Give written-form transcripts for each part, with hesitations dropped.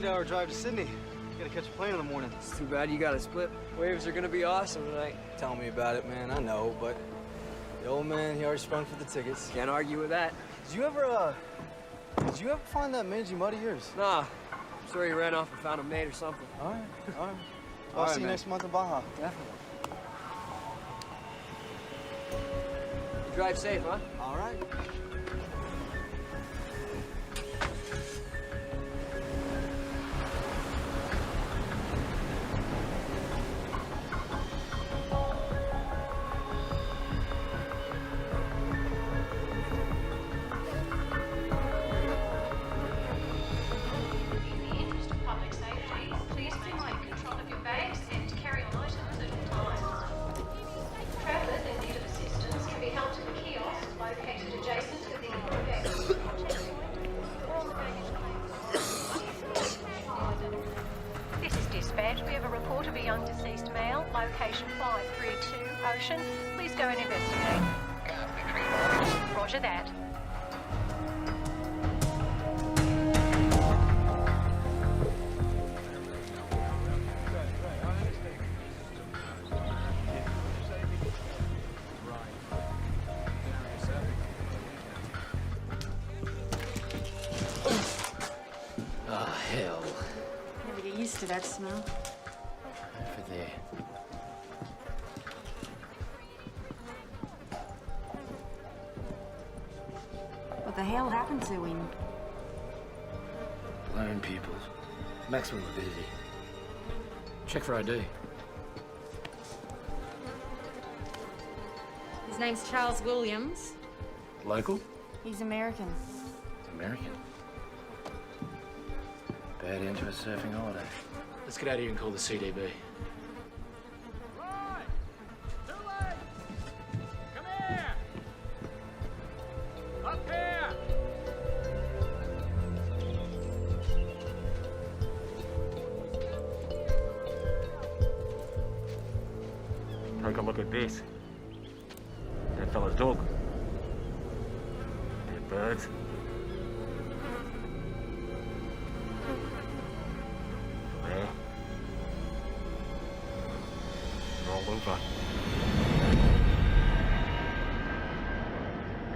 8-hour drive to Sydney. Gotta catch a plane in the morning. It's too bad you got to split. Waves are gonna be awesome tonight. Tell me about it, man. I know, but the old man, he already sprung for the tickets. Can't argue with that. Did you ever find that mangy mud of yours? Nah, I'm sure he ran off and found a mate or something. All right. All I'll right, see you man. next month in Baja. Definitely. You drive safe, huh? All right. This is dispatch. We have a report of a young deceased male, location 532 Ocean. Please go and investigate. Roger that. Oh, hell. Never get used to that smell. Over there. What the hell happened to him? Lone pupils. Maximum morbidity. Check for ID. His name's Charles Williams. Local? He's American. American. Bad end to a surfing holiday. Let's get out of here and call the CDB. Right! Too late! Come here! Up here! Take a look at this. That fella's dog. Dead birds. There. They're all over.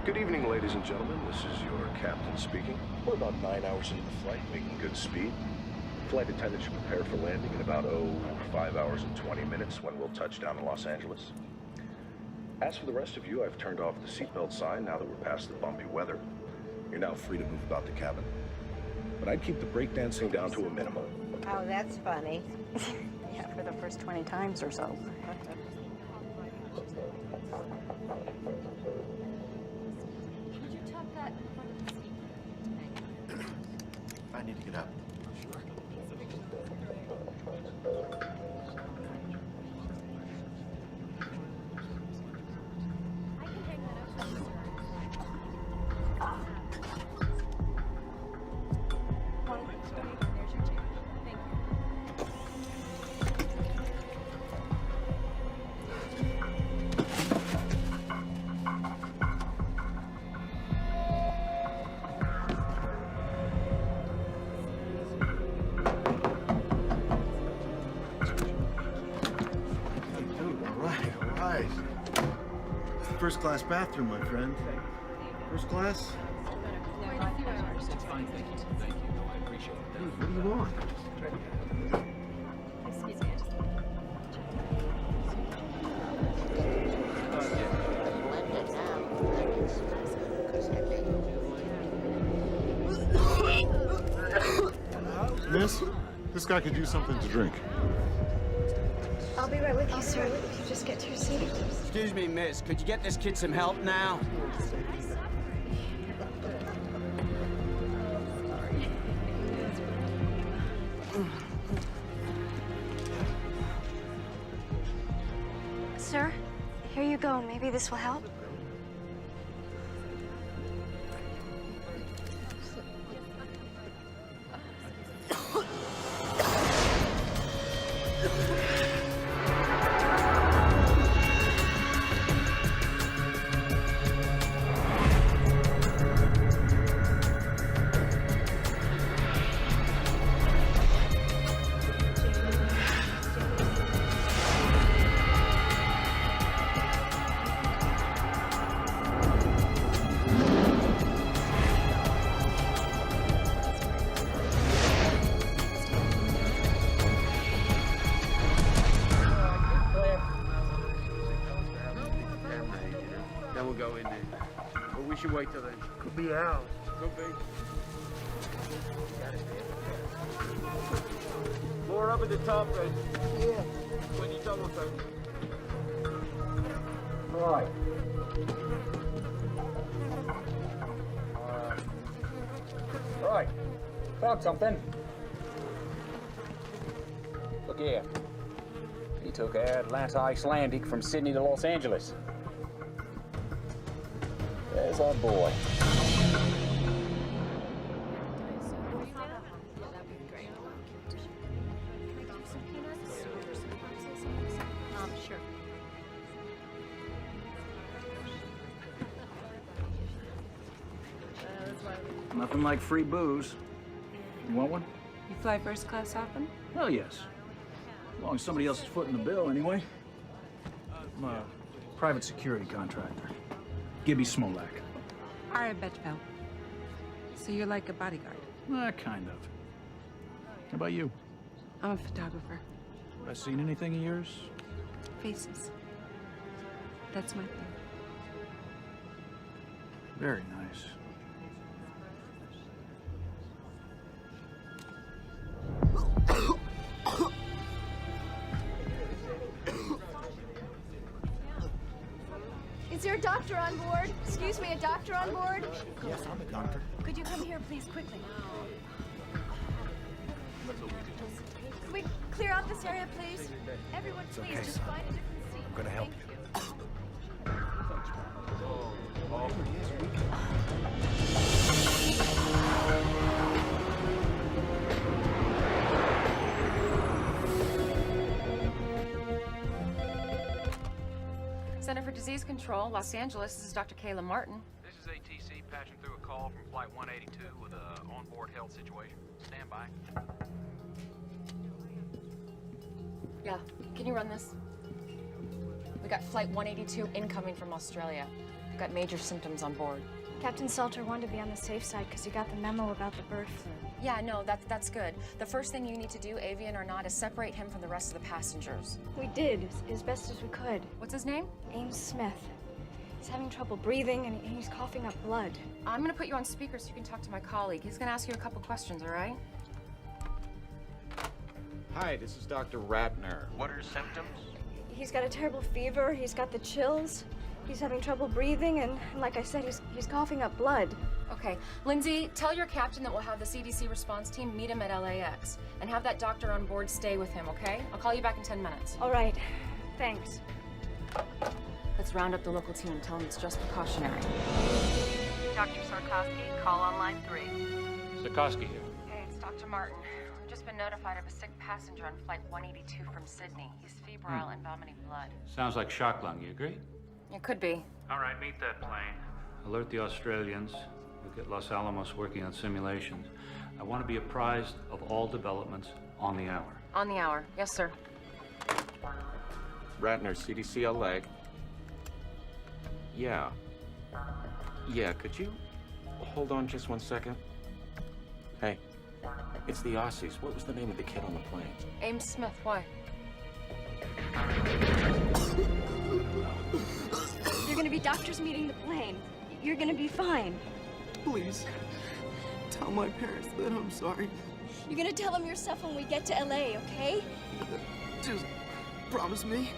Good evening, ladies and gentlemen. This is your captain speaking. We're about 9 hours into the flight, making good speed. Flight attendant should prepare for landing in about, 5 hours and 20 minutes when we'll touch down in Los Angeles. As for the rest of you, I've turned off the seatbelt sign now that we're past the bumpy weather. You're now free to move about the cabin. But I'd keep the breakdancing down to a minimum. Oh, that's funny. Yeah, for the first 20 times or so. Could you tuck that in front of the seat? I need to get up. I can hang that up. There's your chair. Thank you. All right. First class bathroom, my friend. First class? It's fine, thank you. Thank you. No, I appreciate it. Hey, what do you want? Excuse me. Miss, this guy could use something to drink. I'll be right with you, sir. If you just get to your seat. Excuse me, miss. Could you get this kid some help now? Sir, here you go. Maybe this will help. we should wait till then. Could be out. Could be. More up at the top, Red. Yeah. When you double take. Right. Right. Found something. Look here. He took Atlanta Icelandic from Sydney to Los Angeles. There's our boy. Sure. Nothing like free booze. You want one? You fly first class often? Hell yes. As long as somebody else is footing the bill, anyway. I'm a private security contractor. Gibby Smolak. I bet, pal. So you're like a bodyguard? Kind of. How about you? I'm a photographer. Have I seen anything of yours? Faces. That's my thing. Very nice. Is there a doctor on board? Excuse me, a doctor on board? Yes, I'm a doctor. Could you come here, please, quickly? Can we clear out this area, please? Everyone, please, okay, just son. find a different seat. I'm gonna help Thank Center for Disease Control, Los Angeles. This is Dr. Kayla Martin. This is ATC patching through a call from Flight 182 with an onboard health situation. Stand by. Yeah, can you run this? We got Flight 182 incoming from Australia. We've got major symptoms on board. Captain Salter wanted to be on the safe side because he got the memo about the bird flu. Yeah, no, that's good. The first thing you need to do, avian or not, is separate him from the rest of the passengers. We did, as best as we could. What's his name? Ames Smith. He's having trouble breathing and he's coughing up blood. I'm gonna put you on speaker so you can talk to my colleague. He's gonna ask you a couple questions, all right? Hi, this is Dr. Ratner. What are symptoms? He's got a terrible fever, he's got the chills, he's having trouble breathing, and like I said, he's coughing up blood. Okay, Lindsay, tell your captain that we'll have the CDC response team meet him at LAX and have that doctor on board stay with him, okay? I'll call you back in 10 minutes. All right, thanks. Let's round up the local team and tell them it's just precautionary. Dr. Sarkowski, call on line 3. Sikorsky here. Hey, it's Dr. Martin. We've just been notified of a sick passenger on Flight 182 from Sydney. He's febrile and vomiting blood. Sounds like shock lung, you agree? It could be. All right, meet that plane. Alert the Australians. We'll get Los Alamos working on simulations. I want to be apprised of all developments on the hour. On the hour. Yes, sir. Ratner, CDC LA. Yeah. Yeah, could you hold on just 1 second? Hey, it's the Aussies. What was the name of the kid on the plane? Ames Smith, why? You're gonna be doctors meeting the plane. You're gonna be fine. Please, tell my parents that I'm sorry. You're gonna tell them yourself when we get to LA, okay? Just promise me.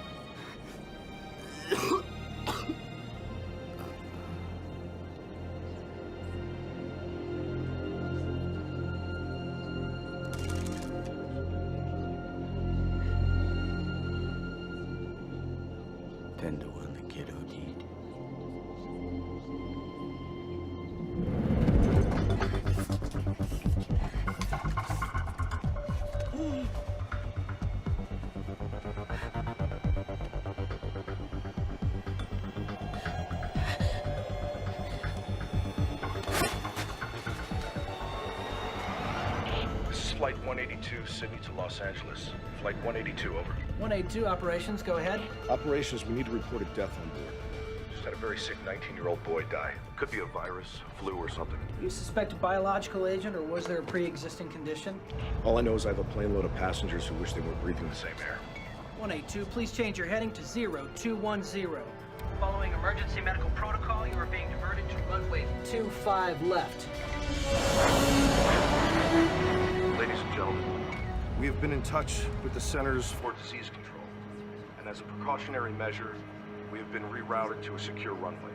Tender when the kid OD'd. This is Flight 182, Sydney to Los Angeles. Flight 182, over. 182 operations, go ahead. Operations, we need to report a death on board. Just had a very sick 19-year-old boy die. Could be a virus, flu, or something. You suspect a biological agent, or was there a pre-existing condition? All I know is I have a plane load of passengers who wish they were breathing the same air. 182, please change your heading to 0210. Following emergency medical protocol, you are being diverted to runway 25 left. Ladies and gentlemen, we have been in touch with the Centers for Disease Control, and as a precautionary measure, we have been rerouted to a secure runway.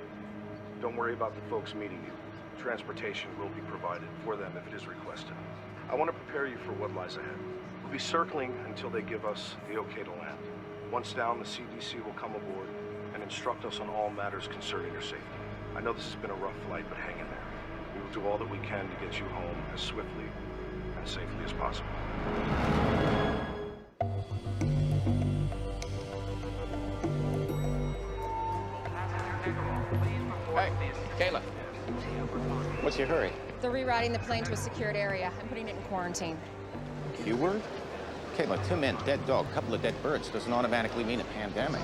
Don't worry about the folks meeting you. Transportation will be provided for them if it is requested. I want to prepare you for what lies ahead. We'll be circling until they give us the okay to land. Once down, the CDC will come aboard and instruct us on all matters concerning your safety. I know this has been a rough flight, but hang in there. We will do all that we can to get you home as swiftly and safely as possible. Hey, Kayla. What's your hurry? They're rerouting the plane to a secured area and putting it in quarantine. Q-word? Kayla, 2 men, dead dog, couple of dead birds doesn't automatically mean a pandemic.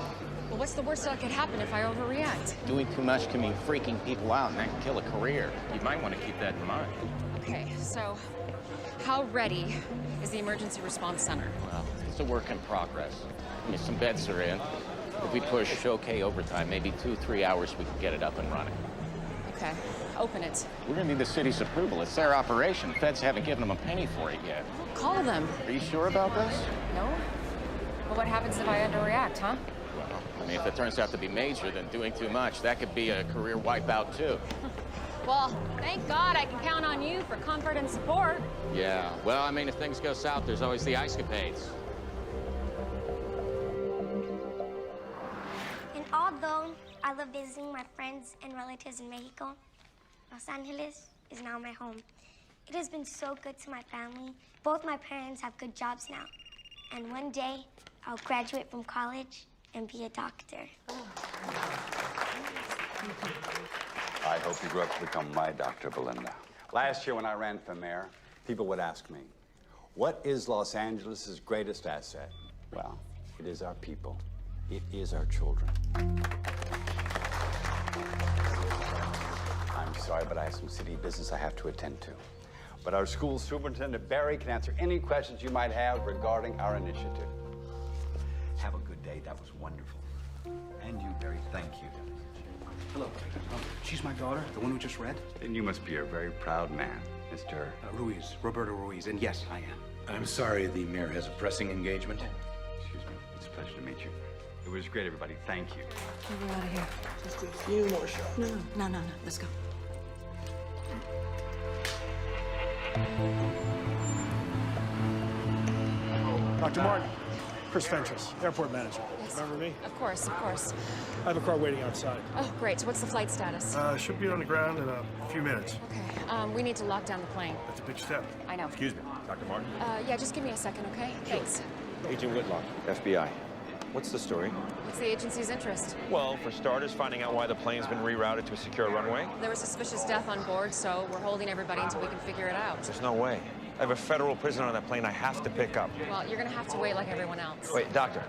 Well, what's the worst that could happen if I overreact? Doing too much can mean freaking people out, and that can kill a career. You might want to keep that in mind. Okay, so how ready is the emergency response center? Well, it's a work in progress. I mean, some beds are in. If we push okay overtime, maybe 2-3 hours, we can get it up and running. Okay, open it. We're gonna need the city's approval. It's their operation. Feds haven't given them a penny for it yet. Call them. Are you sure about this? No? Well, what happens if I underreact, huh? Well, I mean, if it turns out to be major, then doing too much, that could be a career wipeout, too. Well, thank God I can count on you for comfort and support. Yeah, well, I mean, if things go south, there's always the ice-capades. And although I love visiting my friends and relatives in Mexico, Los Angeles is now my home. It has been so good to my family. Both my parents have good jobs now. And one day, I'll graduate from college and be a doctor. I hope you grow up to become my Dr. Belinda. Last year when I ran for mayor, people would ask me, what is Los Angeles' greatest asset? Well, it is our people. It is our children. I'm sorry, but I have some city business I have to attend to. But our school superintendent, Barry, can answer any questions you might have regarding our initiative. Have a good day. That was wonderful. And you, Barry, thank you. Hello. She's my daughter, the one who just read? Then you must be a very proud man, Mr. Ruiz, Roberto Ruiz, and yes, I am. I'm sorry, the mayor has a pressing engagement. Excuse me. It's a pleasure to meet you. It was great, everybody. Thank you. Get out of here. Just a few more shots. No. Let's go. Dr. Martin, Chris Fentress, airport manager. Yes. Remember me? Of course, of course. I have a car waiting outside. Oh, great. So what's the flight status? Should be on the ground in a few minutes. Okay. We need to lock down the plane. That's a big step. I know. Excuse me, Dr. Martin? Yeah, just give me a second, okay? Thanks. Agent Whitlock, FBI. What's the story? What's the agency's interest? Well, for starters, finding out why the plane's been rerouted to a secure runway. There was suspicious death on board, so we're holding everybody until we can figure it out. There's no way. I have a federal prisoner on that plane I have to pick up. Well, you're gonna have to wait like everyone else. Wait, doctor.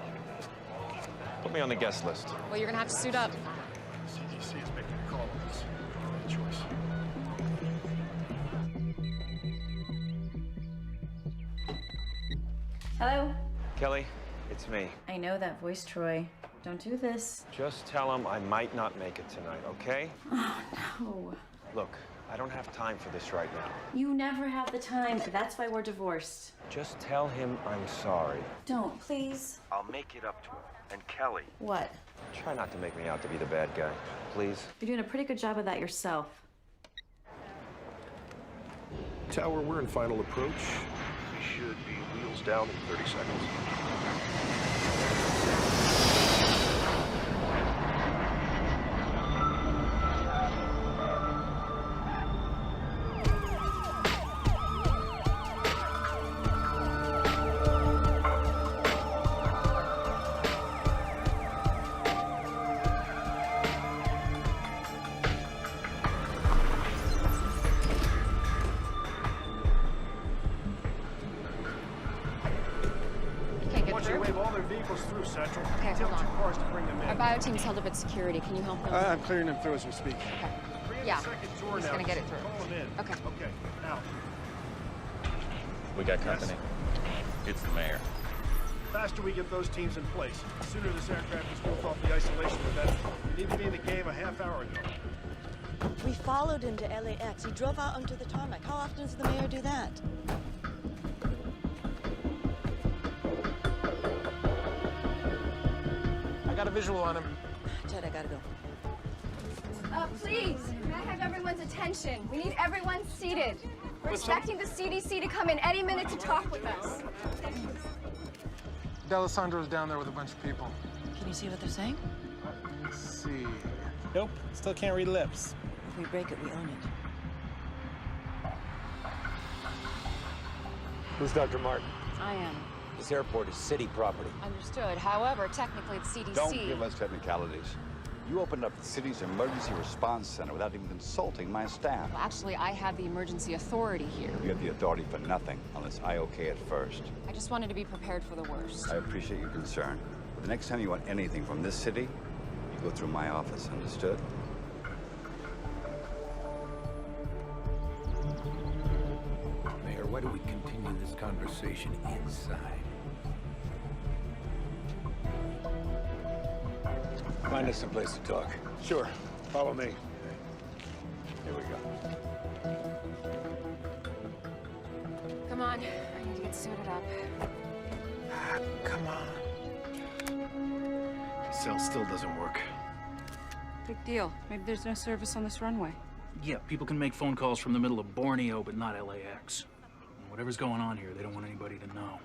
Put me on the guest list. Well, you're gonna have to suit up. CDC is making a call on this. Good choice. Hello? Kelly, it's me. I know that voice, Troy. Don't do this. Just tell him I might not make it tonight, okay? Oh, no. Look, I don't have time for this right now. You never have the time. That's why we're divorced. Just tell him I'm sorry. Don't, please. I'll make it up to him. And Kelly. What? Try not to make me out to be the bad guy, please. You're doing a pretty good job of that yourself. Tower, we're in final approach. We should be wheels down in 30 seconds. Through Central. Okay, hold on. 2 cars to bring them in. Our bio team's held up at security. Can you help them? I'm clearing them through as we speak. Okay. Yeah. He's gonna get it through. Call them in. Okay. Okay. Now. We got company. It's the mayor. The faster we get those teams in place, the sooner this aircraft is moved off the isolation, the better. We need to be in the game a half hour ago. We followed him to LAX. He drove out onto the tarmac. How often does the mayor do that? I got a visual on him. Ted, I gotta go. Please, may I have everyone's attention? We need everyone seated. We're expecting the CDC to come in any minute to talk with us. D'Alessandro's down there with a bunch of people. Can you see what they're saying? Let's see. Nope, still can't read lips. If we break it, we own it. Who's Dr. Martin? I am. This airport is city property. Understood. However, technically the CDC... Don't give us technicalities. You opened up the city's emergency response center without even consulting my staff. Well, actually, I have the emergency authority here. You have the authority for nothing unless I okay it first. I just wanted to be prepared for the worst. I appreciate your concern. But the next time you want anything from this city, you go through my office, understood? Mayor, why do we continue this conversation inside? Find us some place to talk. Sure. Follow me. Here we go. Come on. I need to get suited up. Come on. The cell still doesn't work. Big deal. Maybe there's no service on this runway. Yeah, people can make phone calls from the middle of Borneo, but not LAX. Whatever's going on here, they don't want anybody to know.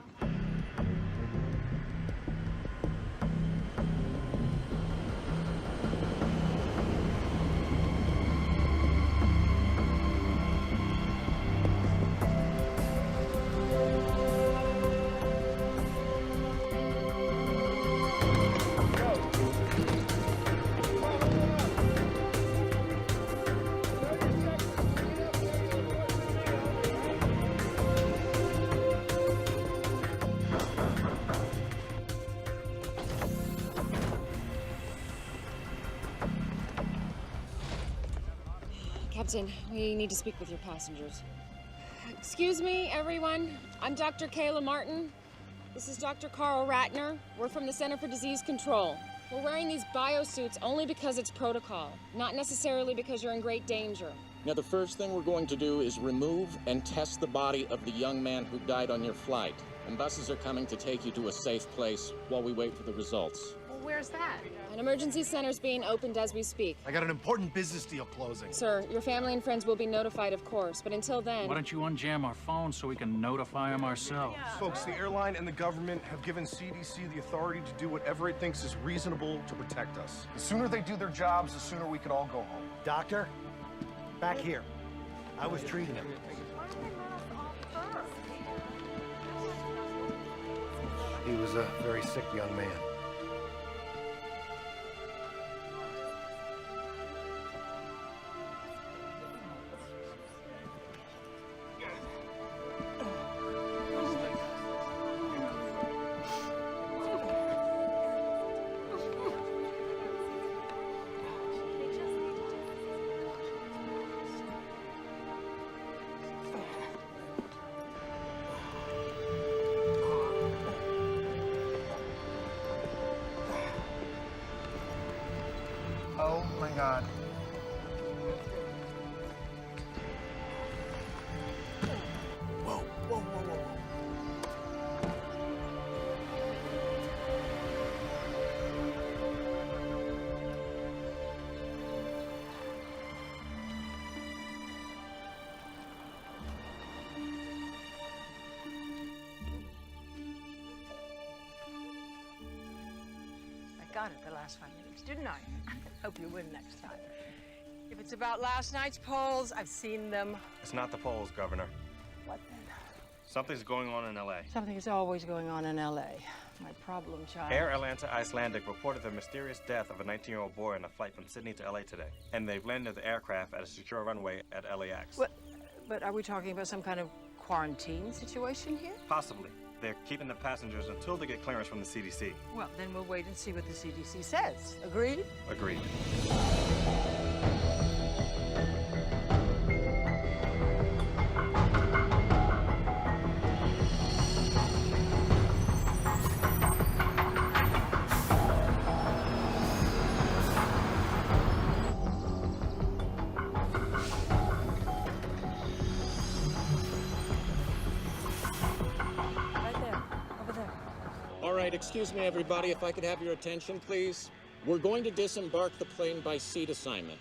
Captain, we need to speak with your passengers. Excuse me, everyone. I'm Dr. Kayla Martin. This is Dr. Carl Ratner. We're from the Center for Disease Control. We're wearing these biosuits only because it's protocol, not necessarily because you're in great danger. Now, the first thing we're going to do is remove and test the body of the young man who died on your flight. And buses are coming to take you to a safe place while we wait for the results. Well, where's that? An emergency center's being opened as we speak. I got an important business deal closing. Sir, your family and friends will be notified, of course, but until then... Why don't you unjam our phones so we can notify them ourselves? Folks, the airline and the government have given CDC the authority to do whatever it thinks is reasonable to protect us. The sooner they do their jobs, the sooner we could all go home. Doctor, back here. I was treating him. He was a very sick young man. Oh my God. Whoa, whoa, whoa, whoa, whoa. I got it the last 5 minutes, didn't I? Hope you win next time. If it's about last night's polls, I've seen them. It's not the polls, Governor. What then? Something's going on in L.A. Something is always going on in L.A. My problem child. Air Atlanta Icelandic reported the mysterious death of a 19-year-old boy on a flight from Sydney to L.A. today. And they've landed the aircraft at a secure runway at LAX. But are we talking about some kind of quarantine situation here? Possibly. They're keeping the passengers until they get clearance from the CDC. Well, then we'll wait and see what the CDC says. Agreed? Agreed. right, excuse me, everybody, if I could have your attention, please. We're going to disembark the plane by seat assignment.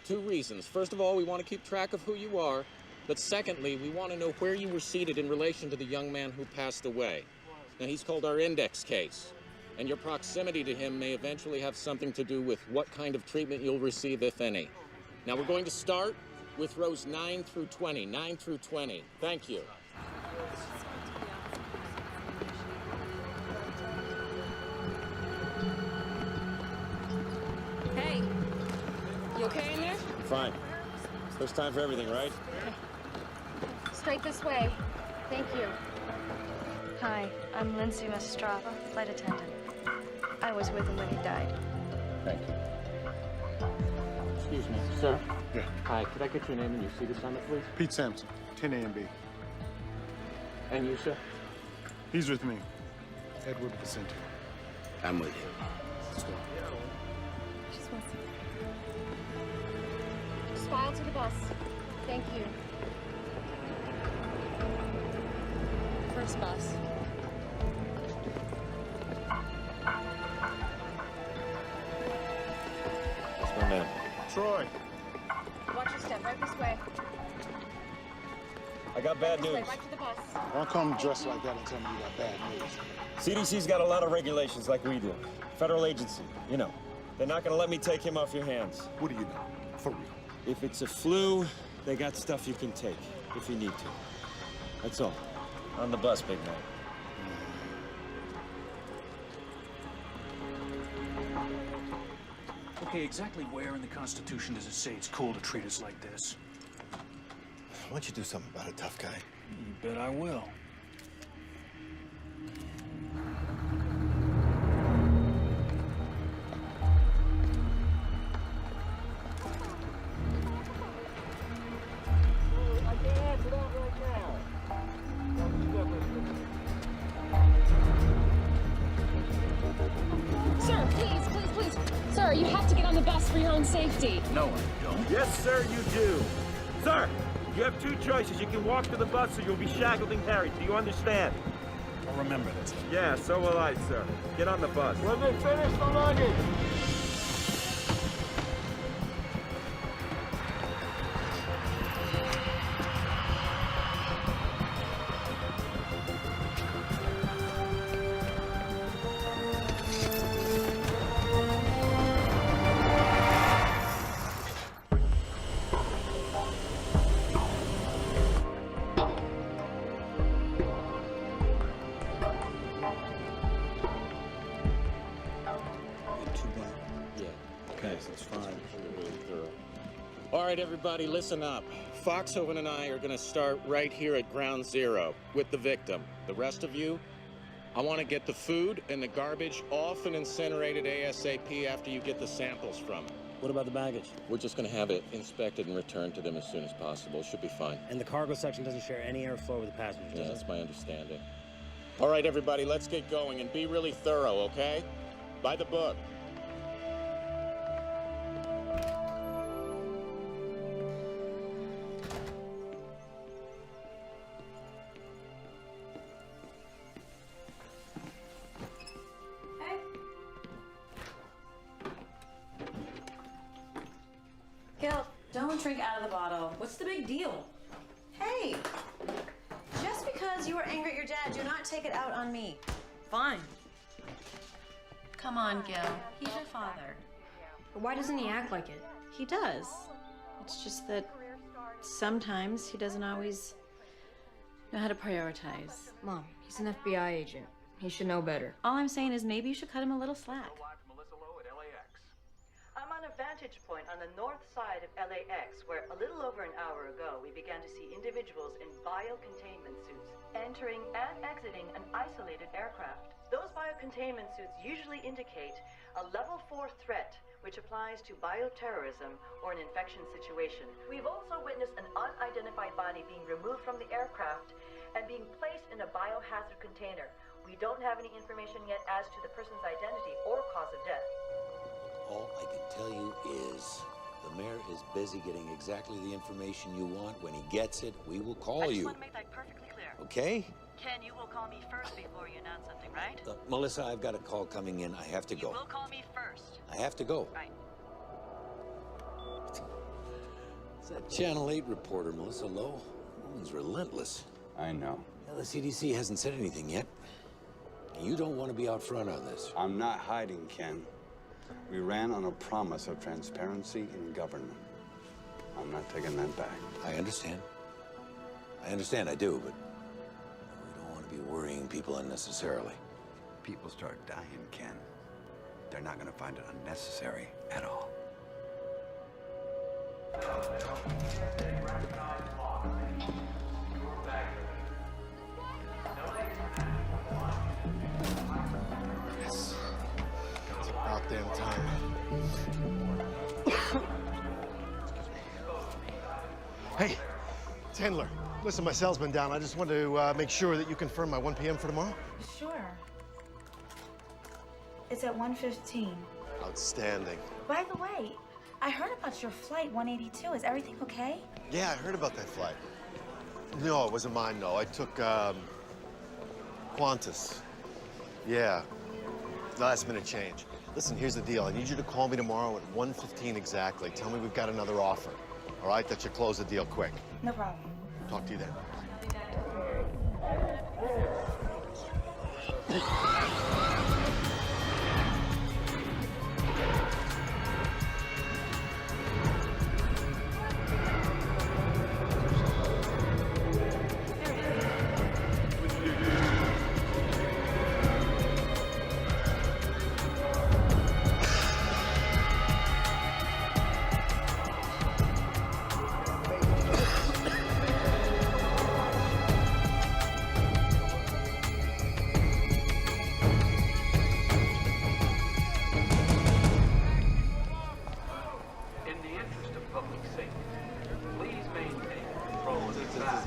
2 reasons. First of all, we want to keep track of who you are. But secondly, we want to know where you were seated in relation to the young man who passed away. Now, he's called our index case. And your proximity to him may eventually have something to do with what kind of treatment you'll receive, if any. Now, we're going to start with rows 9 through 20. 9 through 20. Thank you. Hey, you okay in there? Fine. First time for everything, right? Straight this way. Thank you. Hi, I'm Lindsay Mastrava, flight attendant. I was with him when he died. Thank you. Excuse me, sir. Yeah. Hi, could I get your name and your seat assignment, please? Pete Sampson, 10 A and B. And you, sir? He's with me. Edward Vicente. I'm with you. Let's go. Just file to the bus. Thank you. First bus. That's my man. Troy. Watch your step. Right this way. I got bad This way, news. right to the bus. Don't come dressed like that and tell me you got bad news. CDC's got a lot of regulations like we do. Federal agency, you know. They're not gonna let me take him off your hands. What do you know? For real. If it's a flu, they got stuff you can take, if you need to. That's all. On the bus, big man. Okay, exactly where in the Constitution does it say it's cool to treat us like this? Why don't you do something about it, tough guy? You bet I will. I can't answer that right now. Sir, please. Sir, you have to get on the bus for your own safety. No, I don't. Yes, sir, you do. Sir, you have 2 choices. You can walk to the bus or you'll be shackled and carried. Do you understand? I'll remember this. Yeah, so will I, sir. Get on the bus. When they finish the luggage. All right, everybody, listen up. Foxhoven and I are going to start right here at ground zero with the victim. The rest of you, I want to get the food and the garbage off and incinerated ASAP after you get the samples from it. What about the baggage? We're just going to have it inspected and returned to them as soon as possible. Should be fine. And the cargo section doesn't share any airflow with the passengers, Yeah, does that's it? my understanding. All right, everybody, let's get going and be really thorough, okay? By the book. Gil, don't drink out of the bottle. What's the big deal? Hey, just because you were angry at your dad, do not take it out on me. Fine. Come on, Gil. He's your father. But why doesn't he act like it? He does. It's just that sometimes he doesn't always know how to prioritize. Mom, he's an FBI agent. He should know better. All I'm saying is maybe you should cut him a little slack. I'm on a vantage point on the north side of LAX, where a little over an hour ago we began to see individuals in biocontainment suits entering and exiting an isolated aircraft. Those biocontainment suits usually indicate a level 4 threat, which applies to bioterrorism or an infection situation. We've also witnessed an unidentified body being removed from the aircraft and being placed in a biohazard container. We don't have any information yet as to the person's identity or cause of death. All I can tell you is the mayor is busy getting exactly the information you want. When he gets it, we will call I just you. want to make that perfectly clear. Okay? Ken, you will call me first before you announce something, right? Melissa, I've got a call coming in. I have to go. You will call me first. I have to go. Right. It's that Channel 8 reporter, Melissa Lowe. Woman's relentless. I know. Well, the CDC hasn't said anything yet. You don't want to be out front on this. I'm not hiding, Ken. We ran on a promise of transparency in government. I'm not taking that back. I understand. I do, but we don't want to be worrying people unnecessarily. People start dying, Ken. They're not going to find it unnecessary at all. Yes. It's about damn time. Hey, it's Handler. Listen, my cell's been down. I just wanted to make sure that you confirm my 1 p.m. for tomorrow. Sure. It's at 1:15. Outstanding. By the way, I heard about your flight 182. Is everything okay? Yeah, I heard about that flight. No, it wasn't mine, no. I took, Qantas. Yeah. Last minute change. Listen, here's the deal. I need you to call me tomorrow at 1:15 exactly. Tell me we've got another offer. All right? That should close the deal quick. No problem. Talk to you then.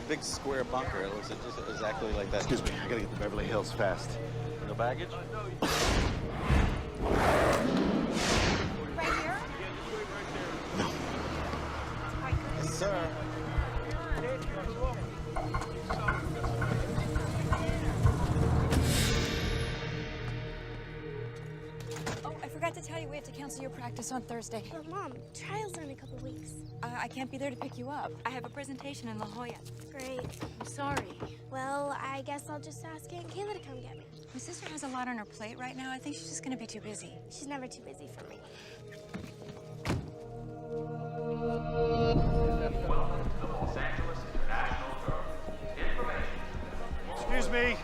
Big square bunker. It looks just exactly like that. Excuse me, I gotta get to Beverly Hills fast. No baggage? Right here? No. Yes, sir. Oh, I forgot to tell you we have to cancel your practice on Thursday. But Mom, trials are in a couple weeks. I can't be there to pick you up. I have a presentation in La Jolla. Great. I'm sorry. Well, I guess I'll just ask Aunt Kayla to come get me. My sister has a lot on her plate right now. I think she's just gonna be too busy. She's never too busy for me. Excuse me.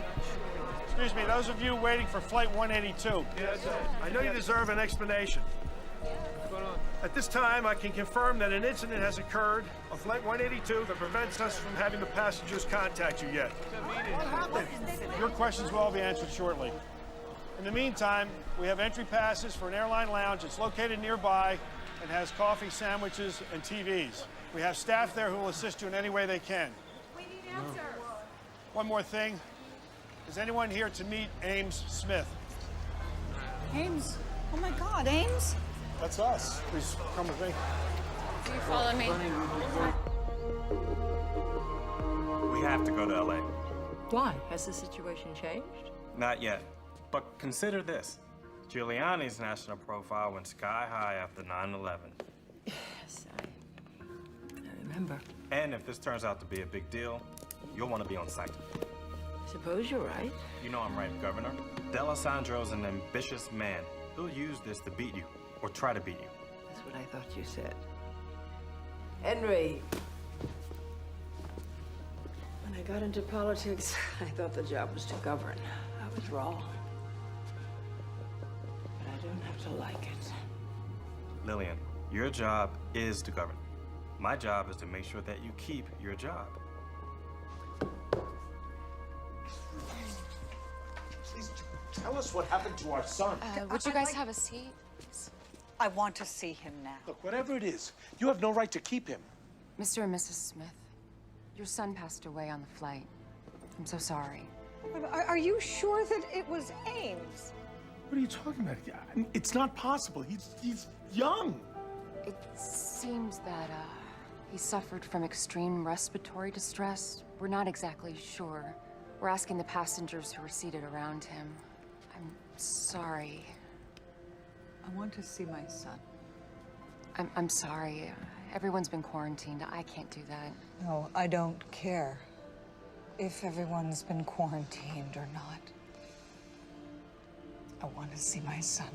Excuse me, those of you waiting for Flight 182. I know you deserve an explanation. At this time, I can confirm that an incident has occurred on Flight 182 that prevents us from having the passengers contact you yet. What happened? Your questions will all be answered shortly. In the meantime, we have entry passes for an airline lounge. It's located nearby and has coffee, sandwiches, and TVs. We have staff there who will assist you in any way they can. We need answers. One more thing. Is anyone here to meet Ames Smith? Ames? Oh my God, Ames? That's us. Please come with me. Do you follow me? We have to go to LA. Why? Has the situation changed? Not yet. But consider this. Giuliani's national profile went sky high after 9/11. Yes, I remember. And if this turns out to be a big deal, you'll want to be on site. I suppose you're right. You know I'm right, Governor. D'Alessandro's an ambitious man. He'll use this to beat you, or try to beat you. That's what I thought you said. Henry, when I got into politics, I thought the job was to govern. I was wrong. But I don't have to like it. Lillian, your job is to govern. My job is to make sure that you keep your job. Please tell us what happened to our son. Would you guys have a seat? I want to see him now. Look, whatever it is, you have no right to keep him. Mr. and Mrs. Smith, your son passed away on the flight. I'm so sorry. Are you sure that it was Ames? What are you talking about? It's not possible. He's young. It seems that he suffered from extreme respiratory distress. We're not exactly sure We're asking the passengers who were seated around him. I'm sorry. I want to see my son. I'm sorry. Everyone's been quarantined. I can't do that. No, I don't care if everyone's been quarantined or not. I want to see my son.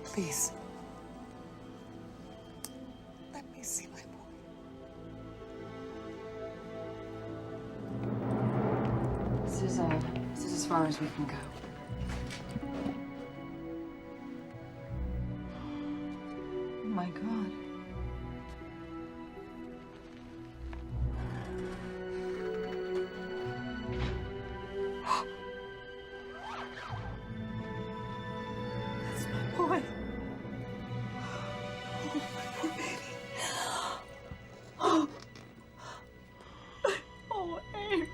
Please. Let me see my boy. This is as far as we can go. Oh my God. That's my boy. Oh, my poor baby. Oh. Oh, Ames.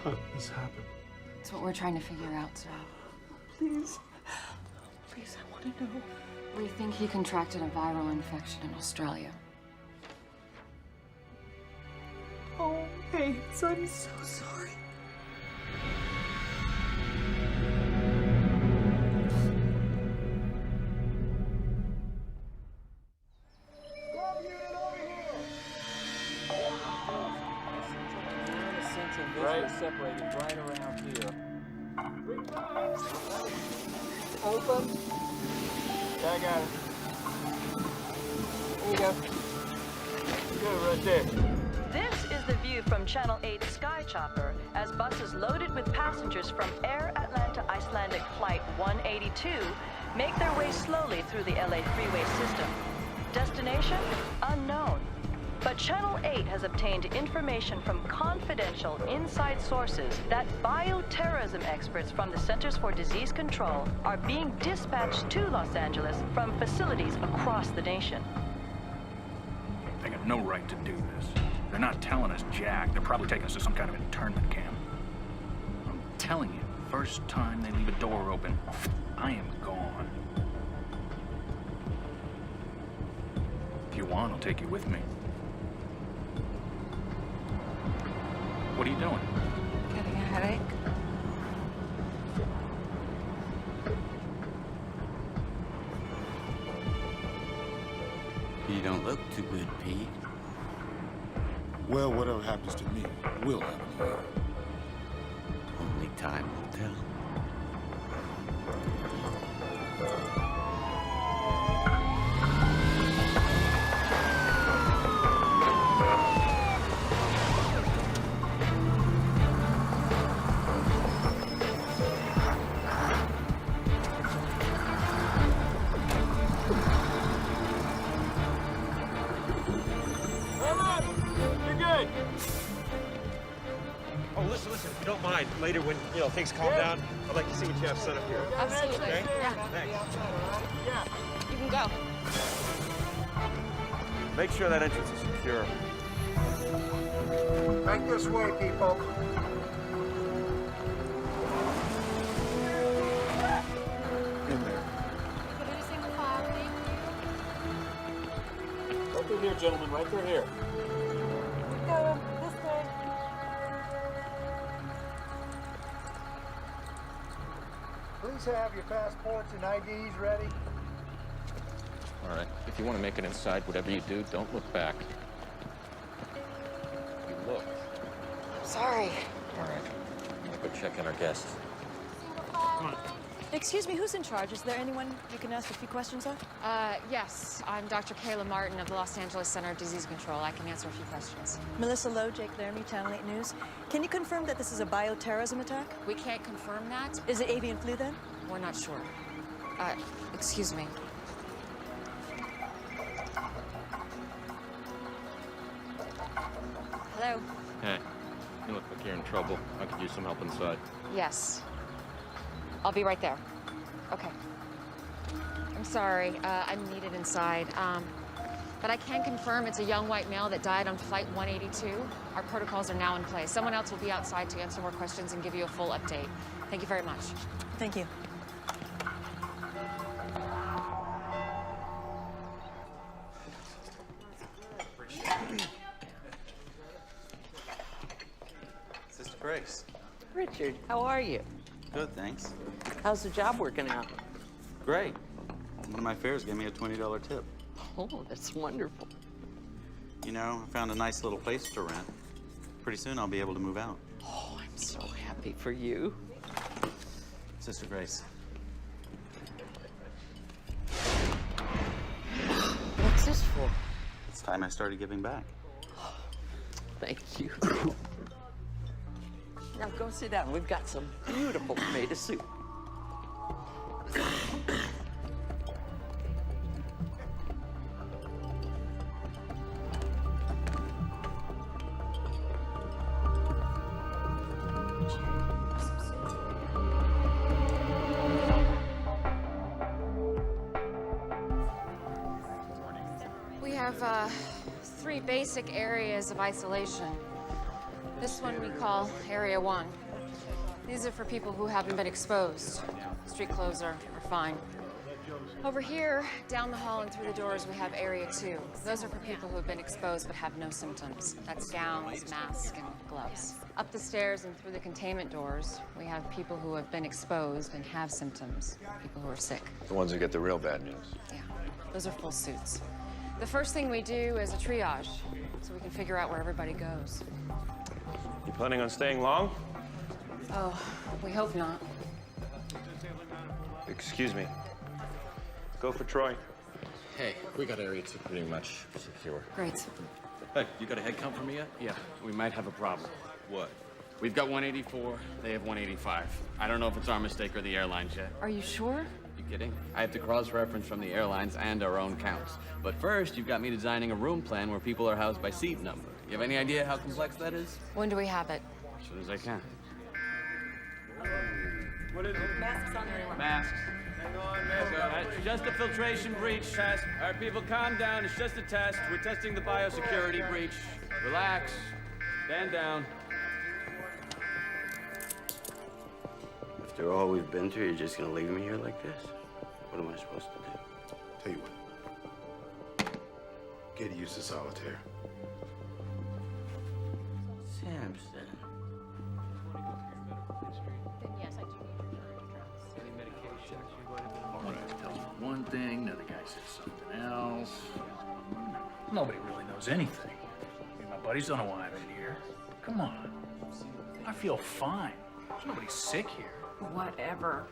How did this happen? It's what we're trying to figure out, sir. Please. Please, I want to know. We think he contracted a viral infection in Australia. Oh, Ames, I'm so sorry. Right. Separated right around here. Open. Yeah, I got it. There you go. Good, right there. This is the view from Channel 8 Sky Chopper as buses loaded with passengers from Air Atlanta Icelandic Flight 182 make their way slowly through the LA freeway system. Destination? Unknown. But Channel 8 has obtained information from confidential inside sources that bioterrorism experts from the Centers for Disease Control are being dispatched to Los Angeles from facilities across the nation. They got no right to do this. They're not telling us jack. They're probably taking us to some kind of internment camp. I'm telling you, first time they leave a door open, I am gone. If you want, I'll take you with me. What are you doing? Getting a headache? You don't look too good, Pete. Well, whatever happens to me will happen to you. Only time will tell. Oh, listen, if you don't mind, later when, things calm down, I'd like to see what you have set up here. Absolutely. Okay? Yeah. Thanks. You can go. Make sure that entrance is secure. Right this way, people. In there. Right through here, gentlemen, right through here. Please have your passports and IDs ready. All right. If you want to make it inside, whatever you do, don't look back. You look. Sorry. All right. I'm gonna go check in our guests. Come on. Excuse me, who's in charge? Is there anyone you can ask a few questions of? Yes. I'm Dr. Kayla Martin of the Los Angeles Center of Disease Control. I can answer a few questions. Melissa Lowe, Jake Laramie, Channel 8 News. Can you confirm that this is a bioterrorism attack? We can't confirm that. Is it avian flu then? We're not sure. Excuse me. Hello? Hey, you look like you're in trouble. I could use some help inside. Yes. I'll be right there. Okay. I'm sorry. I'm needed inside. But I can confirm it's a young white male that died on Flight 182. Our protocols are now in place. Someone else will be outside to answer more questions and give you a full update. Thank you very much. Thank you. Grace. Richard, how are you? Good, thanks. How's the job working out? Great. One of my fares gave me a $20 tip. Oh, that's wonderful. You know, I found a nice little place to rent. Pretty soon I'll be able to move out. Oh, I'm so happy for you. Sister Grace. What's this for? It's time I started giving back. Thank you. Now go sit down. We've got some beautiful tomato soup. We have 3 basic areas of isolation. This one we call Area 1. These are for people who haven't been exposed. Street clothes are fine. Over here, down the hall and through the doors, we have Area 2. Those are for people who have been exposed but have no symptoms. That's gowns, masks, and gloves. Up the stairs and through the containment doors, we have people who have been exposed and have symptoms, people who are sick. The ones who get the real bad news. Yeah, those are full suits. The first thing we do is a triage, so we can figure out where everybody goes. You planning on staying long? Oh, we hope not. Excuse me. Go for Troy. Hey, we got Area 2 pretty much secure. Great. Hey, you got a head count for me yet? Yeah, we might have a problem. What? We've got 184, they have 185. I don't know if it's our mistake or the airline's yet. Are you sure? You kidding? I have to cross-reference from the airlines and our own counts. But first, you've got me designing a room plan where people are housed by seat number. You have any idea how complex that is? When do we have it? As soon as I can. What is it? Masks on everyone. Masks. Hang on, man. It's just a filtration breach test. All right, people, calm down. It's just a test. We're testing the biosecurity breach. Relax. Stand down. After all we've been through, you're just gonna leave me here like this? What am I supposed to do? Tell you what. Get used to solitaire. Samson. Yes, I do need your address. Any medication? One guy tells me one thing, the other guy says something else. Nobody really knows anything. I mean, my buddies don't know why I'm in here. Come on. I feel fine. There's nobody sick here. Whatever.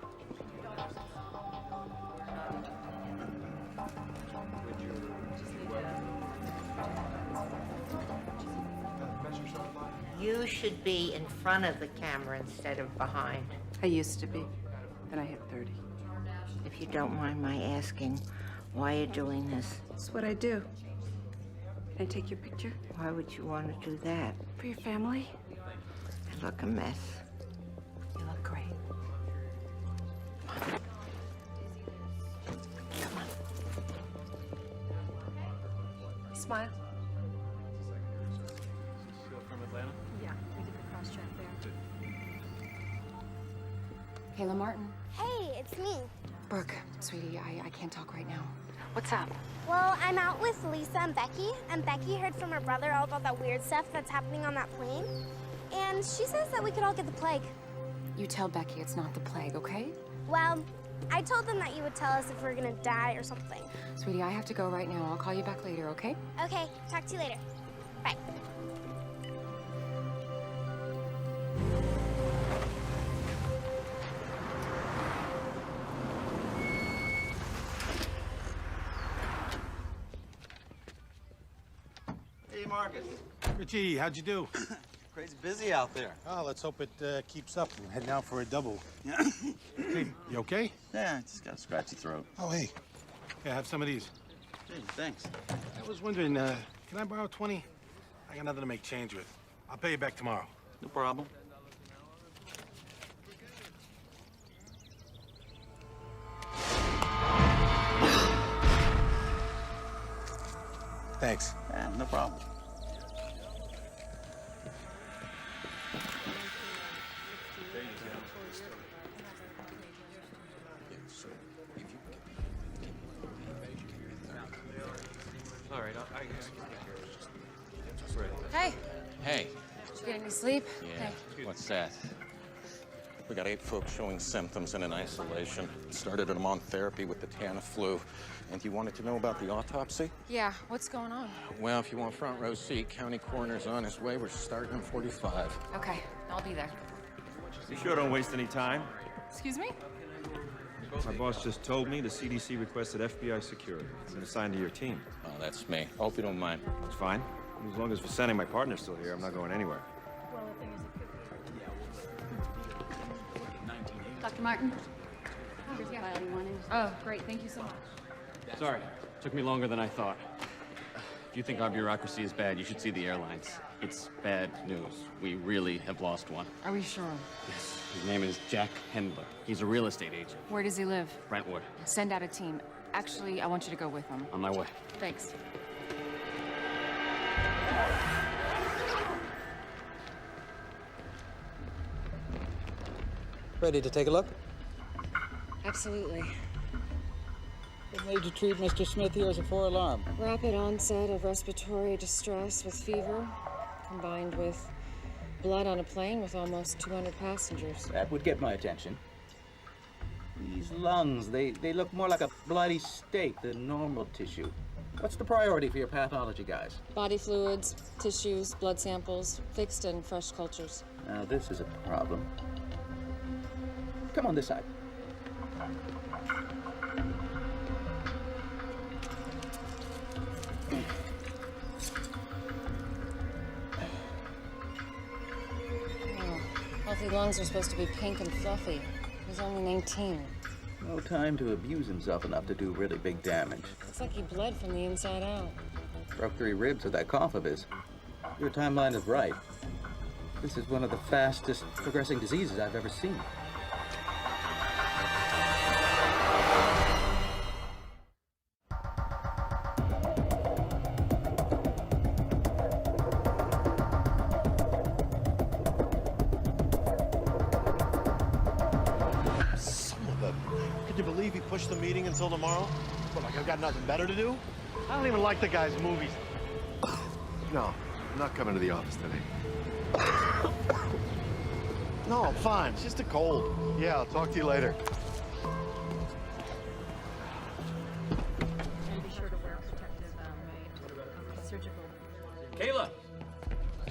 You should be in front of the camera instead of behind. I used to be. Then I hit 30. If you don't mind my asking, why are you doing this? It's what I do. Can I take your picture? Why would you want to do that? For your family? I look a mess. You look great. Come on. Smile. From Atlanta? Yeah, we did the cross-check there. Kayla Martin. Hey, it's me. Brooke, sweetie, I can't talk right now. What's up? Well, I'm out with Lisa and Becky heard from her brother all about that weird stuff that's happening on that plane. And she says that we could all get the plague. You tell Becky it's not the plague, okay? Well, I told them that you would tell us if we're gonna die or something. Sweetie, I have to go right now. I'll call you back later, okay? Okay, talk to you later. Bye. Hey, Marcus. Richie, how'd you do? Crazy busy out there. Oh, let's hope it keeps up. We're heading out for a double. Hey, you okay? Yeah, just got a scratchy throat. Oh, hey. Yeah, have some of these. Hey, thanks. I was wondering, can I borrow 20? I got nothing to make change with. I'll pay you back tomorrow. No problem. Thanks. Yeah, no problem. All right, I Hey, Hey. did you get Getting any sleep? Yeah. What's that? We got 8 folks showing symptoms and in isolation. Started them on therapy with the Tamiflu. And you wanted to know about the autopsy? Yeah, what's going on? Well, if you want front row seat, county coroner's on his way. We're starting in 45. Okay, I'll be there. You sure don't waste any time. Excuse me? My boss just told me the CDC requested FBI security. It's been assigned to your team. Oh, that's me. I hope you don't mind. It's fine. As long as Vicente, my partner's still here, I'm not going anywhere. Dr. Martin? Here's the file you wanted. Oh, great. Thank you so much. Sorry, took me longer than I thought. If you think our bureaucracy is bad, you should see the airlines. It's bad news. We really have lost one. Are we sure? Yes. His name is Jack Hendler. He's a real estate agent. Where does he live? Brentwood. Send out a team. Actually, I want you to go with him. On my way. Thanks. Ready to take a look? Absolutely. What made you treat Mr. Smith here as a 4-alarm? Rapid onset of respiratory distress with fever, combined with blood on a plane with almost 200 passengers. That would get my attention. These lungs, they look more like a bloody steak than normal tissue. What's the priority for your pathology guys? Body fluids, tissues, blood samples, fixed and fresh cultures. Now this is a problem. Come on this side. Healthy lungs are supposed to be pink and fluffy. He's only 19. No time to abuse himself enough to do really big damage. Looks like he bled from the inside out. Broke 3 ribs with that cough of his. Your timeline is right. This is one of the fastest progressing diseases I've ever seen. Can you believe he pushed the meeting until tomorrow? What, like I've got nothing better to do? I don't even like the guy's movies. No, I'm not coming to the office today. No, I'm fine. It's just a cold. Yeah, I'll talk to you later. And be sure to wear protective surgical. Kayla!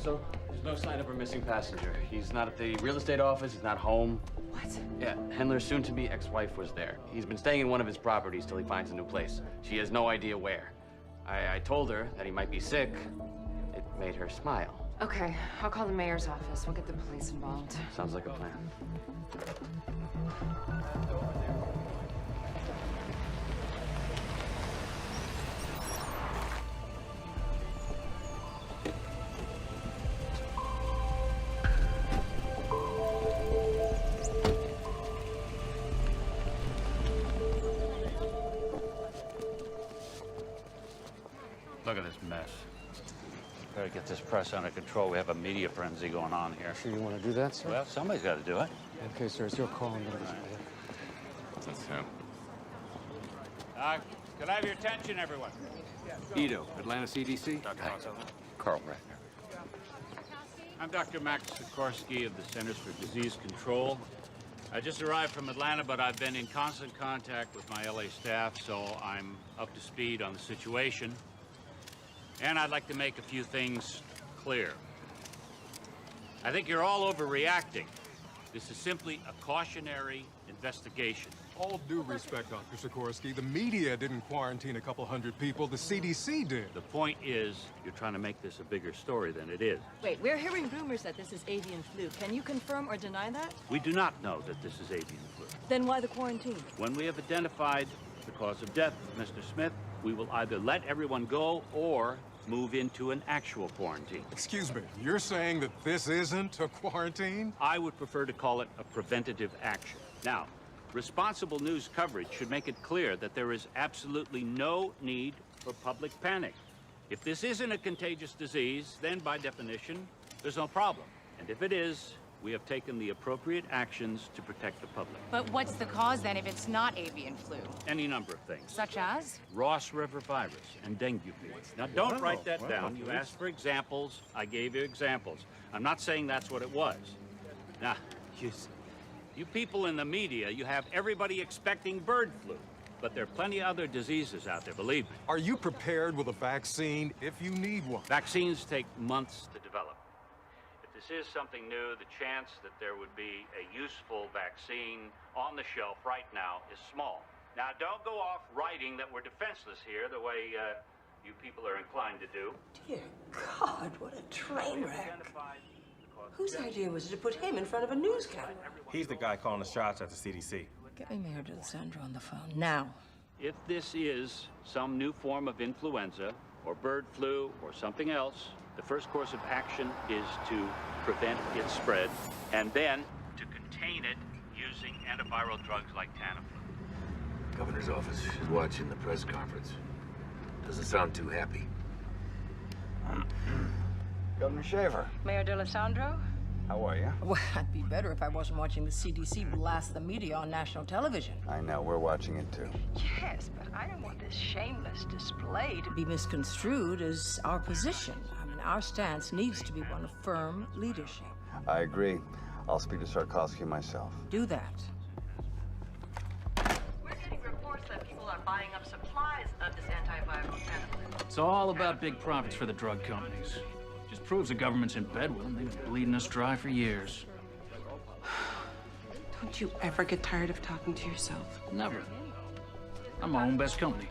So, there's no sign of her missing passenger. He's not at the real estate office, he's not home. What? Yeah, Hendler's soon-to-be ex-wife was there. He's been staying in one of his properties till he finds a new place. She has no idea where. I told her that he might be sick. It made her smile. Okay, I'll call the mayor's office. We'll get the police involved. Sounds like a plan. Look at this mess. Better get this press under control. We have a media frenzy going on here. Sure you want to do that, sir? Well, somebody's got to do it. Okay, sir, it's your call. I'm going to That's him. Could I have your attention, everyone? Ito, Atlanta CDC. Carl Ratner. I'm Dr. Max Sikorsky of the Centers for Disease Control. I just arrived from Atlanta, but I've been in constant contact with my LA staff, so I'm up to speed on the situation. And I'd like to make a few things clear. I think you're all overreacting. This is simply a cautionary investigation. All due respect, Dr. Sikorsky, the media didn't quarantine a couple hundred people, the CDC did. The point is, you're trying to make this a bigger story than it is. Wait, we're hearing rumors that this is avian flu. Can you confirm or deny that? We do not know that this is avian flu. Then why the quarantine? When we have identified the cause of death of Mr. Smith, we will either let everyone go or move into an actual quarantine. Excuse me, you're saying that this isn't a quarantine? I would prefer to call it a preventative action. Now, responsible news coverage should make it clear that there is absolutely no need for public panic. If this isn't a contagious disease, then by definition, there's no problem. And if it is, we have taken the appropriate actions to protect the public. But what's the cause then if it's not avian flu? Any number of things. Such as? Ross River virus and dengue fever. Now, don't write that down. You asked for examples. I gave you examples. I'm not saying that's what it was. Now, you people in the media, you have everybody expecting bird flu. But there are plenty of other diseases out there, believe me. Are you prepared with a vaccine if you need one? Vaccines take months to develop. If this is something new, the chance that there would be a useful vaccine on the shelf right now is small. Now, don't go off writing that we're defenseless here the way you people are inclined to do. Dear God, what a train wreck. Whose idea was it to put him in front of a news camera? He's the guy calling the shots at the CDC. Get me Mayor D'Alessandro on the phone now. If this is some new form of influenza or bird flu or something else, the first course of action is to prevent its spread and then to contain it using antiviral drugs like Tamiflu. Governor's office is watching the press conference. Doesn't sound too happy. Governor Shaver, Mayor D'Alessandro? how are you? Well, I'd be better if I wasn't watching the CDC blast the media on national television. I know, we're watching it too. Yes, but I don't want this shameless display to be misconstrued as our position. I mean, our stance needs to be one of firm leadership. I agree. I'll speak to Sarkovsky myself. Do that. We're getting reports that people are buying up supplies of this antiviral Tamiflu. It's all about big profits for the drug companies. Just proves the government's in bed with them. They've been bleeding us dry for years. Don't you ever get tired of talking to yourself? Never. I'm my own best company.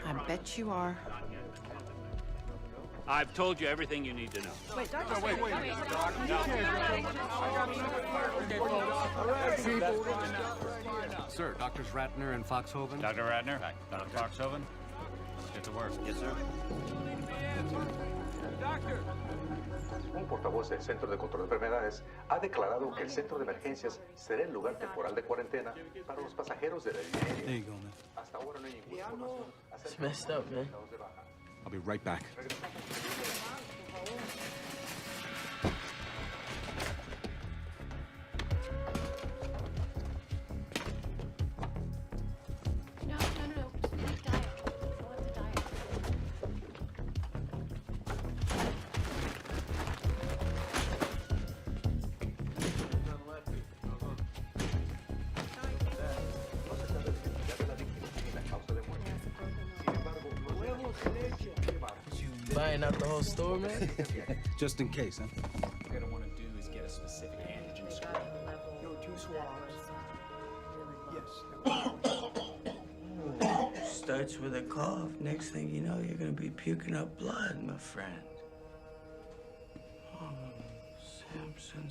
I bet you are. I've told you everything you need to know. Wait, Doctor. Wait. Sir, Doctors Ratner and Foxhoven. Dr. Ratner? Hi. Dr. Foxhoven? Let's get to work. Yes, sir. Un portavoz del Centro de Control de Enfermedades ha declarado que el centro de emergencias será el lugar temporal de cuarentena para los pasajeros de la línea aérea. There you go, man. Hasta ahora no hay ninguna información acerca It's messed up, man. I'll be right back. No. Select diet. Select the diet. Buying out the whole store, man? Just in case, huh? What you're gonna want to do is get a specific antigen score. Yo, 2 swabs. Yes. Starts with a cough. Next thing you know, you're gonna be puking up blood, my friend. Oh, Samson.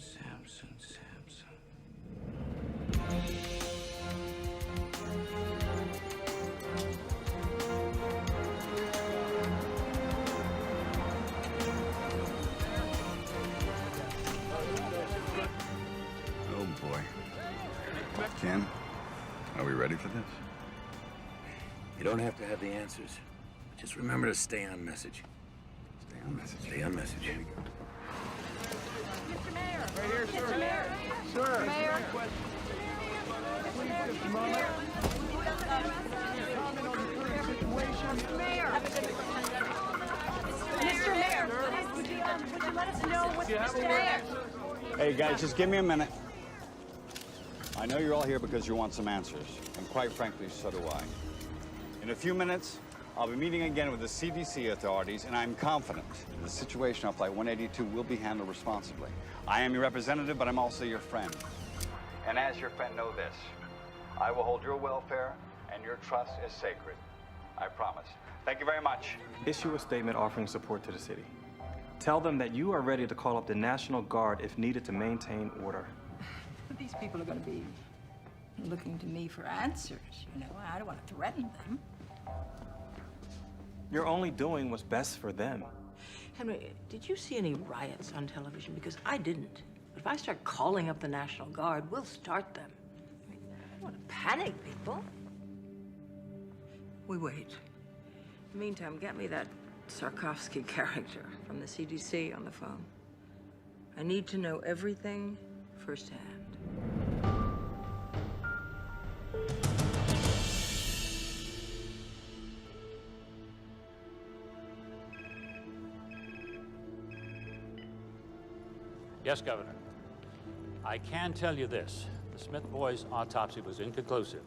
Oh, boy. Ken, are we ready for this? You don't have to have the answers. Just remember to stay on message. Stay on message. Stay on message. Here we go. Mr. Mayor! Right here, sir. Mr. Mayor! Sir. Mayor! Mr. Mayor, would you let us know what's Mr. Mayor? Hey, guys, just give me a minute. I know you're all here because you want some answers, and quite frankly, so do I. In a few minutes, I'll be meeting again with the CDC authorities, and I'm confident the situation on Flight 182 will be handled responsibly. I am your representative, but I'm also your friend. And as your friend, know this. I will hold your welfare, and your trust is sacred. I promise. Thank you very much. Issue a statement offering support to the city. Tell them that you are ready to call up the National Guard if needed to maintain order. But these people are going to be looking to me for answers, you know. I don't want to threaten them. You're only doing what's best for them. Henry, did you see any riots on television? Because I didn't. But if I start calling up the National Guard, we'll start them. I don't want to panic people. We wait. In the meantime, get me that Sarkovsky character from the CDC on the phone. I need to know everything firsthand. Yes, Governor. I can tell you this. The Smith boys' autopsy was inconclusive,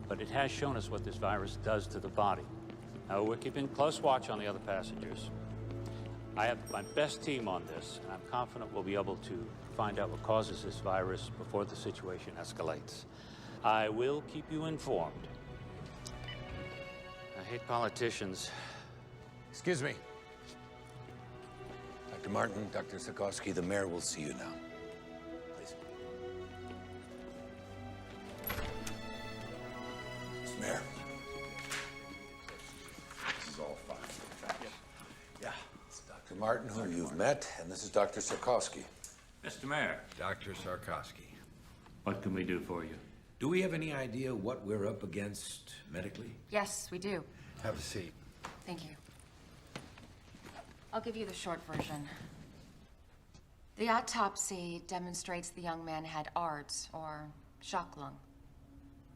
but it has shown us what this virus does to the body. Now, we're keeping close watch on the other passengers. I have my best team on this, and I'm confident we'll be able to find out what causes this virus before the situation escalates. I will keep you informed. I hate politicians. Excuse me. Dr. Martin, Dr. Sikorsky, the mayor will see you now. Please. Mr. Mayor. This is all fine. Yeah. It's Dr. Martin, who you've met, and this is Dr. Sikorsky. Mr. Mayor. Dr. Sikorsky. What can we do for you? Do we have any idea what we're up against medically? Yes, we do. Have a seat. Thank you. I'll give you the short version. The autopsy demonstrates the young man had ARDS, or shock lung.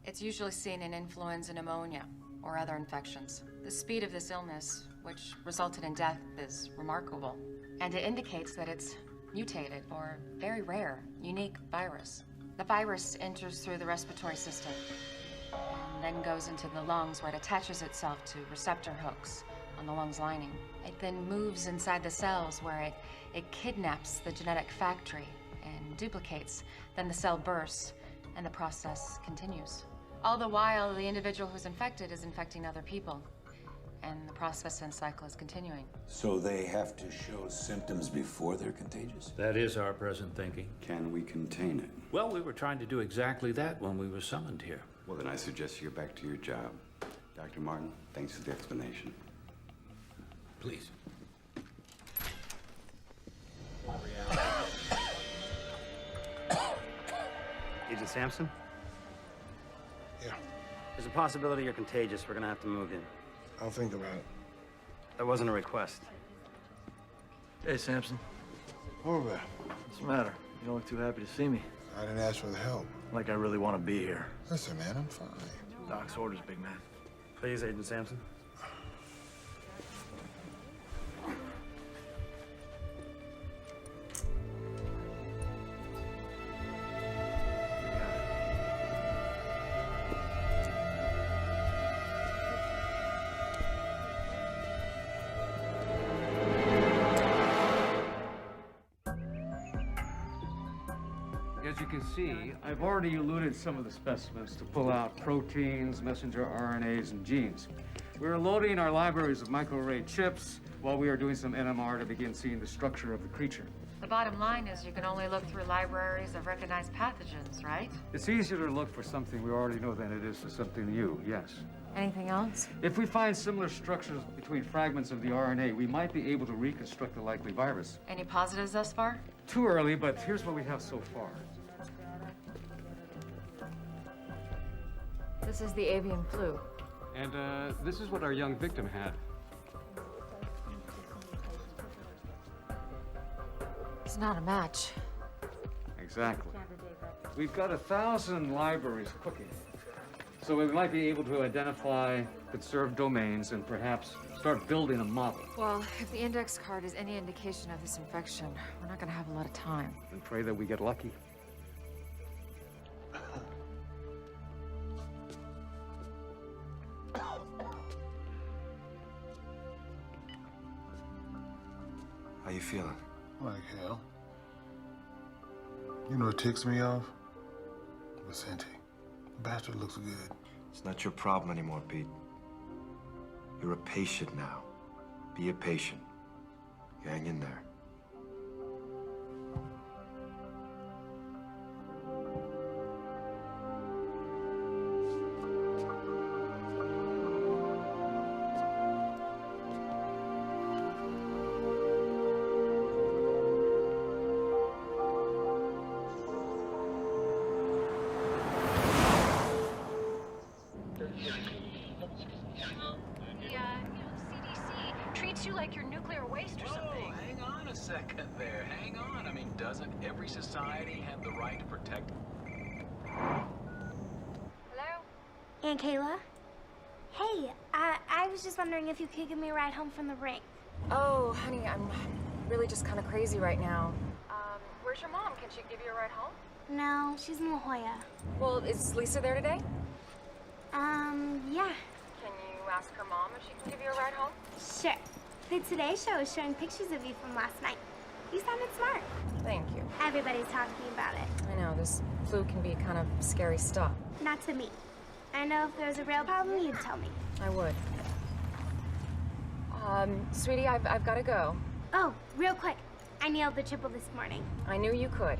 It's usually seen in influenza pneumonia or other infections. The speed of this illness, which resulted in death, is remarkable. And it indicates that it's mutated or very rare, unique virus. The virus enters through the respiratory system and then goes into the lungs, where it attaches itself to receptor hooks on the lungs lining. It then moves inside the cells, where it kidnaps the genetic factory and duplicates. Then the cell bursts and the process continues. All the while, the individual who's infected is infecting other people, and the process and cycle is continuing. So they have to show symptoms before they're contagious? That is our present thinking. Can we contain it? Well, we were trying to do exactly that when we were summoned here. Well, then I suggest you get back to your job. Dr. Martin, thanks for the explanation. Please. Agent Sampson? Yeah. There's a possibility you're contagious. We're gonna have to move in. I'll think about it. That wasn't a request. Hey, Sampson. Over. What's the matter? You don't look too happy to see me. I didn't ask for the help. Like I really want to be here. Listen, man, I'm fine. Doc's orders, big man. Please, Agent Sampson. As you can see, I've already eluted some of the specimens to pull out proteins, messenger RNAs, and genes. We're loading our libraries of microarray chips while we are doing some NMR to begin seeing the structure of the creature. The bottom line is you can only look through libraries of recognized pathogens, right? It's easier to look for something we already know than it is for something new, yes. Anything else? If we find similar structures between fragments of the RNA, we might be able to reconstruct the likely virus. Any positives thus far? Too early, but here's what we have so far. This is the avian flu. And this is what our young victim had. It's not a match. Exactly. We've got 1,000 libraries cooking. So we might be able to identify conserved domains and perhaps start building a model. Well, if the index card is any indication of this infection, we're not gonna have a lot of time. And pray that we get lucky. How you feeling? Like hell. You know what ticks me off? Vicente. The bastard looks good. It's not your problem anymore, Pete. You're a patient now. Be a patient. You hang in there. CDC treats you like you're nuclear waste or something. Hang on a Every society had the right to protect. Hello? Aunt Kayla? Hey, I was just wondering if you could give me a ride home from the rink. Oh, honey, I'm really just kind of crazy right now. Where's your mom? Can she give you a ride home? No, she's in La Jolla. Well, is Lisa there today? Yeah. Can you ask her mom if she can give you a ride home? Sure. The Today Show is showing pictures of you from last night. You sounded smart. Thank you. Everybody's talking about it. I know, this flu can be kind of scary stuff. Not to me. I know if there was a real problem, you'd tell me. I would. Sweetie, I've got to go. Oh, real quick. I nailed the triple this morning. I knew you could.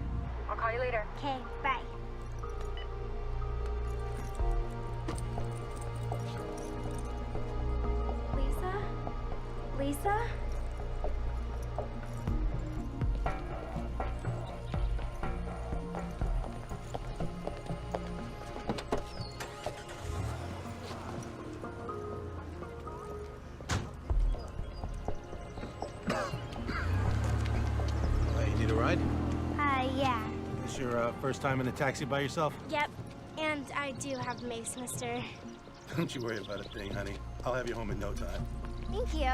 I'll call you later. Okay, bye. Lisa? Lisa? You need a ride? Yeah. This your first time in a taxi by yourself? Yep. And I do have Mace, mister. Don't you worry about a thing, honey. I'll have you home in no time. Thank you.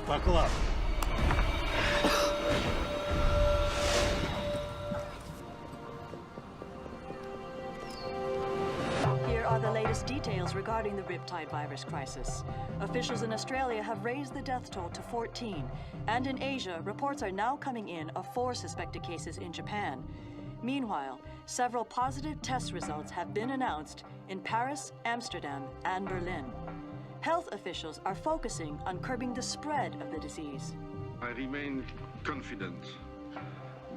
Buckle up. Here are the latest details regarding the Riptide virus crisis. Officials in Australia have raised the death toll to 14, and in Asia, reports are now coming in of 4 suspected cases in Japan. Meanwhile, several positive test results have been announced in Paris, Amsterdam, and Berlin. Health officials are focusing on curbing the spread of the disease. I remain confident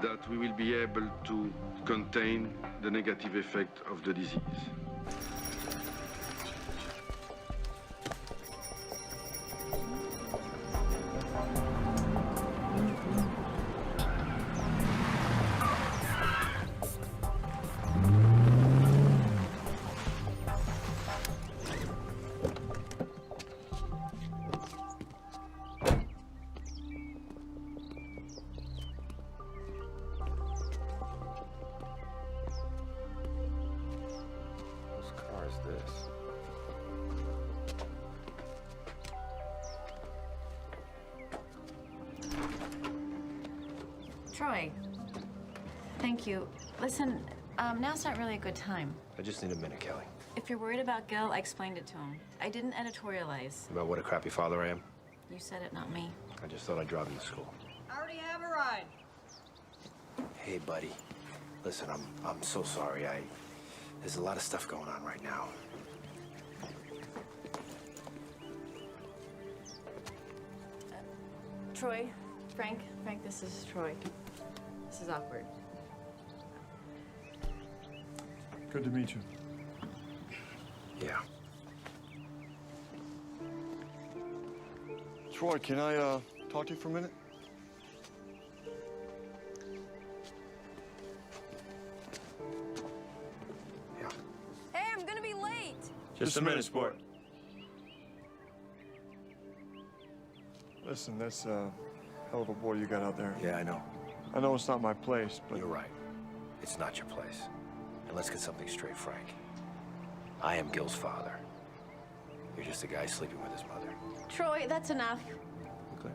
that we will be able to contain the negative effect of the disease. Troy, thank you. Listen, now's not really a good time. I just need a minute, Kelly. If you're worried about Gil, I explained it to him. I didn't editorialize. About what a crappy father I am? You said it, not me. I just thought I'd drive him to school. I already have a ride. Hey, buddy. Listen, I'm so sorry. There's a lot of stuff going on right now. Troy, Frank, this is Troy. This is awkward. Good to meet you. Yeah. Troy, can I talk to you for a minute? Hey, I'm gonna be late. Just a minute, sport. Listen, that's a hell of a boy you got out there. Yeah, I know. I know it's not my place, but... You're right. It's not your place. And let's get something straight, Frank. I am Gil's father. You're just a guy sleeping with his mother. Troy, that's enough. Okay.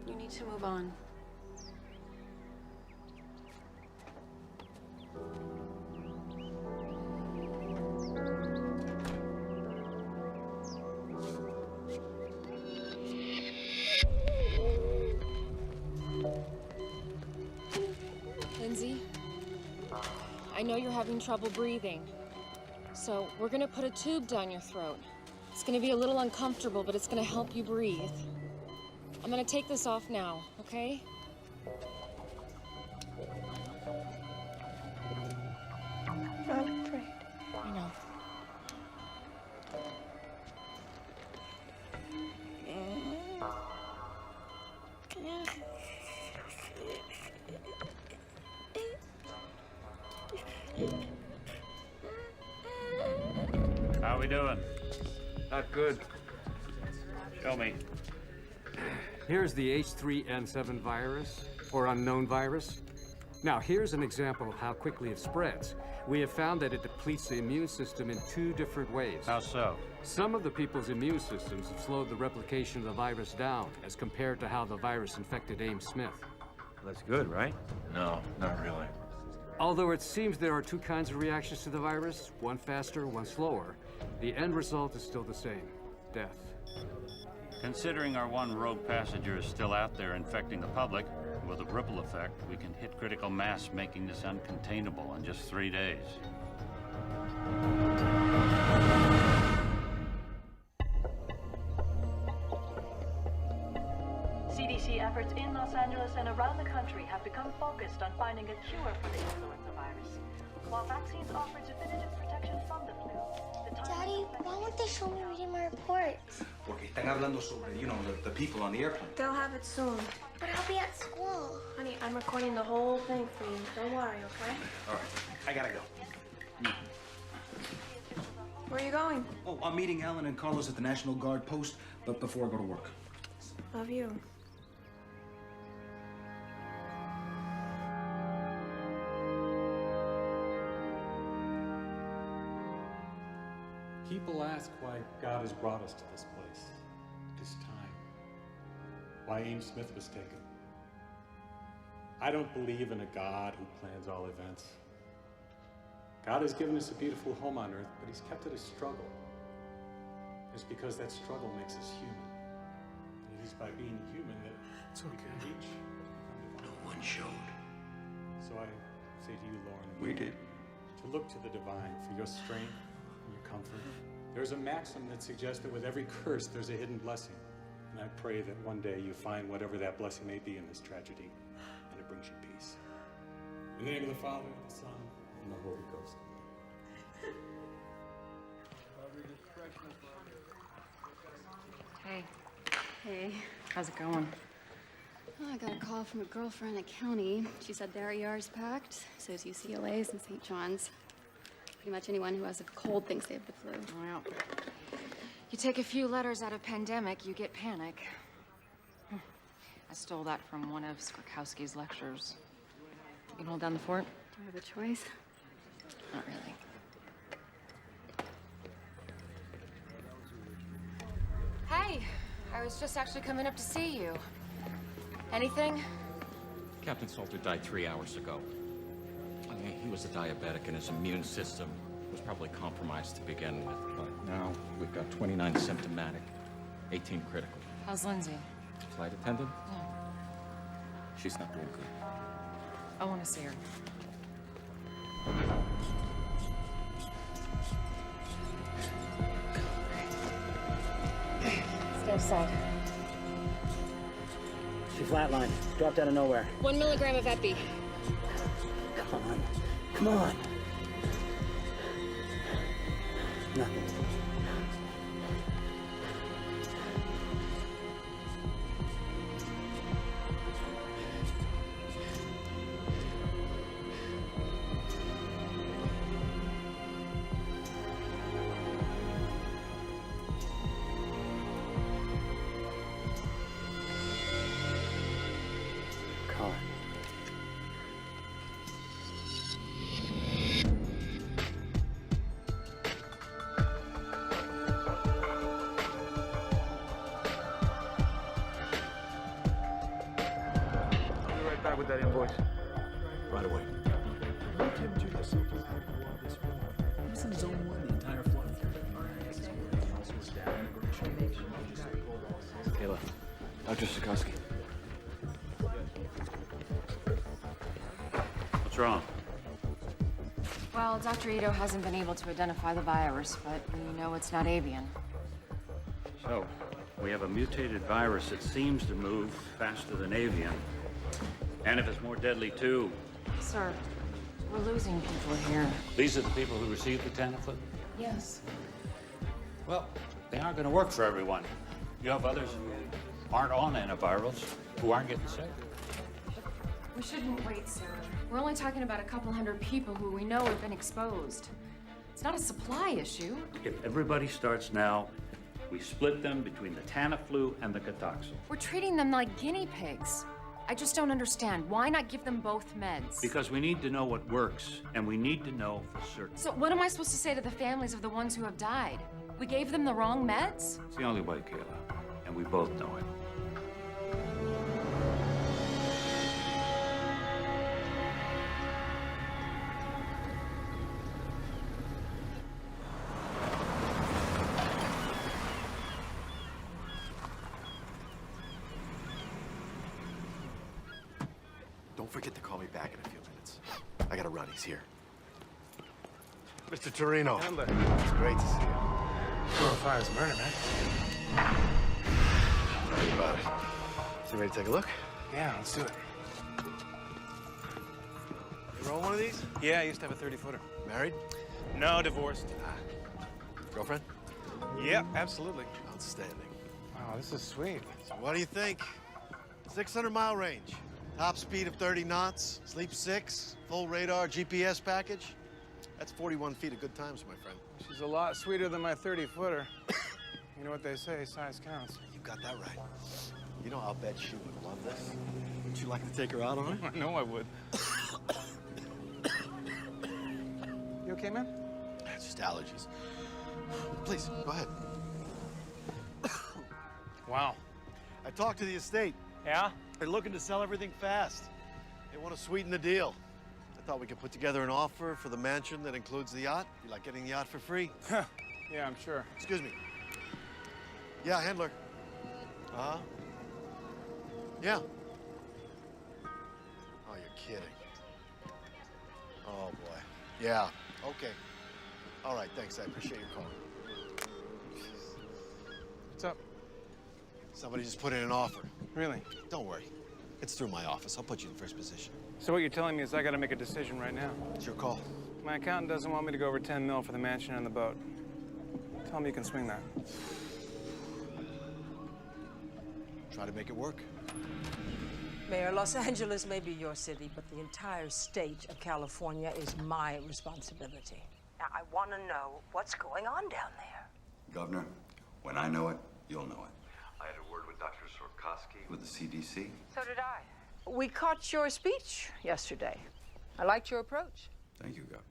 You need to move on. Lindsay, I know you're having trouble breathing. So we're gonna put a tube down your throat. It's gonna be a little uncomfortable, but it's gonna help you breathe. I'm gonna take this off now, okay? I'm afraid. I know. How we doing? Not good. Show me. Here's the H3N7 virus, or unknown virus. Now, here's an example of how quickly it spreads. We have found that it depletes the immune system in 2 different ways. How so? Some of the people's immune systems have slowed the replication of the virus down as compared to how the virus infected Ames Smith. That's good, right? No, not really. Although it seems there are 2 kinds of reactions to the virus, one faster, one slower, the end result is still the same: death. Considering our one rogue passenger is still out there infecting the public, with a ripple effect, we can hit critical mass, making this uncontainable in just 3 days. CDC efforts in Los Angeles and around the country have become focused on finding a cure for the influenza virus. While vaccines offer definitive protection from the flu, the time... Daddy, why won't they show me reading my reports? Porque están hablando sobre, the people on the airplane. They'll have it soon. But I'll be at school. Honey, I'm recording the whole thing for you. Don't worry, okay? All right, I gotta go. Where are you going? Oh, I'm meeting Alan and Carlos at the National Guard post, but before I go to work. Love you. People ask why God has brought us to this place, this time, why Ames Smith was taken. I don't believe in a God who plans all events. God has given us a beautiful home on earth, but he's kept it a struggle. It's because that struggle makes us human. And it is by being human that we can reach. No one showed. So I say to you, Lauren, We did. to look to the divine for your strength and your comfort. There's a maxim that suggests that with every curse, there's a hidden blessing. And I pray that one day you find whatever that blessing may be in this tragedy, and it brings you peace. In the name of the Father, the Son, and the Holy Ghost. Hey. Hey. How's it going? Oh, I got a call from a girlfriend at county. She said their ER's packed, so is UCLA's and St. John's. Pretty much anyone who has a cold thinks they have the flu. Well, you take a few letters out of pandemic, you get panic. I stole that from one of Skrzykowski's lectures. You can hold down the fort? Do I have a choice? Not really. Hey, I was just actually coming up to see you. Anything? Captain Salter died 3 hours ago. I mean, he was a diabetic and his immune system was probably compromised to begin with, but now we've got 29 symptomatic, 18 critical. How's Lindsay? Flight attendant? Yeah. She's not doing good. I want to see her. Stay aside. She flatlined. Dropped out of nowhere. 1 milligram of Epi. Come on. Come on. Nothing. Colin. I'll be right back with that invoice. Right away. This is zone 1, the entire flood. Kayla, Dr. Sikowski. What's wrong? Well, Dr. Ito hasn't been able to identify the virus, but we know it's not avian. So, we have a mutated virus that seems to move faster than avian. And if it's more deadly, too. Sir, we're losing people here. These are the people who received the Tamiflu? Yes. Well, they aren't going to work for everyone. You have others who aren't on antivirals who aren't getting sick. We shouldn't wait, sir. We're only talking about a couple hundred people who we know have been exposed. It's not a supply issue. If everybody starts now, we split them between the Tamiflu and the Cotoxin. We're treating them like guinea pigs. I just don't understand. Why not give them both meds? Because we need to know what works, and we need to know for certain. So what am I supposed to say to the families of the ones who have died? We gave them the wrong meds? It's the only way, Kayla, and we both know it. Don't forget to call me back in a few minutes. I gotta run, he's here. Mr. Torino. Handler. It's great to see you. Fire's murder, man. Tell me about it. So you ready to take a look? Yeah, let's do it. You roll one of these? Yeah, I used to have a 30-footer. Married? No, divorced. Girlfriend? Yep, absolutely. Outstanding. Wow, this is sweet. So what do you think? 600-mile range. Top speed of 30 knots, sleep 6, full radar, GPS package. That's 41 feet of good times, my friend. She's a lot sweeter than my 30-footer. You know what they say, size counts. You got that right. You know, I'll bet she would love this. Would you like to take her out on it? I know I would. You okay, man? It's just allergies. Please, go ahead. Wow. I talked to the estate. Yeah? They're looking to sell everything fast. They want to sweeten the deal. I thought we could put together an offer for the mansion that includes the yacht. You like getting the yacht for free? Yeah, I'm sure. Excuse me. Yeah, handler. Uh-huh. Yeah. Oh, you're kidding. Oh, boy. Yeah, okay. All right, thanks. I appreciate your call. What's up? Somebody just put in an offer. Really? Don't worry. It's through my office. I'll put you in first position. So what you're telling me is I gotta make a decision right now. It's your call. My accountant doesn't want me to go over 10 mil for the mansion and the boat. Tell him you can swing that. Try to make it work. Mayor, Los Angeles may be your city, but the entire state of California is my responsibility. Now, I want to know what's going on down there. Governor, when I know it, you'll know it. I had a word with Dr. Sorkowski with the CDC. So did I. We caught your speech yesterday. I liked your approach. Thank you, Governor.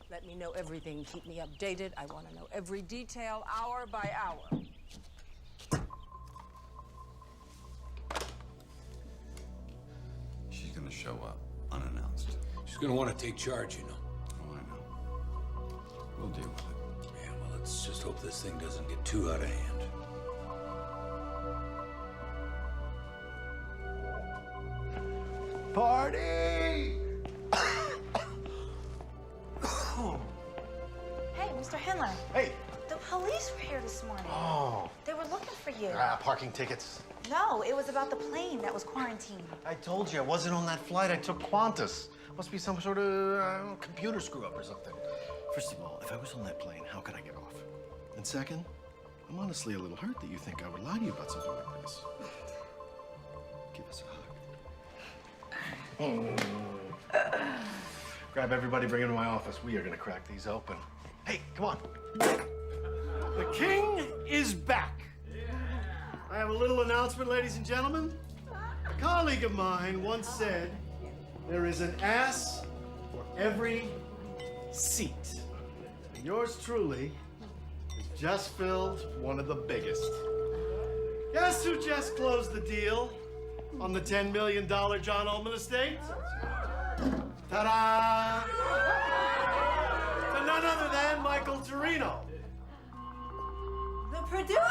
Let me know everything. Keep me updated. I want to know every detail, hour by hour. She's gonna show up unannounced. She's gonna want to take charge, you know. Oh, I know. We'll deal with it. Yeah, well, let's just hope this thing doesn't get too out of hand. Party! Hey, Mr. Handler. Hey. The police were here this morning. Oh. They were looking for you. Parking tickets. No, it was about the plane that was quarantined. I told you, I wasn't on that flight. I took Qantas. Must be some sort of computer screw-up or something. First of all, if I was on that plane, how could I get off? And second, I'm honestly a little hurt that you think I would lie to you about something like this. Give us a hug. Grab everybody, bring them to my office. We are gonna crack these open. Hey, come on. The king is back. I have a little announcement, ladies and gentlemen. A colleague of mine once said, there is an ass for every seat. And yours truly has just filled one of the biggest. Guess who just closed the deal on the $10 million John Ullman estate? Ta-da! To none other than Michael Torino. The producer!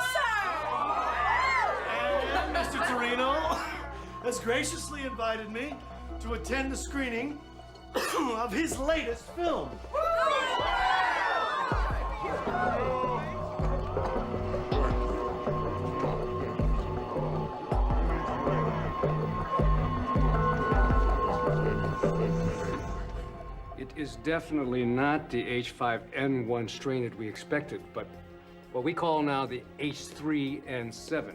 And Mr. Torino has graciously invited me to attend the screening of his latest film. It is definitely not the H5N1 strain that we expected, but what we call now the H3N7.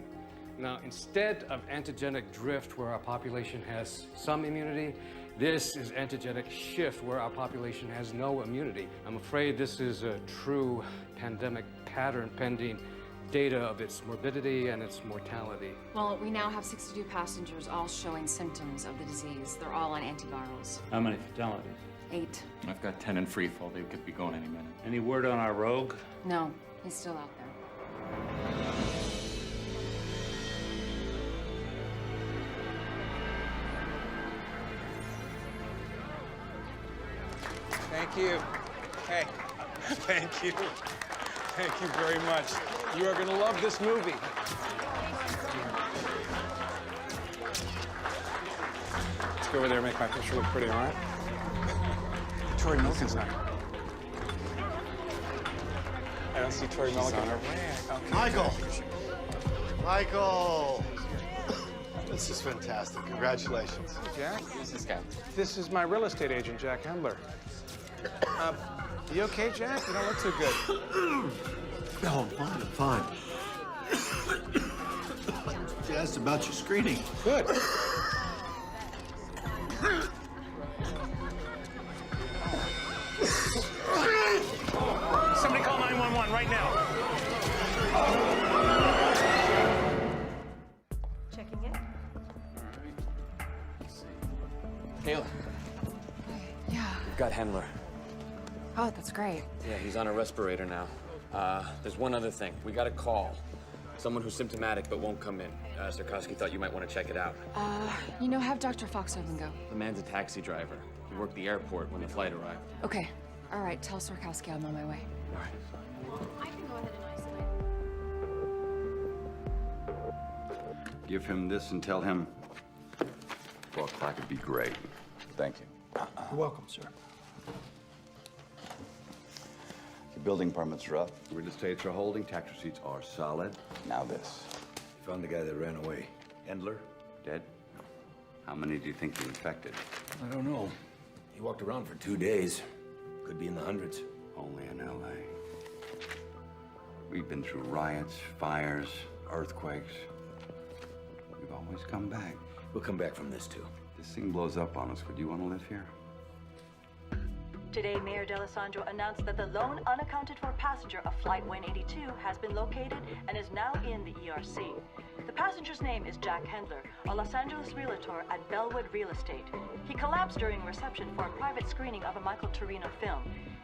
Now, instead of antigenic drift where our population has some immunity, this is antigenic shift where our population has no immunity. I'm afraid this is a true pandemic pattern pending data of its morbidity and its mortality. Well, we now have 62 passengers all showing symptoms of the disease. They're all on antivirals. How many fatalities? 8. I've got 10 in free fall. They could be going any minute. Any word on our rogue? No, he's still out there. Thank you. Hey, thank you. Thank you very much. You are gonna love this movie. Let's go over there and make my picture look pretty, all right? Tori Milken's not. I don't see Tori Milken. Michael! Michael! This is fantastic. Congratulations. Jack? Who's this guy? This is my real estate agent, Jack Hendler. You okay, Jack? You don't look too good. No, I'm fine. She asked about your screening. Good. Somebody call 911 right now. Checking in. Kayla. Yeah. We've got Hendler. Oh, that's great. Yeah, he's on a respirator now. There's one other thing. We got a call. Someone who's symptomatic but won't come in. Sarkowski thought you might want to check it out. Have Dr. Foxhaven go. The man's a taxi driver. He worked the airport when the flight arrived. Okay. All right, tell Sarkowski I'm on my way. All right. I can go ahead and isolate. Give him this and tell him 4 o'clock would be great. Thank you. You're welcome, sir. Your building permits are up. Real estates are holding. Tax receipts are solid. Now this. Found the guy that ran away. Endler, dead? No. How many do you think you infected? I don't know. He walked around for 2 days. Could be in the hundreds. Only in L.A. We've been through riots, fires, earthquakes. We've always come back. We'll come back from this, too. This thing blows up on us. Would you want to live here? Today, Mayor D'Alessandro announced that the lone unaccounted-for passenger of Flight 182 has been located and is now in the ERC. The passenger's name is Jack Hendler, a Los Angeles realtor at Bellwood Real Estate. He collapsed during reception for a private screening of a Michael Torino film.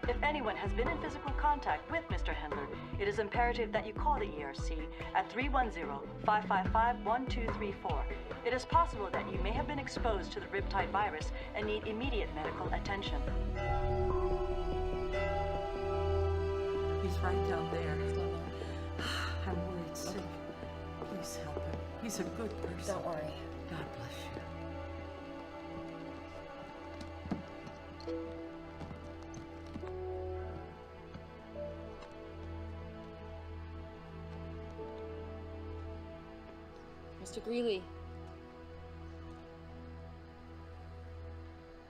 If anyone has been in physical contact with Mr. Hendler, it is imperative that you call the ERC at 310-555-1234. It is possible that you may have been exposed to the riptide virus and need immediate medical attention. He's right down there. I'm worried sick. Please help him. He's a good person. Don't worry. God bless you. Mr. Greeley.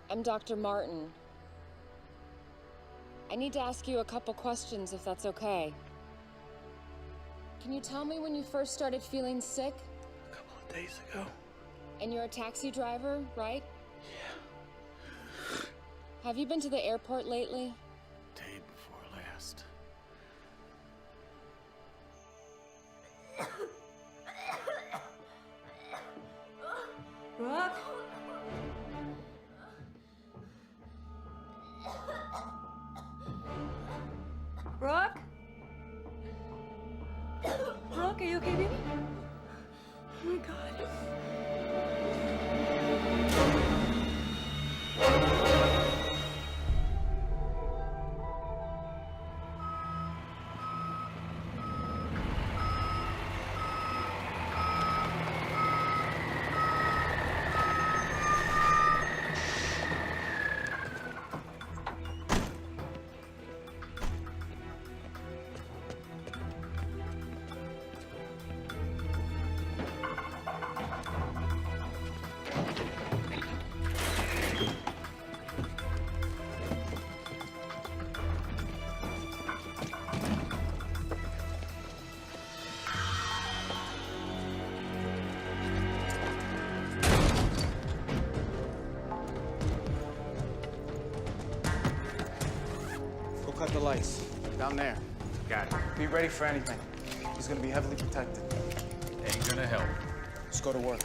I'm Dr. Martin. I need to ask you a couple questions, if that's okay. Can you tell me when you first started feeling sick? A couple of days ago. And you're a taxi driver, right? Yeah. Have you been to the airport lately? Day before last. Brooke? Brooke? Brooke, are you okay, baby? Oh my God. cut the lights. Down there. Got it. Be ready for anything. He's gonna be heavily protected. Ain't gonna help. Let's go to work.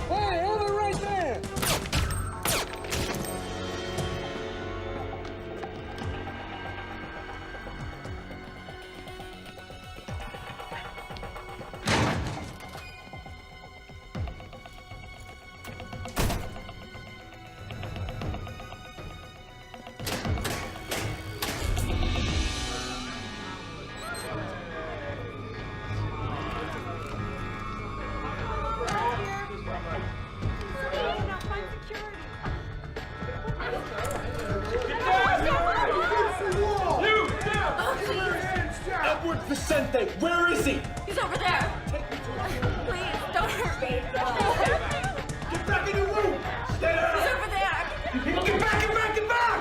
Hey, over right there! Edward Vicente, where is he? He's over there. Please, don't hurt me. Get back in your room! Stay there! He's over there. Get back, get back, get back!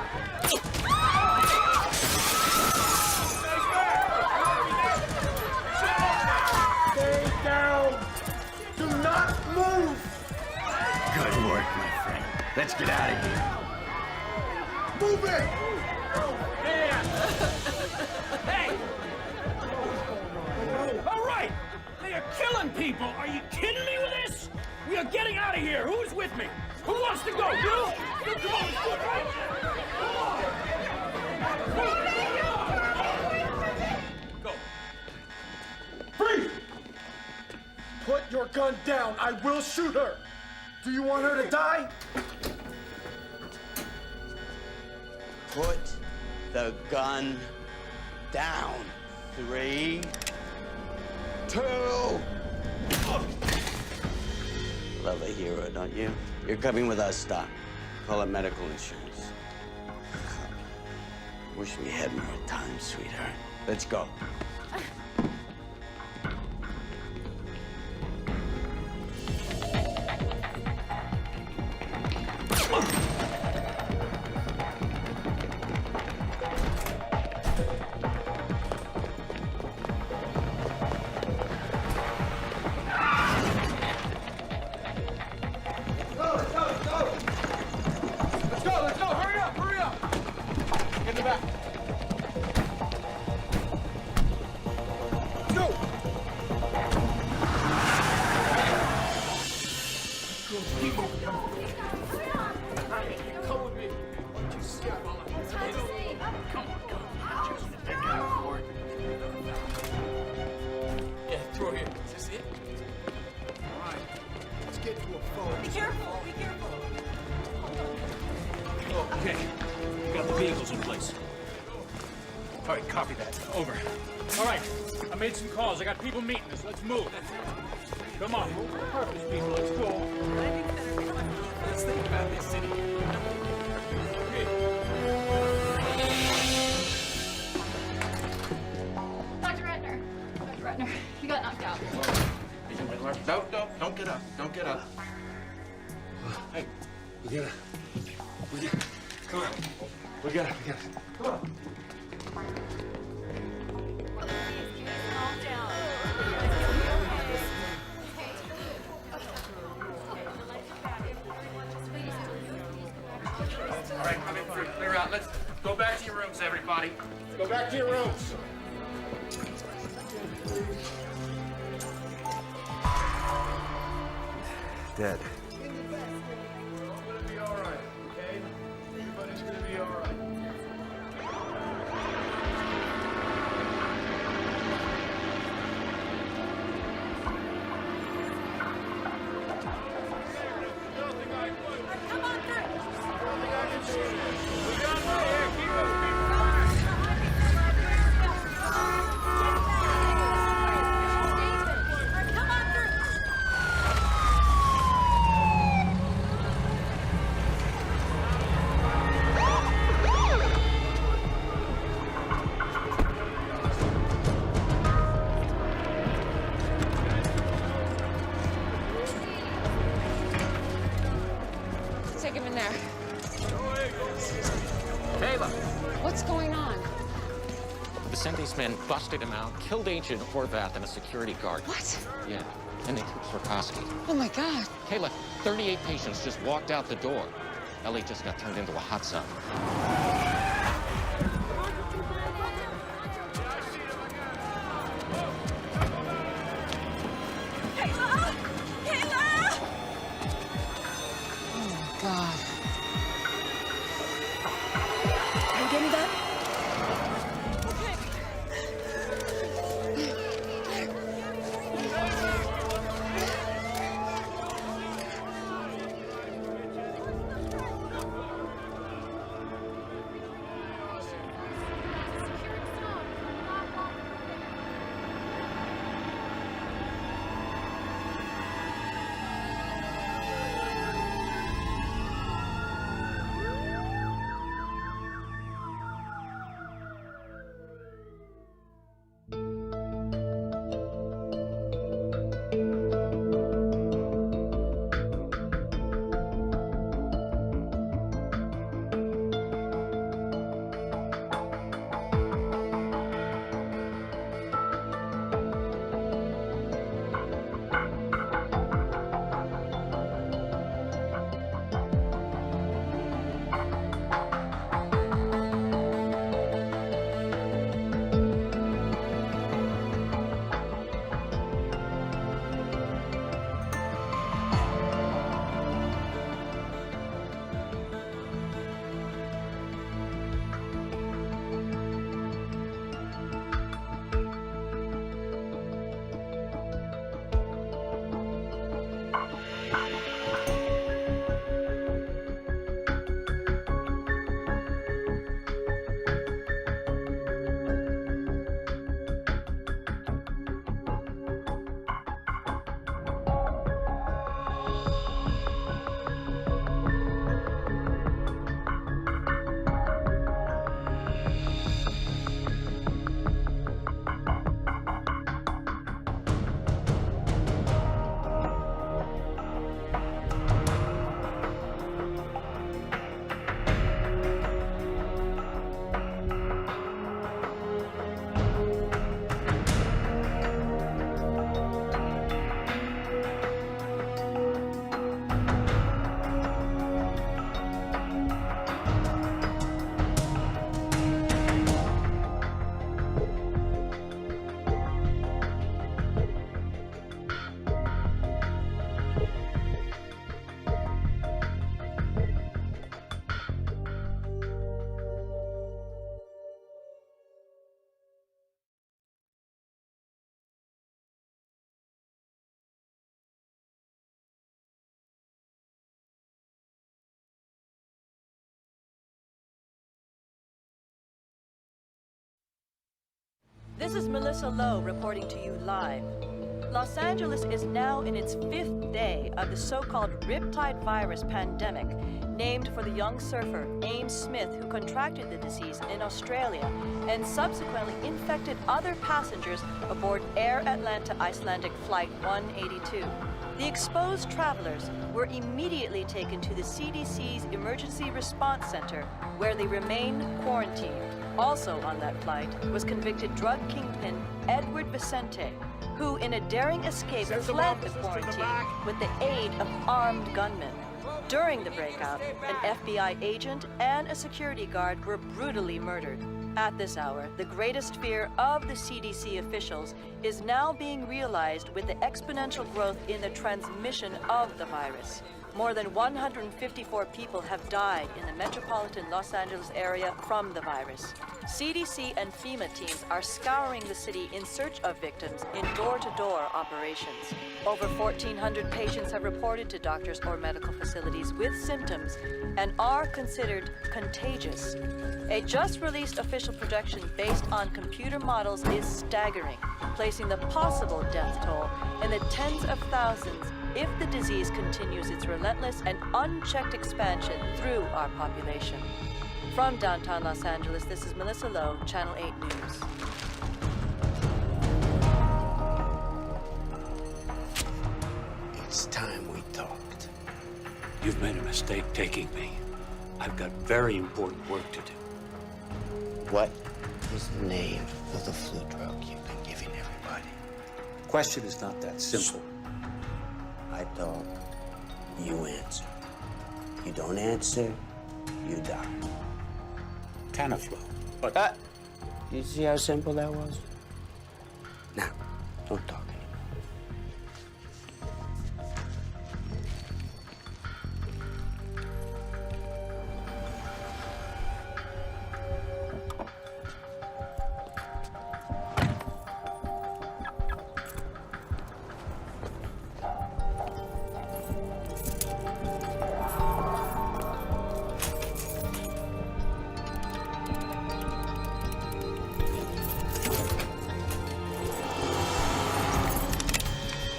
Stay down! Do not move! Good work, my friend. Let's get out of here. Move it! Hey! All right! They are killing people! Are you kidding me with this? We are getting out of here! Who's with me? Who wants to go? You? You come on, let's do it right now! Go. Freeze! Put your gun down. I will shoot her. Do you want her to die? Put the gun down. 3, 2. Love a hero, don't you? You're coming with us, Doc. Call it medical insurance. Wish we had more time, sweetheart. Let's go. Let's go! Hurry up! Hurry up! In the back. Go! Come with me. Yeah, through here. Is this it? All right. Let's get to a phone. Be careful. Be careful. Okay. We got the vehicles in place. All right, copy that. Over. All right. I made some calls. I got people meeting us. Let's move. Come on. Purpose, people. Let's go. Let's think about this city. Dr. Ratner. Dr. Ratner, you got knocked out. No, don't get up. Don't get up. Hey, we gotta. Come on. We gotta. Come on. All right, come in through. Clear out. Let's go back to your rooms, everybody. Go back to your rooms. Dead. It's gonna be all right, okay? Everybody's gonna be all right. Come on through. We got right here. Keep those people Come on through. men busted him out, killed Agent Horvath and a security guard. What? Yeah, and they took Swarkowski. Oh my God. Kayla, 38 patients just walked out the door. Ellie just got turned into a hot zone. Kayla! Kayla! Oh my God. Are you getting that? This is Melissa Lowe reporting to you live. Los Angeles is now in its 5th day of the so-called Riptide virus pandemic, named for the young surfer Ames Smith, who contracted the disease in Australia and subsequently infected other passengers aboard Air Atlanta Icelandic Flight 182. The exposed travelers were immediately taken to the CDC's Emergency Response Center, where they remain quarantined. Also on that flight was convicted drug kingpin Edward Vicente, who in a daring escape fled the quarantine with the aid of armed gunmen. During the breakout, an FBI agent and a security guard were brutally murdered. At this hour, the greatest fear of the CDC officials is now being realized with the exponential growth in the transmission of the virus. More than 154 people have died in the metropolitan Los Angeles area from the virus. CDC and FEMA teams are scouring the city in search of victims in door-to-door operations. Over 1,400 patients have reported to doctors or medical facilities with symptoms and are considered contagious. A just-released official projection based on computer models is staggering, placing the possible death toll in the tens of thousands if the disease continues its relentless and unchecked expansion through our population. From downtown Los Angeles, this is Melissa Lowe, Channel 8 News. It's time we talked. You've made a mistake taking me. I've got very important work to do. What is the name of the flu drug you've been giving everybody? Question is not that simple. I talk, you answer. You don't answer, you die. Tamiflu. But You see how simple that was? Now, don't talk anymore.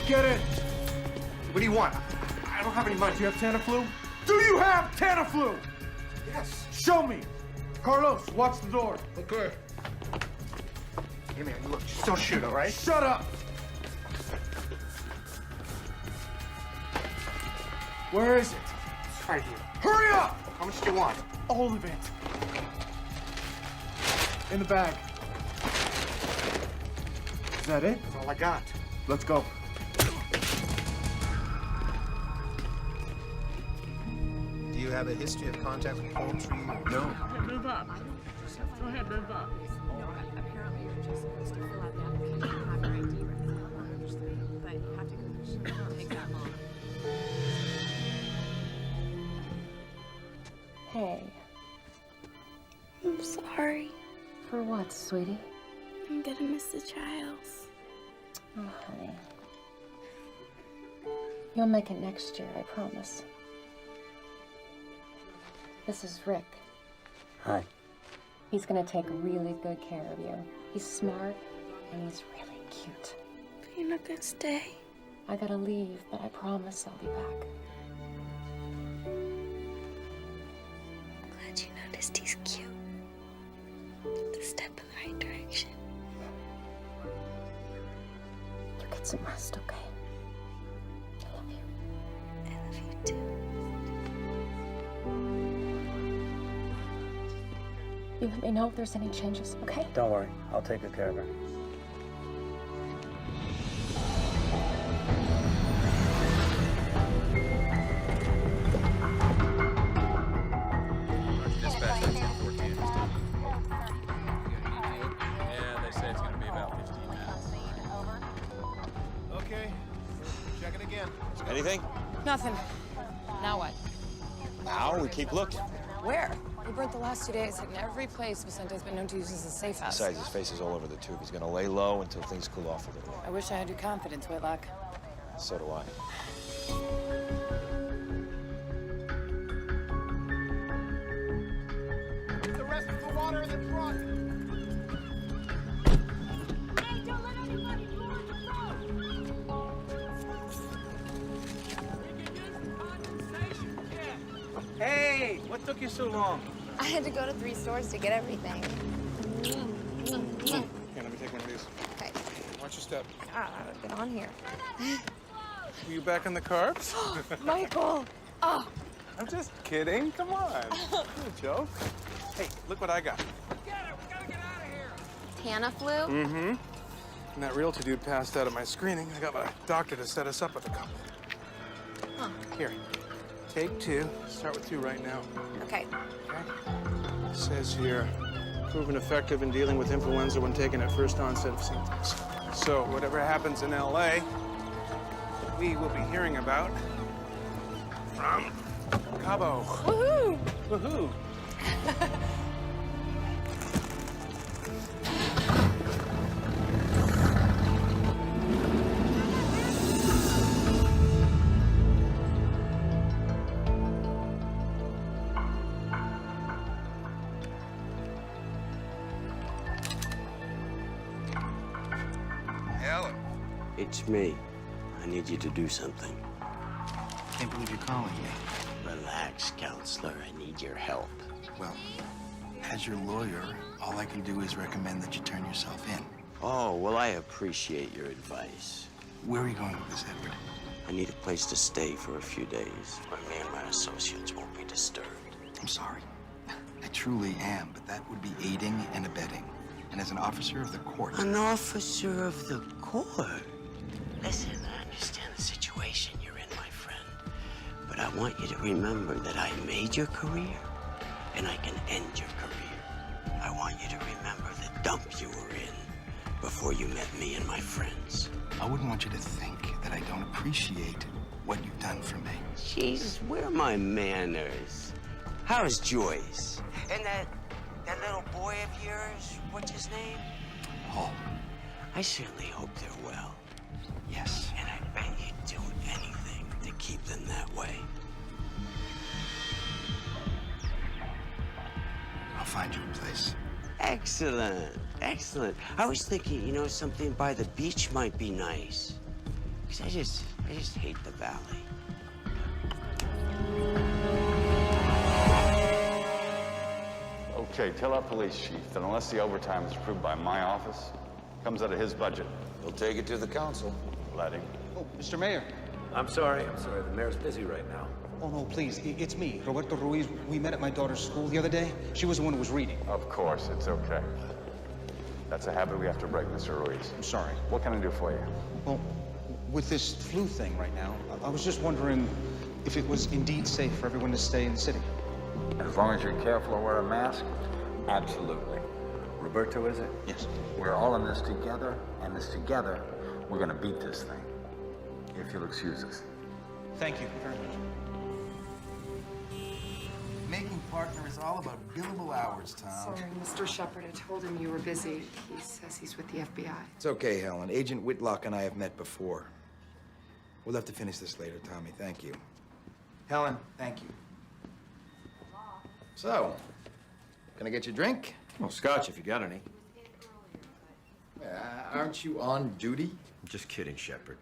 Get in! What do you want? I don't have any money. Do you have Tamiflu? Do you have Tamiflu? Yes. Show me. Carlos, watch the door. Okay. Hey, man, look, just don't shoot, all right? Shut up! Where is it? It's right here. Hurry up! How much do you want? All of it. In the bag. Is that it? That's all I got. Let's go. Do you have a history of contact with poultry? No. Move up. Go ahead, move up. Apparently, you're just supposed to fill out the application and have your ID ready. I don't understand, but you have to go. It won't take that long. Hey. I'm sorry. For what, sweetie? I'm gonna miss the Childs. Oh, honey. You'll make it next year, I promise. This is Rick. Hi. He's gonna take really good care of you. He's smart and he's really cute. But you're not gonna stay. I gotta leave, but I promise I'll be back. Glad you noticed he's cute. It's a step in the right direction. You get some rest, okay? I love you. I love you too. You let me know if there's any changes, okay? don't worry, I'll take good care of her. Dispatch 1814. Yeah, they say it's gonna be about 15 minutes. Okay, check it again. Anything? Nothing. Now what? Now we keep looking. Where? We burnt the last 2 days, hitting every place Vicente's been known to use as a safe house. Besides, his face is all over the tube. He's gonna lay low until things cool off a little. I wish I had your confidence, Whitlock. So do I. The rest of the water in the trunk. Hey, don't let anybody go on the road! Hey, what took you so long? I had to go to 3 stores to get everything. Here, let me take one of these. Okay. Watch your step. Get on here. Were you back on the carbs? Michael! Oh! I'm just kidding. Come on. No joke. Hey, look what I got. Tamiflu? Mm-hmm. And that realtor dude passed out at my screening. I got my doctor to set us up with a couple. Huh. Here, take 2. Start with 2 right now. Okay. It says here, proven effective in dealing with influenza when taken at first onset of symptoms. So whatever happens in LA, we will be hearing about from Cabo. Woohoo! Woohoo! Helen. It's me. I need you to do something. Can't believe you're calling me. Relax, counselor. I need your help. Well, as your lawyer, all I can do is recommend that you turn yourself in. Oh, well, I appreciate your advice. Where are you going with this, Edward? I need a place to stay for a few days where me and my associates won't be disturbed. I'm sorry. I truly am, but that would be aiding and abetting. and as an officer of the court. An officer of the court? Listen, I understand the situation you're in, my friend. But I want you to remember that I made your career, and I can end your career. I want you to remember the dump you were in before you met me and my friends. I wouldn't want you to think that I don't appreciate what you've done for me. Jesus, where are my manners? How's Joyce? And that little boy of yours, what's his name? Paul. I certainly hope they're well. Yes. And I bet you'd do anything to keep them that way. I'll find you a place. Excellent, excellent. I was thinking, you know, something by the beach might be nice. Because I just hate the valley. Okay, tell our police chief that unless the overtime is approved by my office, comes out of his budget. He'll take it to the council. Let him. Oh, Mr. Mayor. I'm sorry. The mayor's busy right now. Oh, no, please. It's me, Roberto Ruiz. We met at my daughter's school the other day. She was the one who was reading. Of course, it's okay. That's a habit we have to break, Mr. Ruiz. I'm sorry. What can I do for you? Well, with this flu thing right now, I was just wondering if it was indeed safe for everyone to stay in the city. As long as you're careful and wear a mask, absolutely. Roberto, is it? Yes. We're all in this together, and this together, we're gonna beat this thing. If you'll excuse us. Thank you very much. Making partner is all about billable hours, Tom. Sorry, Mr. Shepard. I told him you were busy. He says he's with the FBI. It's okay, Helen. Agent Whitlock and I have met before. We'll have to finish this later, Tommy. Thank you. Helen, thank you. So, can I get you a drink? Well, scotch if you got any. Aren't you on duty? I'm just kidding, Shepard.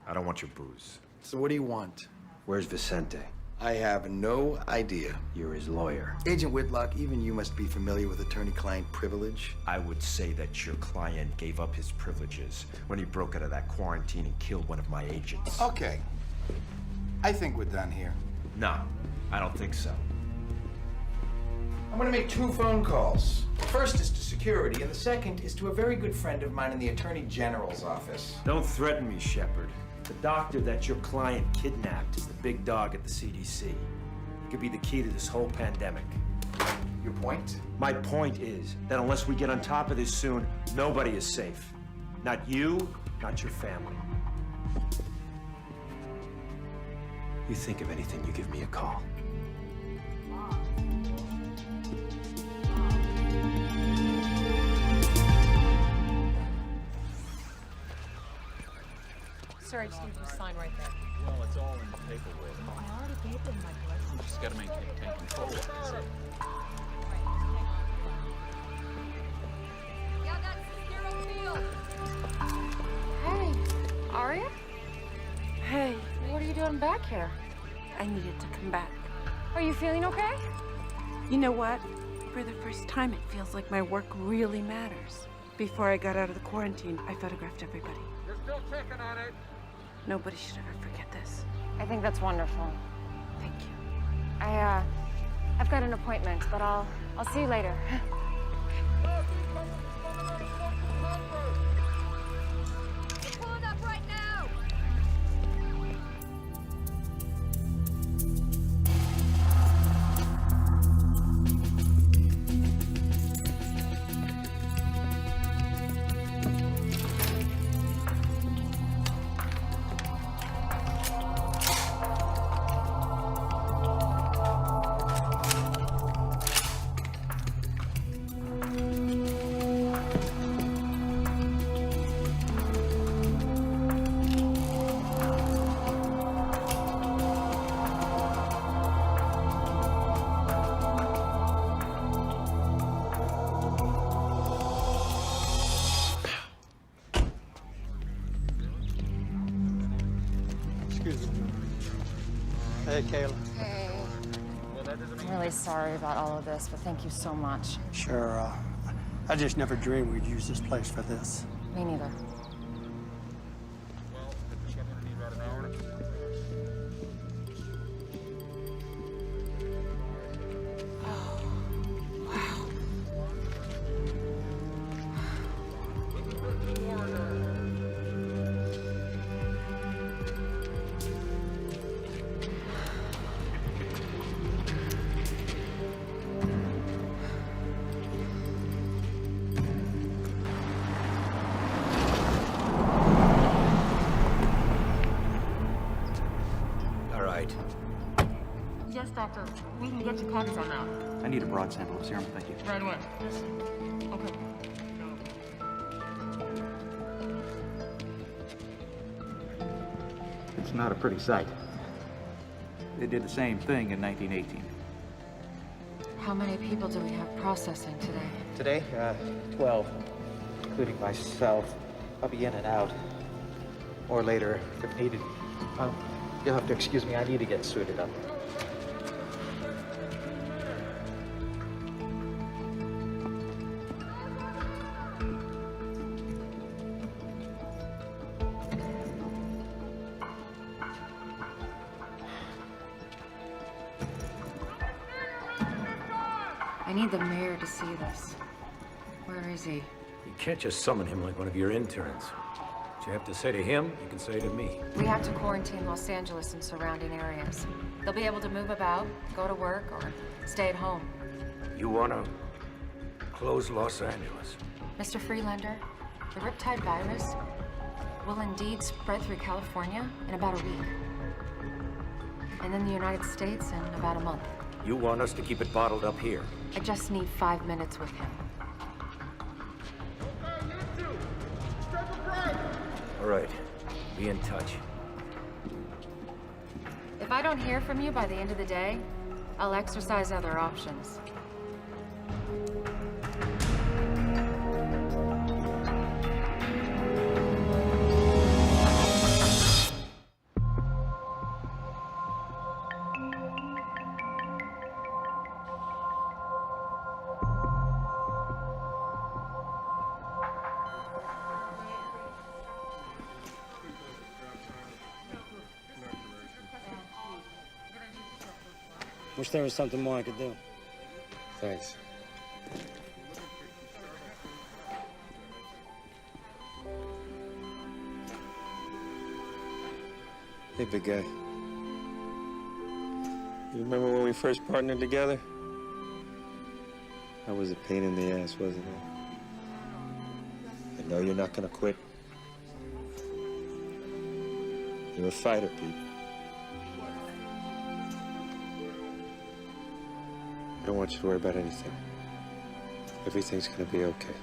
I don't want your booze. So what do you want? Where's Vicente? I have no idea. You're his lawyer. Agent Whitlock, even you must be familiar with attorney-client privilege. I would say that your client gave up his privileges when he broke out of that quarantine and killed one of my agents. Okay. I think we're done here. No, I don't think so. I'm gonna make 2 phone calls. The first is to security, and the second is to a very good friend of mine in the Attorney General's office. Don't threaten me, Shepard. The doctor that your client kidnapped is the big dog at the CDC. He could be the key to this whole pandemic. Your point? My point is that unless we get on top of this soon, nobody is safe. Not you, not your family. You think of anything, you give me a call. Sir, I just need you to sign right there. Well, it's all in the paperwork. I already gave them my blessing. You just gotta maintain control. That's it. Yeah, that's Field. Hey, Aria? Hey, What are you doing back here? I needed to come back. Are you feeling okay? You know what? For the first time, it feels like my work really matters. Before I got out of the quarantine, I photographed everybody. You're still checking on it. Nobody should ever forget this. I think that's wonderful. Thank you. I've got an appointment, but I'll see you later. Pulling up right now! Hey, Kayla. Hey. I'm really sorry about all of this, but thank you so much. Sure, I just never dreamed we'd use this place for this. Me neither. doctor. We can get you copies on that. I need a broad sample of serum, thank you. Right away. Okay. It's not a pretty sight. They did the same thing in 1918. How many people do we have processing today? Today, 12, including myself. I'll be in and out. Or later, if needed. You'll have to excuse me, I need to get suited up. I need the mayor to see this. Where is he? You can't just summon him like one of your interns. What you have to say to him, you can say to me. We have to quarantine Los Angeles and surrounding areas. They'll be able to move about, go to work, or stay at home. You want to close Los Angeles? Mr. Freelander, the Riptide virus will indeed spread through California in about a week. And then the United States in about a month. You want us to keep it bottled up here? I just need 5 minutes with him. All right. Be in touch. If I don't hear from you by the end of the day, I'll exercise other options. Wish there was something more I could do. Thanks. Hey, big guy. You remember when we first partnered together? That was a pain in the ass, wasn't it? I know you're not gonna quit. You're a fighter, Pete. I don't want you to worry about anything. Everything's gonna be okay.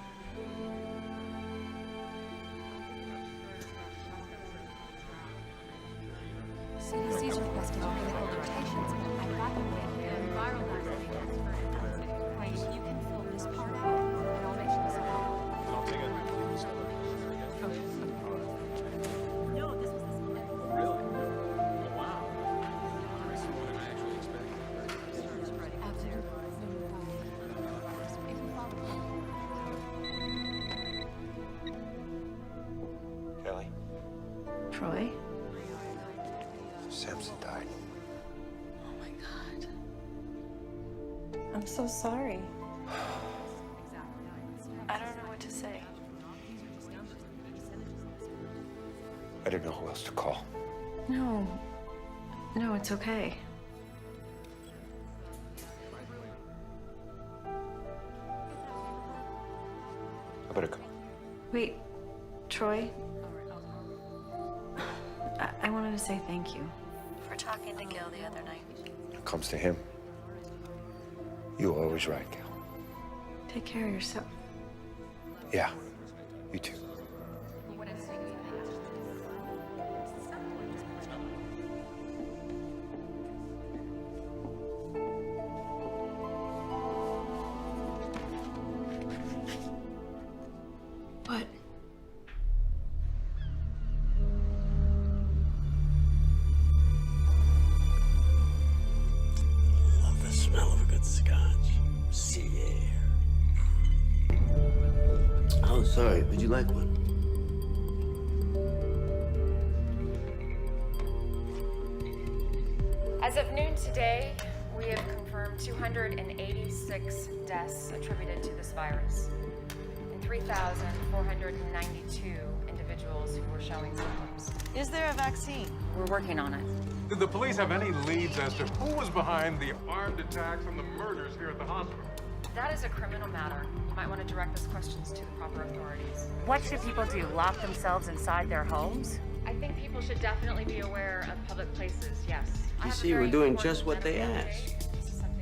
CDC's requesting medical rotations. I've got them with you. Viral Wait, you can fill this part out, and I'll make sure this I'll take it. No, this was this. Really? Oh, wow. That's more than I actually expected. Out there. Kelly? Troy? Samson died. Oh my God. I'm so sorry. I don't know what to say. I didn't know who else to call. No. No, it's okay. I better go. Wait, Troy? I wanted to say thank you for talking to Gil the other night. When it comes to him, you were always right, Gal. Take care of yourself. Yeah, you too. What? Love the smell of a good scotch. Sea air. Oh, sorry. Would you like one? As of noon today, we have confirmed 286 deaths attributed to this virus and 3,492 individuals who were showing symptoms. Is there a vaccine? We're working on it. Did the police have any leads as to who was behind the armed attacks and the murders here at the hospital? That is a criminal matter. You might want to direct those questions to the proper authorities. What should people do? Lock themselves inside their homes? I think people should definitely be aware of public places, yes. You see, we're doing just what they asked.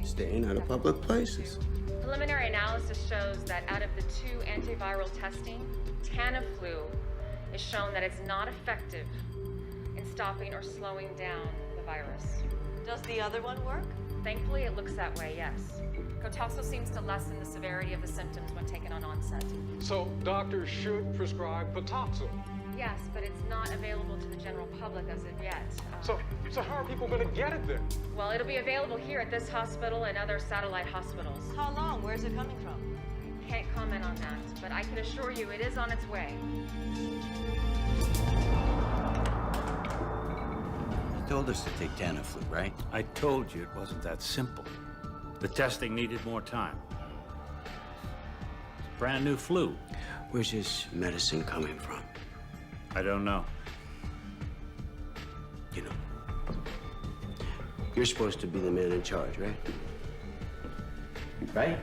Staying out of public places. Preliminary analysis shows that out of the 2 antiviral testing, Tamiflu is shown that it's not effective in stopping or slowing down the virus. Does the other one work? Thankfully, it looks that way, yes. Contagio seems to lessen the severity of the symptoms when taken on onset. So doctors should prescribe Contagio. Yes, but it's not available to the general public as of yet. So how are people going to get it then? Well, it'll be available here at this hospital and other satellite hospitals. How long? Where's it coming from? Can't comment on that, but I can assure you it is on its way. You told us to take Tamiflu, right? I told you it wasn't that simple. The testing needed more time. It's a brand new flu. Where's this medicine coming from? I don't know. You know, you're supposed to be the man in charge, right? Right?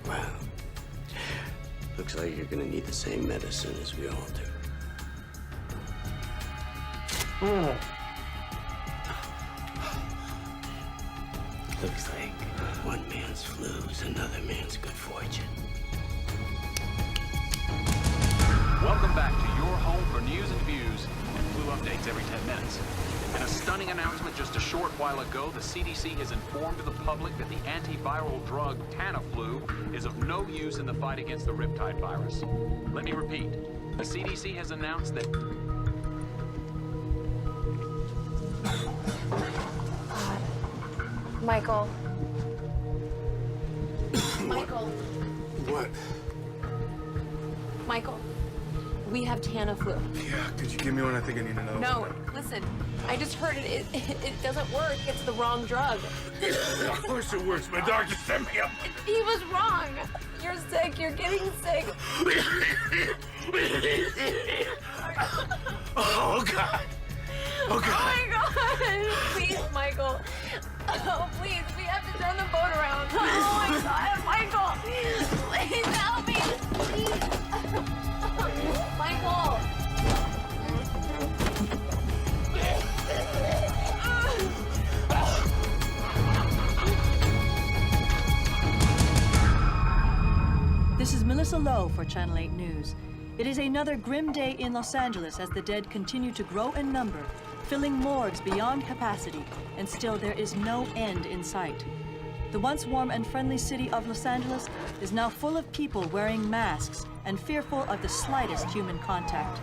Well, looks like you're gonna need the same medicine as we all do. Looks like one man's flu is another man's good fortune. Welcome back to your home for news and views and flu updates every 10 minutes. In a stunning announcement just a short while ago, the CDC has informed the public that the antiviral drug Tamiflu is of no use in the fight against the Riptide virus. Let me repeat. The CDC has announced that... Michael. Michael. What? Michael, we have Tamiflu. Yeah, could you give me one? I think I need another No, one. listen, I just heard it. It doesn't work. It's the wrong drug. Of course it works. My doctor sent me up. He was wrong. You're sick. You're getting sick. Oh, God. Oh, God. Oh, my God. Please, Michael. Oh, please. We have to turn the boat around. Oh, my God. Michael. Please help me. Please. Michael. This is Melissa Lowe for Channel 8 News. It is another grim day in Los Angeles as the dead continue to grow in number, filling morgues beyond capacity, and still there is no end in sight. The once warm and friendly city of Los Angeles is now full of people wearing masks and fearful of the slightest human contact.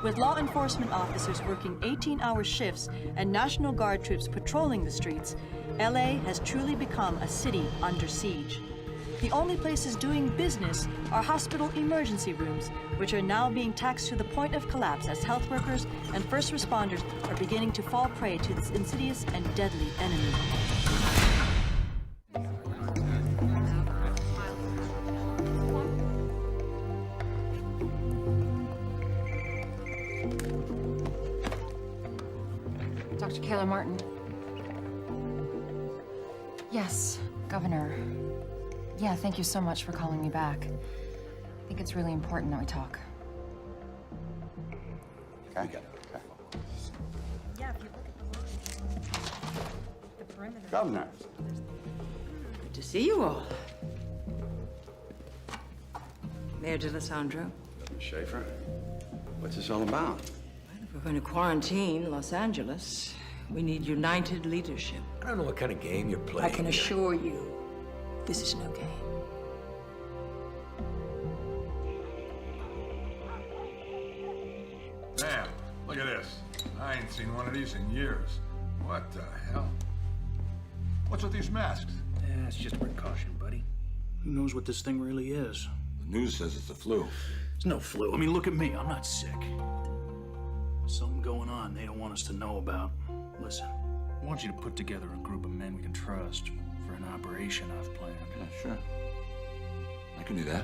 With law enforcement officers working 18-hour shifts and National Guard troops patrolling the streets, LA has truly become a city under siege. The only places doing business are hospital emergency rooms, which are now being taxed to the point of collapse as health workers and first responders are beginning to fall prey to this insidious and deadly enemy. Dr. Kayla Martin. Yes, Governor. Yeah, thank you so much for calling me back. I think it's really important that we talk. Okay. Okay. Yeah, if you look at the perimeter. Governor. Good to see you all. Mayor DeLisandro. Schaefer, what's this all about? If we're going to quarantine Los Angeles, we need united leadership. I don't know what kind of game you're playing. I can assure you, this is no game. Damn, look at this. I ain't seen one of these in years. What the hell? What's with these masks? Yeah, it's just a precaution, buddy. Who knows what this thing really is? The news says it's the flu. It's no flu. I mean, look at me. I'm not sick. There's something going on they don't want us to know about. Listen, I want you to put together a group of men we can trust for an operation I've planned. Yeah, sure. I can do that.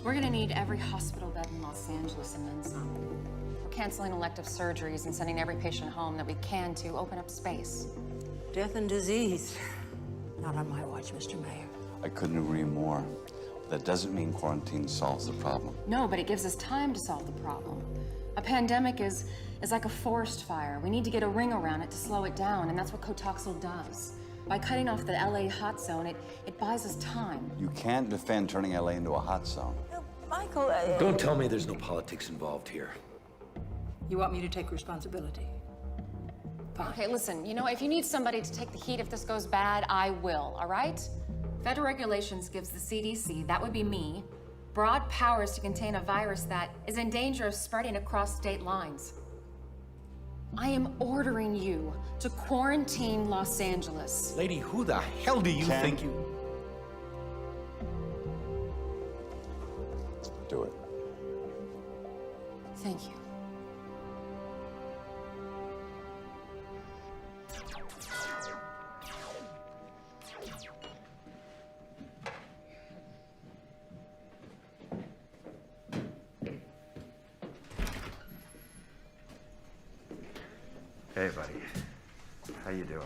We're gonna need every hospital bed in Los Angeles and then some. We're canceling elective surgeries and sending every patient home that we can to open up space. Death and disease. Not on my watch, Mr. Mayor. I couldn't agree more. But that doesn't mean quarantine solves the problem. No, but it gives us time to solve the problem. A pandemic is like a forest fire. We need to get a ring around it to slow it down, and that's what Cotoxil does. By cutting off the LA hot zone, it buys us time. You can't defend turning LA into a hot zone. Michael, Don't tell me there's no politics involved here. You want me to take responsibility? Okay, listen, you know, if you need somebody to take the heat if this goes bad, I will, all right? Federal regulations gives the CDC, that would be me, broad powers to contain a virus that is in danger of spreading across state lines. I am ordering you to quarantine Los Angeles. Lady, who the hell do you think you... Do it. Thank you. Hey, buddy. How you doing?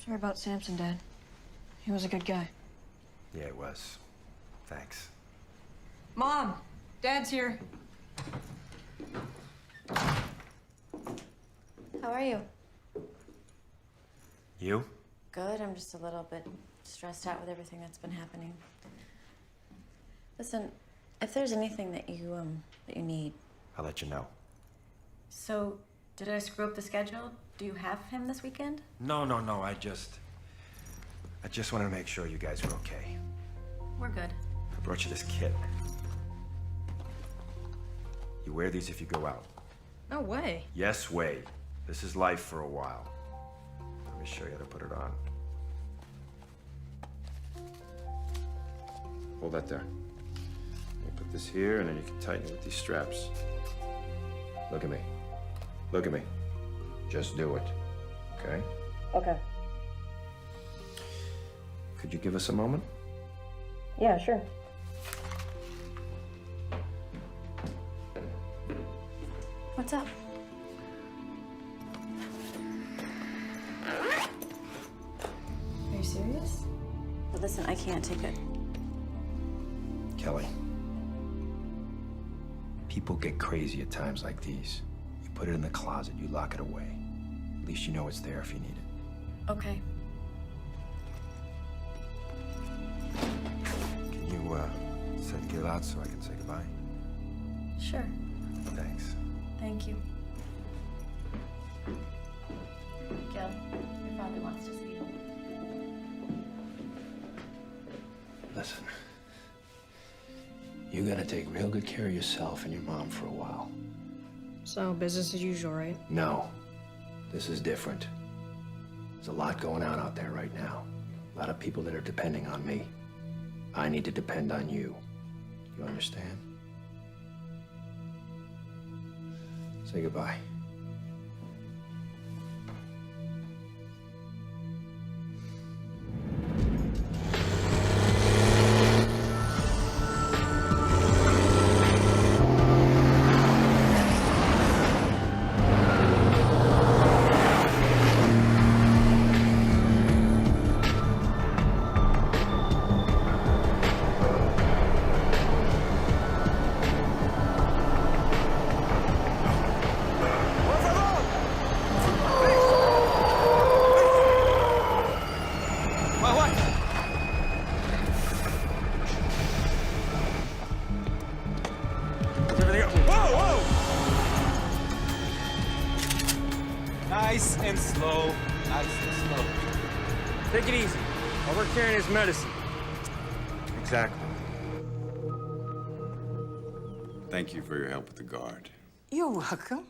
Sorry about Samson, Dad. He was a good guy. Yeah, it was. Thanks. Mom! Dad's here. How are you? You? Good. I'm just a little bit stressed out with everything that's been happening. Listen, if there's anything that you need. I'll let you know. So, did I screw up the schedule? Do you have him this weekend? No. I just wanted to make sure you guys were okay. We're good. I brought you this kit. You wear these if you go out. No way. Yes, way. This is life for a while. Let me show you how to put it on. Hold that there. You put this here, and then you can tighten it with these straps. Look at me. Look at me. Just do it. Okay? Okay. Could you give us a moment? Yeah, sure. What's up? Are you serious? But listen, I can't take it. Kelly. People get crazy at times like these. You put it in the closet, you lock it away. At least you know it's there if you need it. Okay. Can you, get out so I can say goodbye? Sure. Thanks. Thank you. Gil, your father wants to see you. Listen. You gotta take real good care of yourself and your mom for a while. So, business as usual, right? No. This is different. There's a lot going on out there right now. A lot of people that are depending on me. I need to depend on you. You understand? Say goodbye. Nice and slow. Nice and slow. Take it easy. While we're carrying his medicine. Exactly. Thank you for your help with the guard. You're welcome.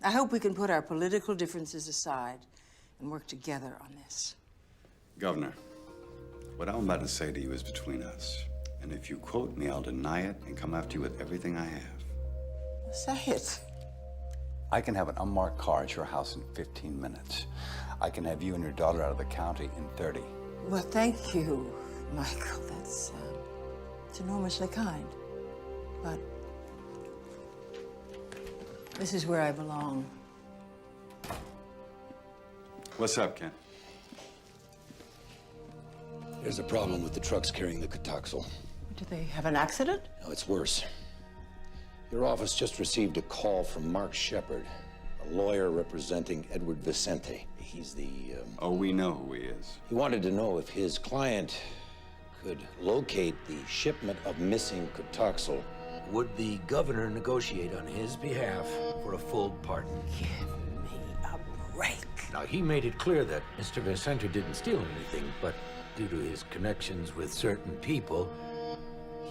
I hope we can put our political differences aside and work together on this. Governor, what I'm about to say to you is between us. And if you quote me, I'll deny it and come after you with everything I have. Say it. I can have an unmarked car at your house in 15 minutes. I can have you and your daughter out of the county in 30. Well, thank you, Michael. That's it's enormously kind. But this is where I belong. What's up, Ken? There's a problem with the trucks carrying the Cotoxal. Do they have an accident? No, it's worse. Your office just received a call from Mark Shepard, a lawyer representing Edward Vicente. He's the, Oh, we know who he is. He wanted to know if his client could locate the shipment of missing Cotoxal. Would the governor negotiate on his behalf for a full pardon? Give me a break. Now, he made it clear that Mr. Vicente didn't steal anything, but due to his connections with certain people,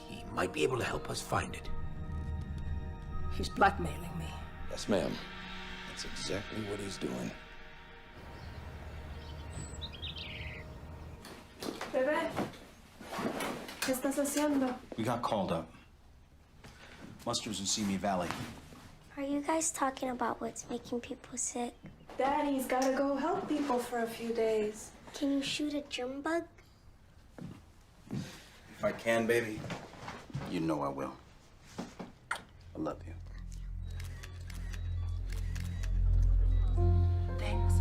he might be able to help us find it. He's blackmailing me. Yes, ma'am. That's exactly what he's doing. Bebé, ¿qué estás haciendo? We got called up. Musters in Simi Valley. Are you guys talking about what's making people sick? Daddy's gotta go help people for a few days. Can you shoot a germ bug? If I can, baby, you know I will. I love you. Thanks.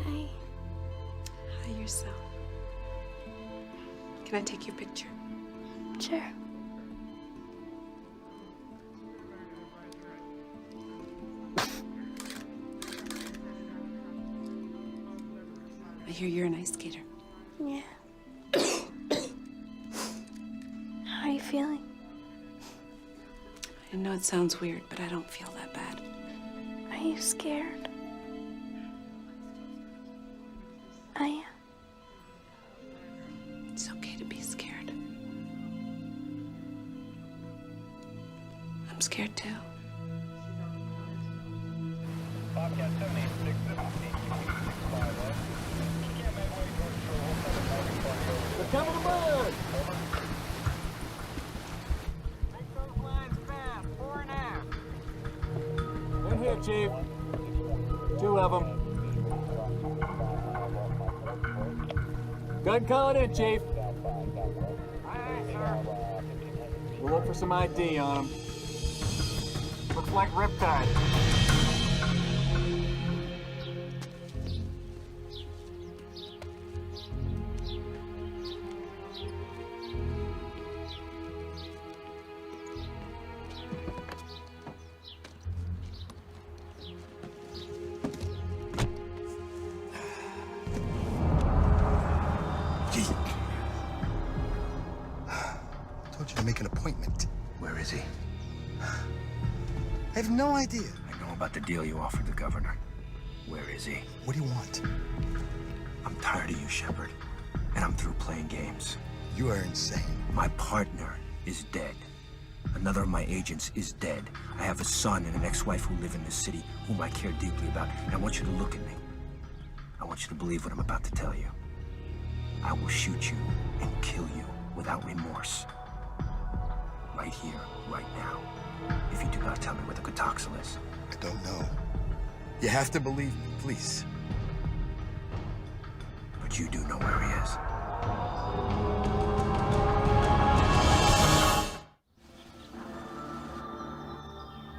Hi, yourself. Can I take your picture? Sure. I hear you're an ice skater. Yeah. How are you feeling? I know it sounds weird, but I don't feel that bad. Are you scared? I am. It's okay to be scared. I'm scared too. Bobcat 786 They're coming aboard! In here, Chief. 2 of them. Gun calling in, Chief. Aye, sir. We'll look for some ID on them. Looks like Riptide. Told you to make an appointment. Where is he? I have no idea. I know about the deal you offered the governor. Where is he? What do you want? I'm tired of you, Shepard. And I'm through playing games. You are insane. My partner is dead. Another of my agents is dead. I have a son and an ex-wife who live in this city whom I care deeply about. And I want you to look at me. I want you to believe what I'm about to tell you. I will shoot you and kill you without remorse. Right here, right now. If you do not tell me where the Cotoxal is. I don't know. You have to believe me, please. But you do know where he is.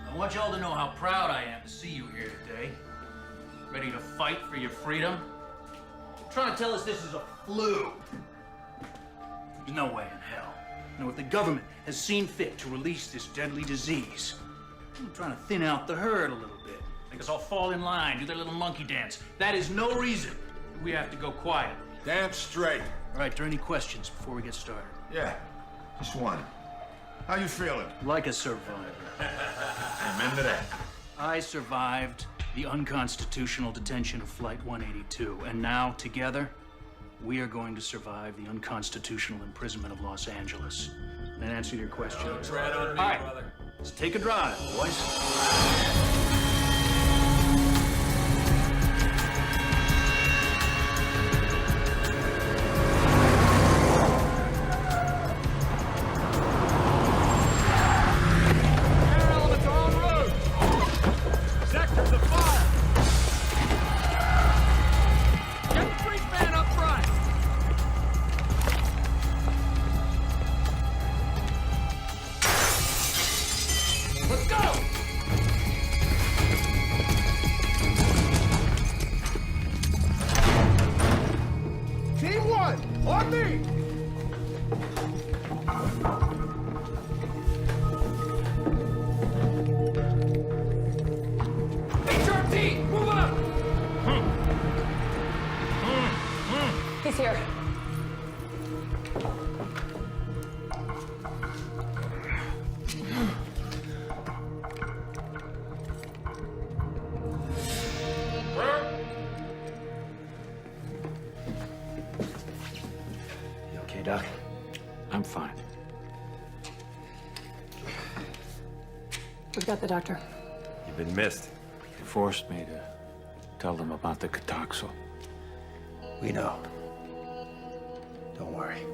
I want y'all to know how proud I am to see you here today. Ready to fight for your freedom? You're trying to tell us this is a flu. There's no way in hell. Now, if the government has seen fit to release this deadly disease, I'm trying to thin out the herd a little bit. Make us all fall in line, do their little monkey dance. That is no reason that we have to go quiet. Damn straight. All right, are there any questions before we get started? Yeah, just one. How you feeling? Like a survivor. Amen to that. I survived the unconstitutional detention of Flight 182, and now, together, we are going to survive the unconstitutional imprisonment of Los Angeles. And in answer to your question... Don't tread on me, all right, brother. let's take a drive, boys. On me! HRT, move up! He's here. You okay, Doc? I'm fine. We've got the doctor. You've been missed. You forced me to tell them about the Contagio. We know. Don't worry.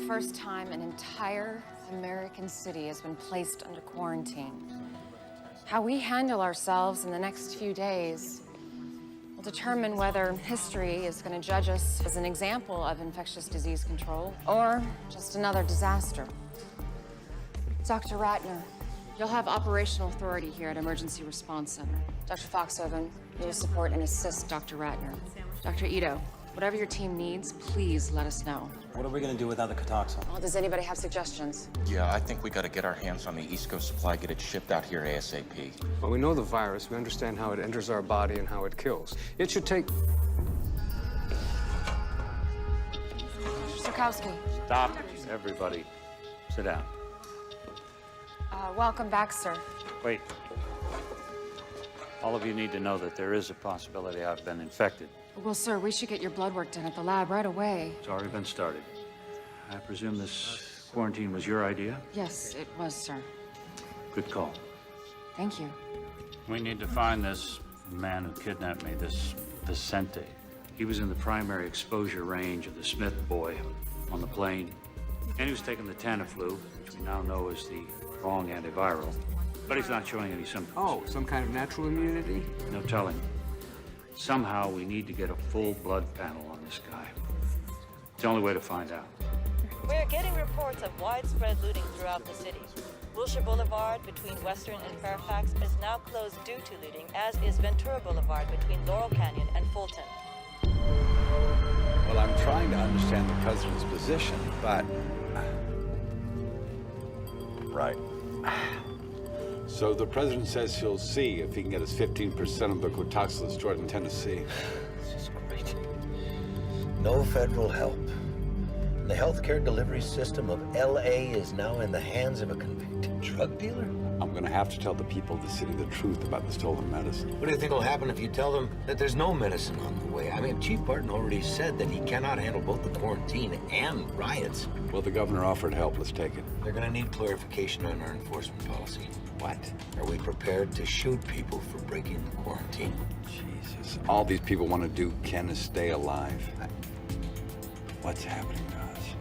First time an entire American city has been placed under quarantine. How we handle ourselves in the next few days will determine whether history is going to judge us as an example of infectious disease control or just another disaster. Dr. Ratner, you'll have operational authority here at Emergency Response Center. Dr. Foxhoven, you'll support and assist Dr. Ratner. Dr. Ito, whatever your team needs, please let us know. What are we gonna do without the Contagio? Well, does anybody have suggestions? Yeah, I think we gotta get our hands on the East Coast supply, get it shipped out here ASAP. Well, we know the virus. We understand how it enters our body and how it kills. It should take... Sirkowski. Stop, everybody. Sit down. Welcome back, sir. Wait. All of you need to know that there is a possibility I've been infected. Well, sir, we should get your blood work done at the lab right away. It's already been started. I presume this quarantine was your idea? Yes, it was, sir. Good call. Thank you. We need to find this man who kidnapped me, this Vicente. He was in the primary exposure range of the Smith boy on the plane. And he was taking the Tamiflu, which we now know is the wrong antiviral. But he's not showing any symptoms. Oh, some kind of natural immunity? No telling. Somehow we need to get a full blood panel on this guy. It's the only way to find out. We're getting reports of widespread looting throughout the city. Wilshire Boulevard between Western and Fairfax is now closed due to looting, as is Ventura Boulevard between Laurel Canyon and Fulton. Well, I'm trying to understand the president's position, but... Right. So the president says he'll see if he can get us 15% of the Contagio stored in Tennessee. This is great. No federal help. The healthcare delivery system of L.A. is now in the hands of a convicted drug dealer? I'm gonna have to tell the people of the city the truth about the stolen medicine. What do you think will happen if you tell them that there's no medicine on the way? I mean, Chief Barton already said that he cannot handle both the quarantine and riots. Well, the governor offered help. Let's take it. They're gonna need clarification on our enforcement policy. What? Are we prepared to shoot people for breaking the quarantine? Jesus. All these people want to do, Ken, is stay alive. What's happening to us?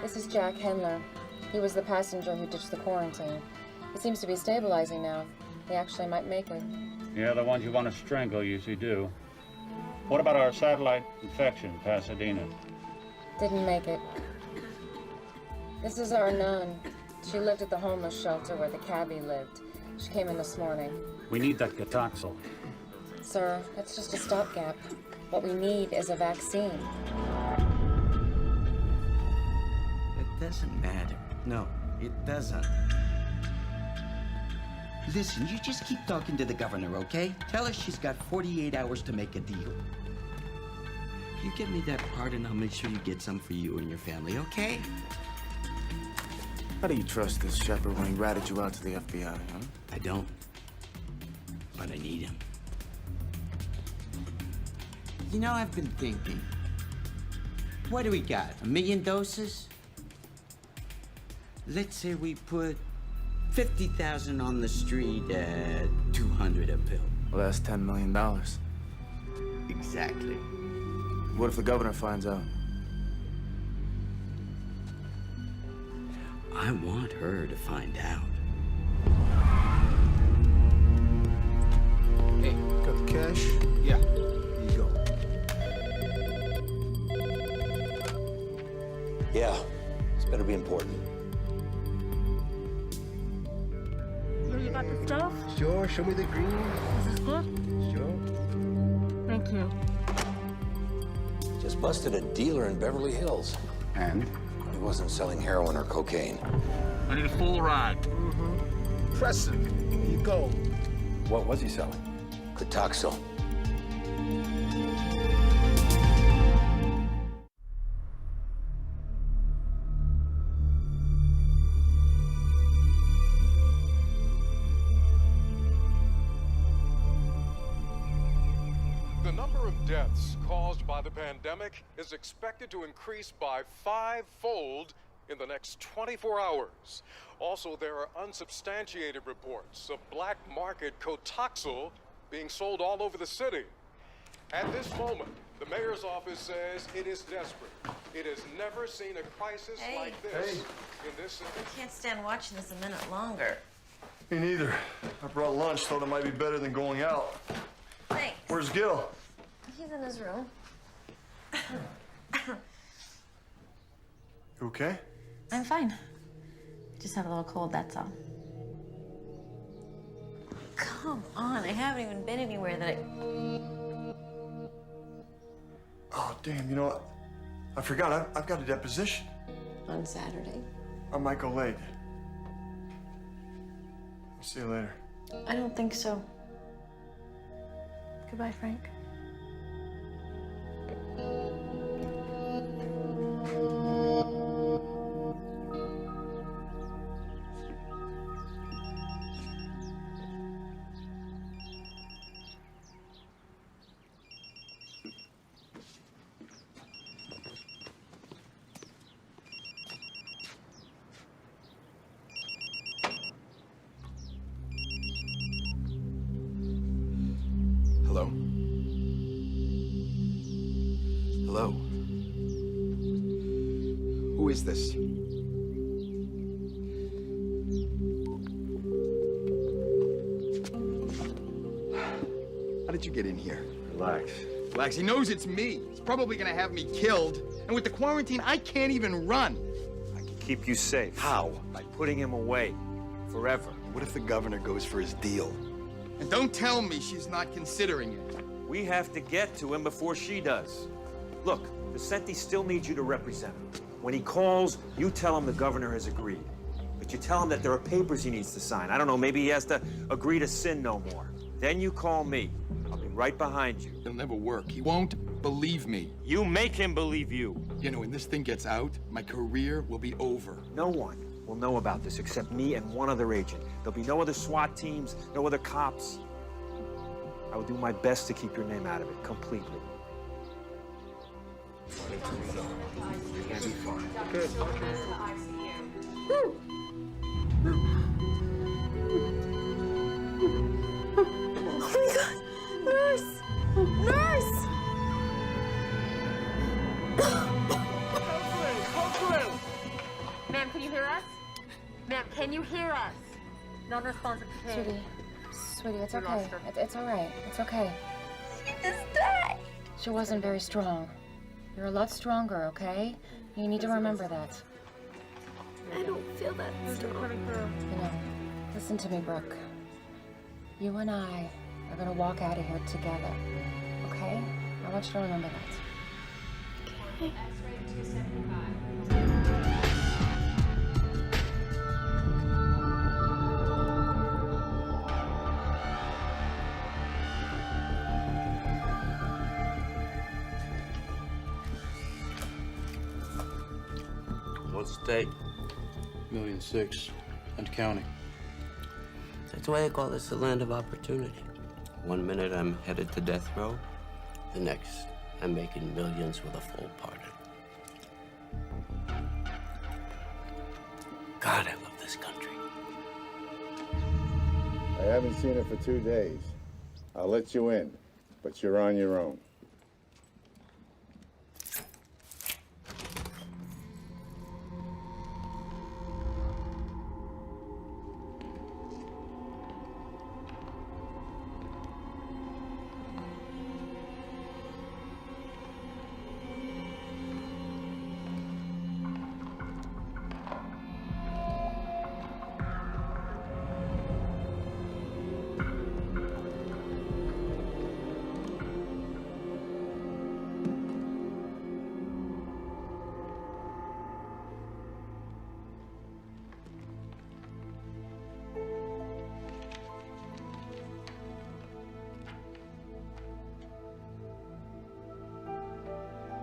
This is Jack Hendler. He was the passenger who ditched the quarantine. He seems to be stabilizing now. He actually might make it. Yeah, the ones you want to strangle usually do. What about our satellite infection, Pasadena? Didn't make it. This is our nun. She lived at the homeless shelter where the cabbie lived. She came in this morning. We need that Cotoxil. Sir, that's just a stopgap. What we need is a vaccine. It doesn't matter. No, it doesn't. Listen, you just keep talking to the governor, okay? Tell her she's got 48 hours to make a deal. You give me that part and I'll make sure you get some for you and your family, okay? How do you trust this shepherd when he ratted you out to the FBI, huh? I don't. But I need him. You know, I've been thinking. What do we got? 1 million doses? Let's say we put 50,000 on the street at 200 a pill. Well, that's $10 million. Exactly. What if the governor finds out? I want her to find out. Hey, got the cash? Yeah. Here you go. Yeah, this better be important. You got the stuff? Sure, show me the green. Is this good? Sure. Thank you. Just busted a dealer in Beverly Hills. And? He wasn't selling heroin or cocaine. I need a full ride. Impressive. Here you go. What was he selling? Cotoxil. The number of deaths caused by the pandemic is expected to increase by 5-fold in the next 24 hours. Also, there are unsubstantiated reports of black market Cotoxil being sold all over the city. At this moment, the mayor's office says it is desperate. It has never seen a crisis like this in this city. I can't stand watching this a minute longer. Me neither. I brought lunch, thought it might be better than going out. Thanks. Where's Gil? He's in his room. You okay? I'm fine. Just have a little cold, that's all. Come on, I haven't even been anywhere that I... Oh, damn, you know what? I forgot, I've got a deposition. On Saturday? I might go late. I'll see you later. I don't think so. Goodbye, Frank. Hello? Hello? Who is this? How did you get in here? Relax. Relax. He knows it's me. He's probably gonna have me killed. And with the quarantine, I can't even run. I can keep you safe. How? By putting him away. Forever. What if the governor goes for his deal? And don't tell me she's not considering it. We have to get to him before she does. Look, Vicente still needs you to represent him. When he calls, you tell him the governor has agreed. But you tell him that there are papers he needs to sign. I don't know, maybe he has to agree to sin no more. Then you call me. I'll be right behind you. It'll never work. He won't believe me. You make him believe you. You know, when this thing gets out, my career will be over. No one will know about this except me and one other agent. There'll be no other SWAT teams, no other cops. I will do my best to keep your name out of it completely. You're gonna be fine. Okay. Oh my God! Nurse! Nurse! Ma'am, can you hear us? Ma'am, can you hear us? Non-responsive to pain. Sweetie, it's okay. It's all right. It's okay. She just died. She wasn't very strong. You're a lot stronger, okay? You need to remember that. I don't feel that strong. You know, listen to me, Brooke. You and I are gonna walk out of here together, okay? I want you to remember that. Okay. What's the date? 1,600,000 and counting. That's why I call this the land of opportunity. One minute I'm headed to death row, the next I'm making millions with a full pardon. God, I love this country. I haven't seen it for 2 days. I'll let you in, but you're on your own.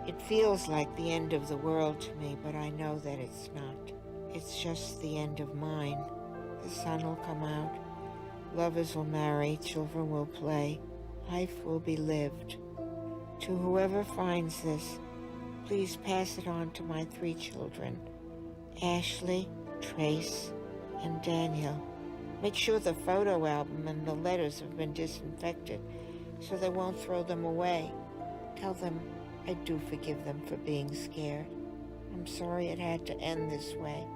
It feels like the end of the world to me, but I know that it's not. It's just the end of mine. The sun will come out, lovers will marry, children will play, life will be lived. To whoever finds this, please pass it on to my 3 children, Ashley, Trace, and Daniel. Make sure the photo album and the letters have been disinfected so they won't throw them away. Tell them I do forgive them for being scared. I'm sorry it had to end this way.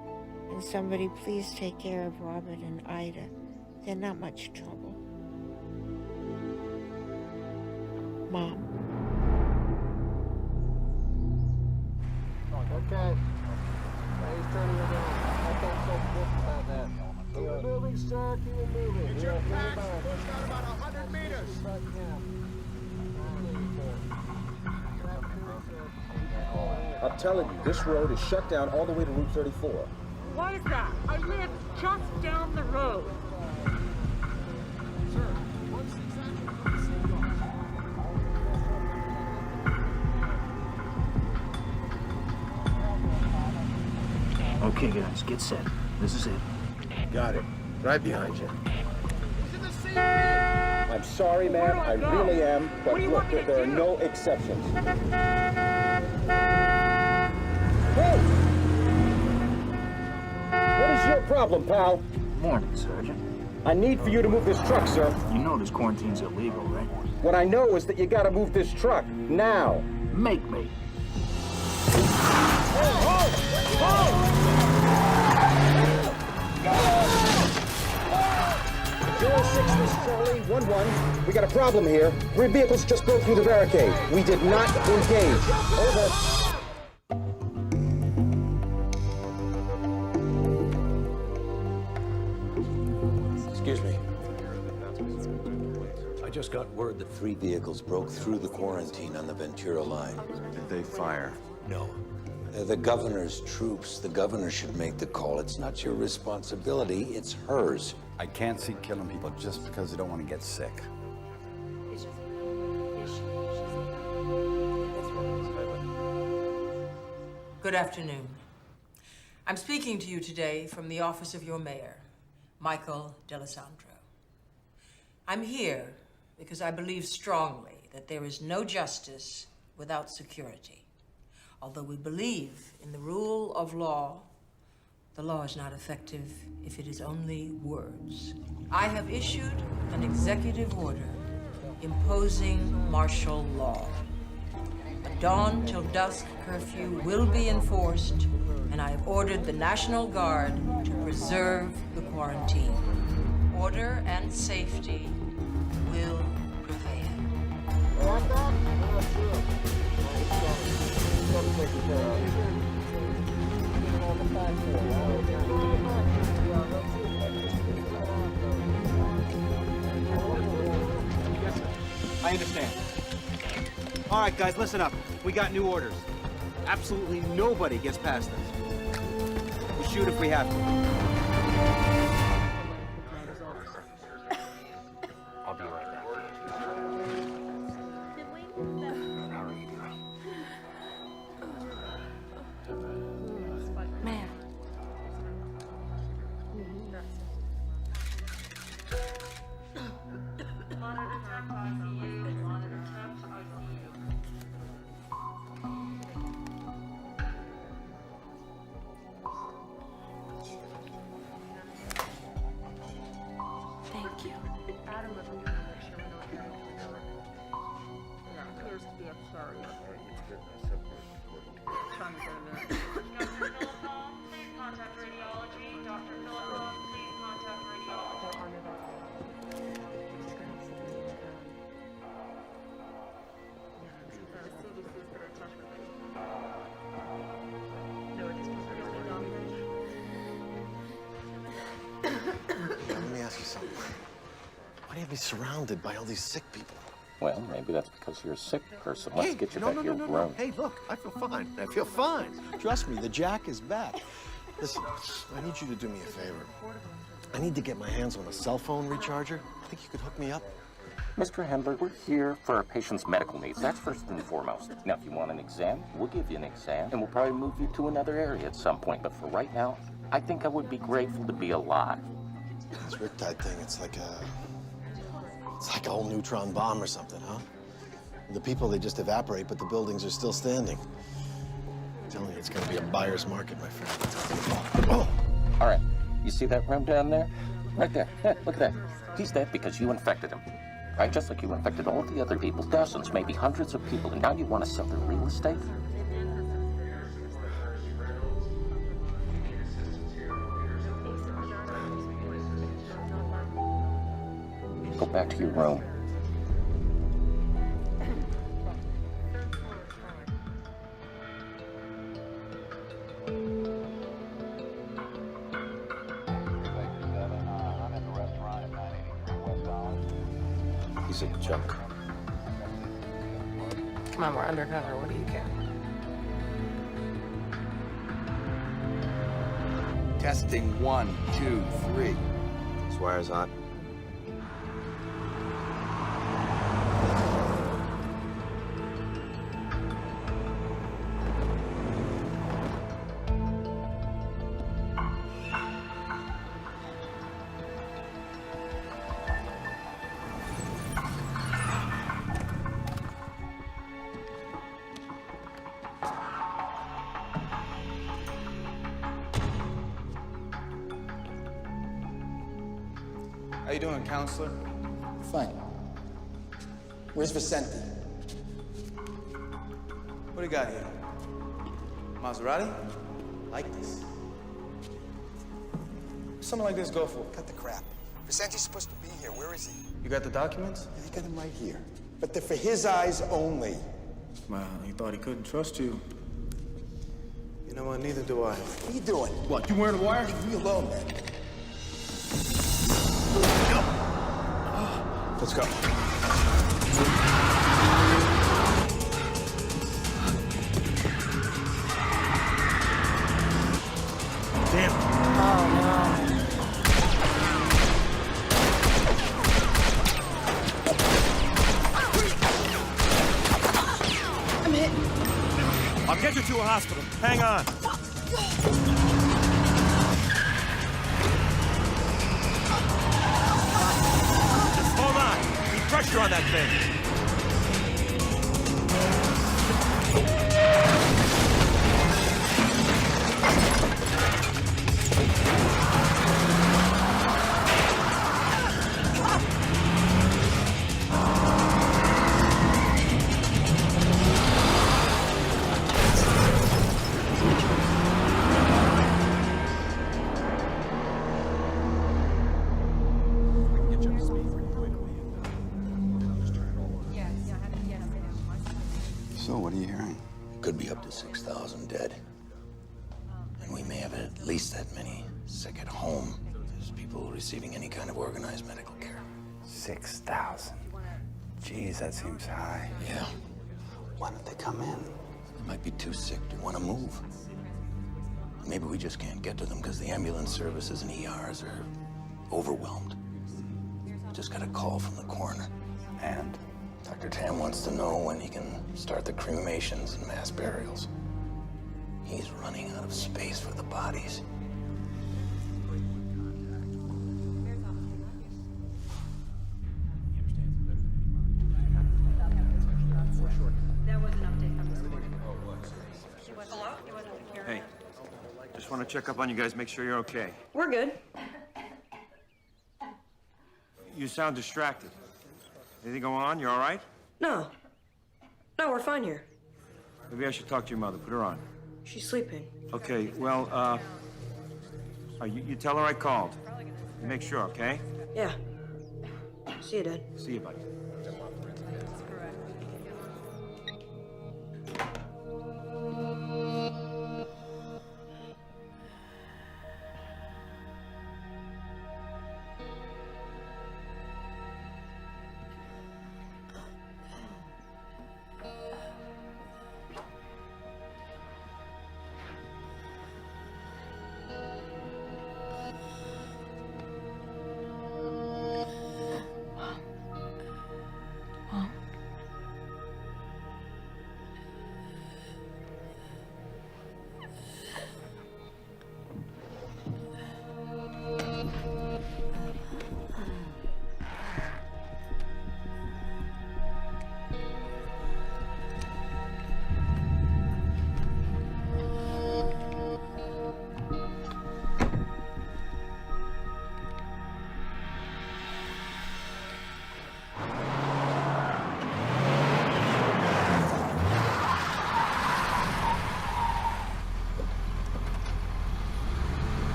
And somebody please take care of Robert and Ida. They're not much trouble. Mom. Okay. He's turning around. I don't so book about that. Keep it moving, sir. Keep it moving. Get your packs pushed out about 100 meters. I'm telling you, this road is shut down all the way to Route 34. Why is that? I live just down the road. Sir, what's exactly the same Okay, guys, get set. This is it. Got it. Right behind you. He's in the same thing. I'm sorry, ma'am. I really am. But look, there are no exceptions. Hey! What is your problem, pal? Morning, Sergeant. I need for you to move this truck, sir. You know this quarantine's illegal, right? What I know is that you gotta move this truck, now. Make me. Zero 06, this is Charlie, 1-1. We got a problem here. 3 vehicles just broke through the barricade. We did not engage. Over. Excuse me. I just got word that 3 vehicles broke through the quarantine on the Ventura line. Did they fire? No. They're the governor's troops. The governor should make the call. It's not your responsibility, it's hers. I can't see killing people just because they don't want to get sick. It's just... Good afternoon. I'm speaking to you today from the office of your mayor, Michael D'Alessandro. I'm here because I believe strongly that there is no justice without security. Although we believe in the rule of law, the law is not effective if it is only words. I have issued an executive order imposing martial law. A dawn till dusk curfew will be enforced, and I have ordered the National Guard to preserve the quarantine. Order and safety will prevail. I understand. All right, guys, listen up. We got new orders. Absolutely nobody gets past us. We'll shoot if we have to. I'll be right back. How are you doing? Man. Thank you. Let me ask you something. Why do you have me surrounded by all these sick people? Well, maybe that's because you're a sick person. Let's get you back to your room. No. Hey, look, I feel fine. I feel fine. Trust me, the Jack is back. Listen, I need you to do me a favor. I need to get my hands on a cell phone recharger. I think you could hook me up. Mr. Handler, we're here for our patient's medical needs. That's first and foremost. Now, if you want an exam, we'll give you an exam, and we'll probably move you to another area at some point. But for right now, I think I would be grateful to be alive. This Riptide thing, it's like a whole neutron bomb or something, huh? The people, they just evaporate, but the buildings are still standing. I'm telling you, it's gonna be a buyer's market, my friend. Oh! All right, you see that room down there? Right there. Yeah, look at that. He's dead because you infected him. Right? Just like you infected all the other people, dozens, maybe hundreds of people, and now you want to sell their real estate? Go back to your room. He's a junk. Come on, we're undercover. What do you care? Testing 1, 2, 3. This wire's hot. How you doing, counselor? Fine. Where's Vicente? What do you got here? Maserati? Like this. Something like this go for? Cut the crap. Vicente's supposed to be here. Where is he? You got the documents? Yeah, I got him right here. But they're for his eyes only. Man, he thought he couldn't trust you. You know what? Neither do I. What are you doing? What, you wearing a wire? Leave me alone, man. Let's go. Damn. Oh, no. I'm hit. I'll get you to a hospital. Hang on. Just hold on. Keep pressure on that thing. So, what are you hearing? Could be up to 6,000 dead. And we may have at least that many sick at home. There's people receiving any kind of organized medical care. 6,000. Jeez, that seems high. Yeah. Why don't they come in? They might be too sick to want to move. Maybe we just can't get to them because the ambulance services and ERs are overwhelmed. Just got a call from the coroner. And? Dr. Tam wants to know when he can start the cremations and mass burials. He's running out of space for the bodies. Hey, just want to check up on you guys, make sure you're okay. We're good. You sound distracted. Anything going on? You all right? No. No, we're fine here. Maybe I should talk to your mother. Put her on. She's sleeping. Okay, well, you tell her I called. You make sure, okay? Yeah. See you, Dad. See you, buddy.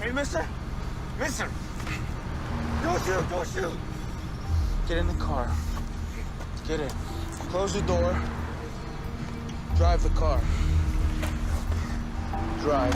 Hey, mister? Mister! Don't shoot! Don't shoot! Get in the car. Get in. Close the door. Drive the car. Drive.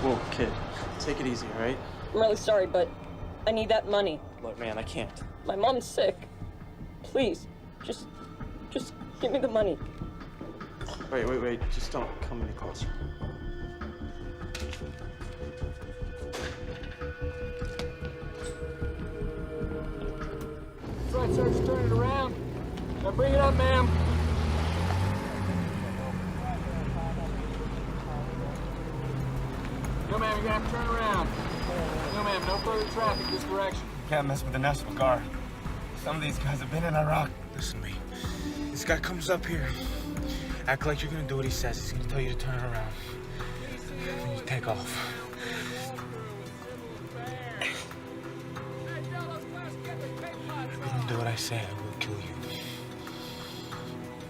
Whoa, kid. Take it easy, all right? I'm really sorry, but I need that money. Look, man, I can't. My mom's sick. Please, just give me the money. Wait. Just don't come any closer. That's right, Sergeant, turn it around. Now bring it up, ma'am. No, ma'am, you're gonna have to turn around. No, ma'am, no further traffic this direction. Can't mess with the National Guard. Some of these guys have been in Iraq. Listen to me. This guy comes up here. Act like you're gonna do what he says. He's gonna tell you to turn around. Then you take off. say I will kill you.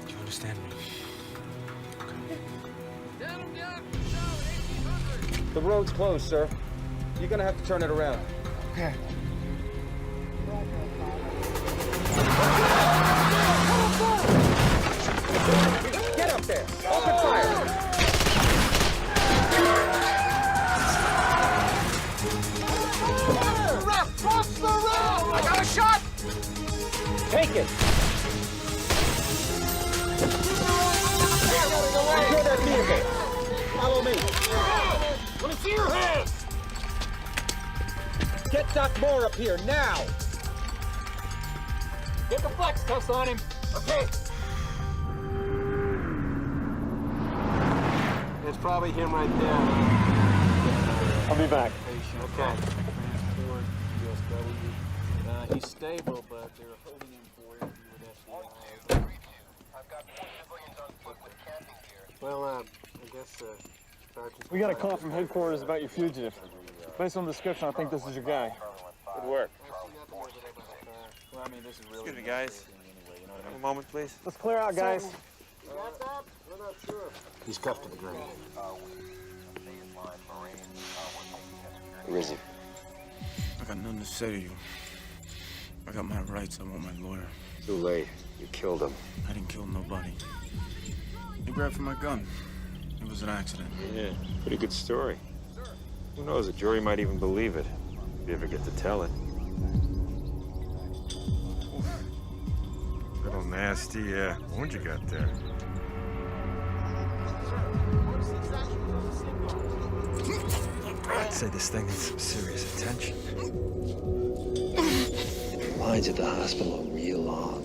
Do you understand me? The road's closed, sir. You're gonna have to turn it around. Okay. Get up there! Open fire! I got a shot! Take it! Secure that vehicle! Follow me! Let me see your hands! Get Doc Moore up here, now! Get the flex test on him! Okay! It's probably him right there. I'll be back. Okay. He's stable, but they're holding him for interview with FBI. Well, I guess, Sergeant... We got a call from headquarters about your fugitive. Based on the description, I think this is your guy. Good work. Well, I mean, this is really... Excuse me, guys. A moment, please. Let's clear out, guys. He's cuffed to the ground. Where is he? I got nothing to say to you. I got my rights. I want my lawyer. Too late. You killed him. I didn't kill nobody. He grabbed for my gun. It was an accident. Yeah, pretty good story. Who knows, a jury might even believe it, if you ever get to tell it. Little nasty wound you got there. I'd say this thing needs some serious attention. The lines at the hospital are real long.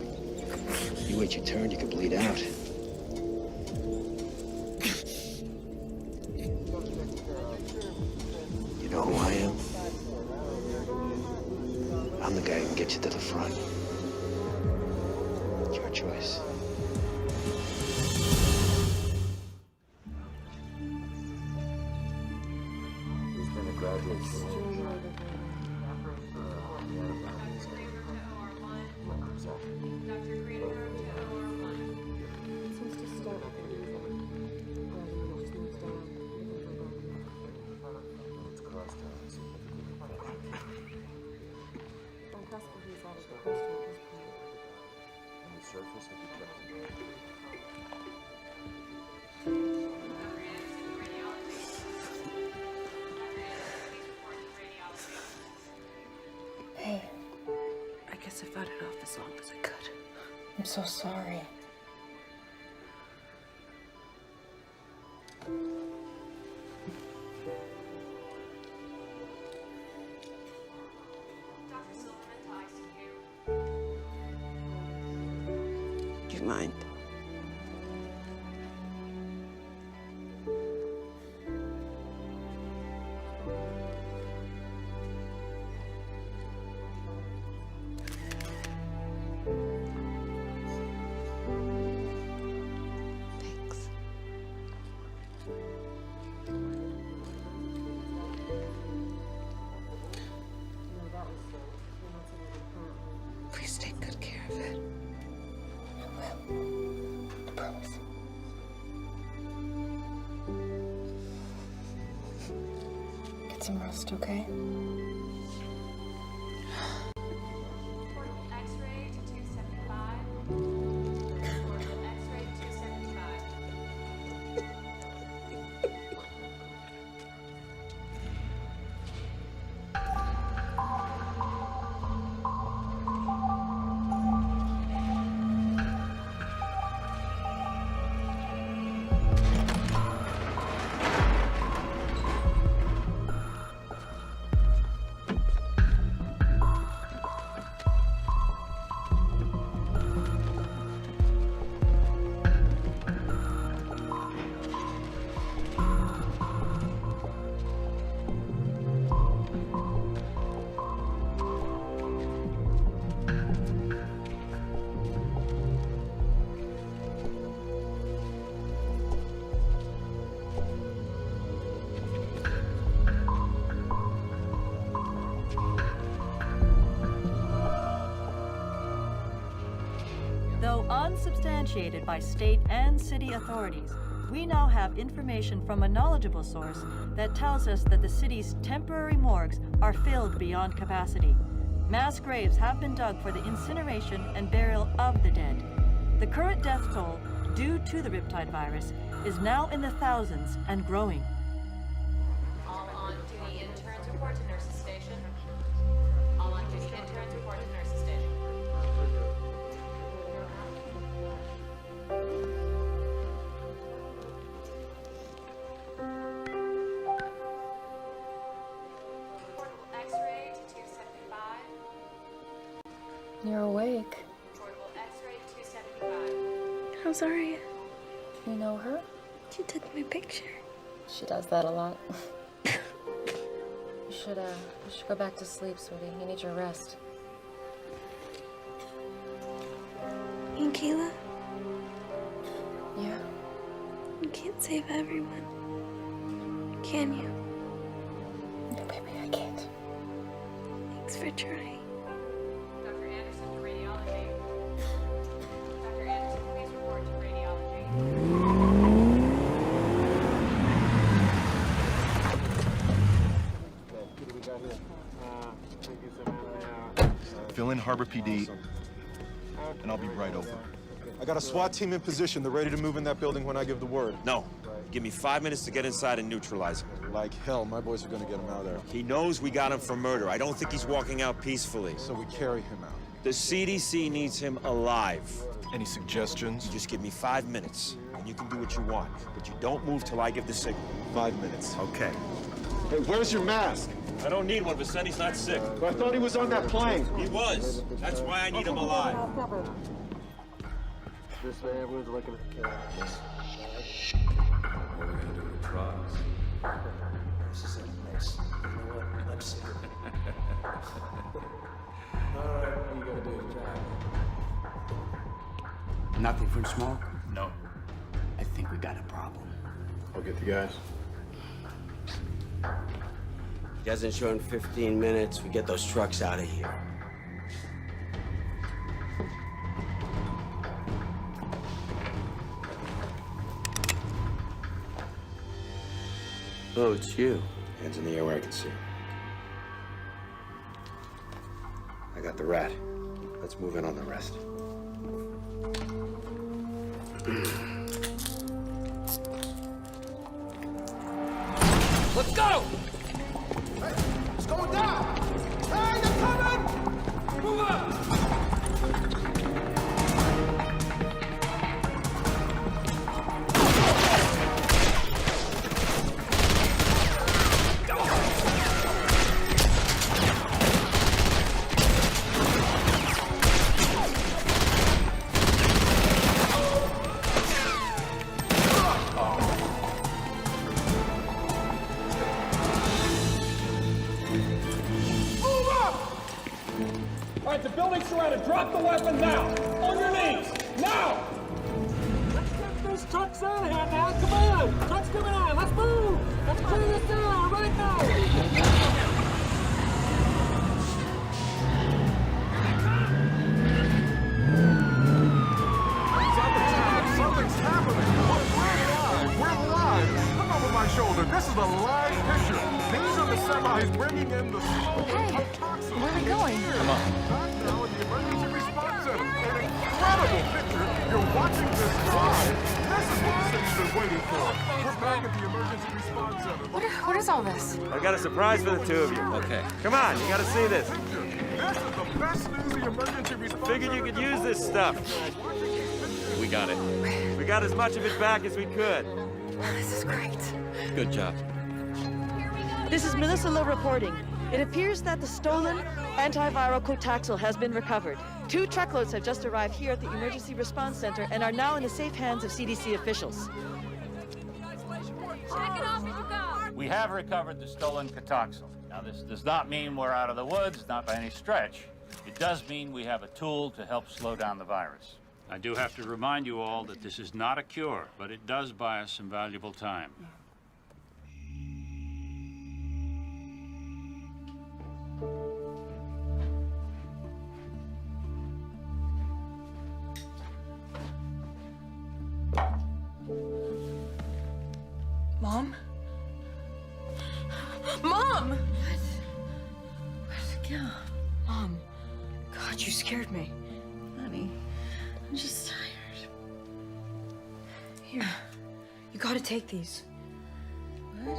You wait your turn, you could bleed out. You know who I am? I'm the guy who can get you to the front. It's your choice. He's been a graduate student. Hey, I guess I fought it off as long as I could. I'm so sorry. Do you mind? Please take good care of it. I will. I promise. Get some rest, okay? X-ray to 275. X-ray to 275. substantiated by state and city authorities, we now have information from a knowledgeable source that tells us that the city's temporary morgues are filled beyond capacity. Mass graves have been dug for the incineration and burial of the dead. The current death toll, due to the Riptide virus, is now in the thousands and growing. All on-duty interns report to nurses station. All on-duty interns report to nurses station. Portable X-ray to 275. You're awake. Portable X-ray to 275. How's Aria? Do you know her? She took my picture. She does that a lot. You should go back to sleep, sweetie. You need your rest. And Kayla, Yeah. you can't save everyone. Can you? No, baby, I can't. Thanks for trying. Dr. Anderson to radiology. Dr. Anderson, please report to radiology. Fill in Harbor PD, and I'll be right over. I got a SWAT team in position. They're ready to move in that building when I give the word. No. Give me 5 minutes to get inside and neutralize him. Like hell, my boys are gonna get him out of there. He knows we got him for murder. I don't think he's walking out peacefully. So we carry him out. The CDC needs him alive. Any suggestions? You just give me 5 minutes, and you can do what you want. But you don't move till I give the signal. 5 minutes. Okay. Hey, where's your mask? I don't need one. Vicenti's not sick. I thought he was on that plane. He was. That's why I need him alive. This way, everyone's looking at cameras. What are we gonna do with the drugs? This is a mess. You know what? Let's see. All right, what are you gonna do, Jack? Nothing from smoke? No. I think we got a problem. I'll get the guys. He doesn't show in 15 minutes. We get those trucks out of here. Oh, it's you. Hands in the air where I can see. I got the rat. Let's move in on the rest. Let's go! Hey, it's going down! Hey, they're coming! Move up! Surrounded. Drop the weapon now. On your knees. Now. Let's get this trucks out of here now. Come on. Trucks coming out. Let's move. Let's clear this down right now. Something's happening. We're live. Look over my shoulder. This is a live picture. These are the semis bringing in the smoke. Hey, where are we going? Come on. Now in the emergency response center. An incredible picture. You're watching this live. This is what the city's been waiting for. We're back at the emergency response center. What is all this? I've got a surprise for the two of you. Okay. Come on, you gotta see this. This is the best news the emergency response Figured you could use this stuff. We got it. We got as much of it back as we could. This is great. Good job. This is Melissa Lowe reporting. It appears that the stolen antiviral Cotaxil has been recovered. 2 truckloads have just arrived here at the Emergency Response Center and are now in the safe hands of CDC officials. We have recovered the stolen Cotaxil. Now, this does not mean we're out of the woods, not by any stretch. It does mean we have a tool to help slow down the virus. I do have to remind you all that this is not a cure, but it does buy us some valuable time. Mom! What? Yeah. Mom. God, you scared me. Honey, I'm just tired. Here. You gotta take these. What?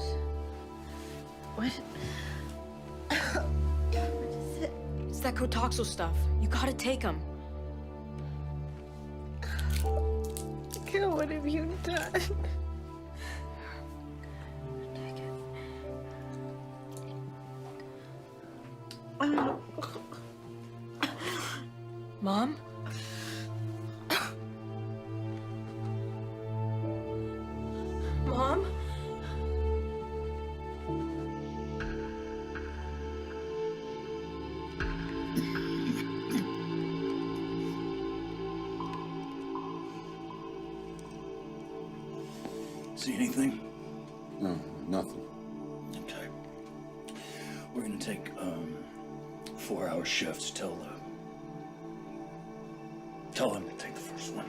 What? What is it? It's that Contagio stuff. You gotta take them. Gil, what have you done? Take it. Mom? Mom? See anything? No, nothing. Okay. We're gonna take 4-hour shifts. Tell them to take the first one.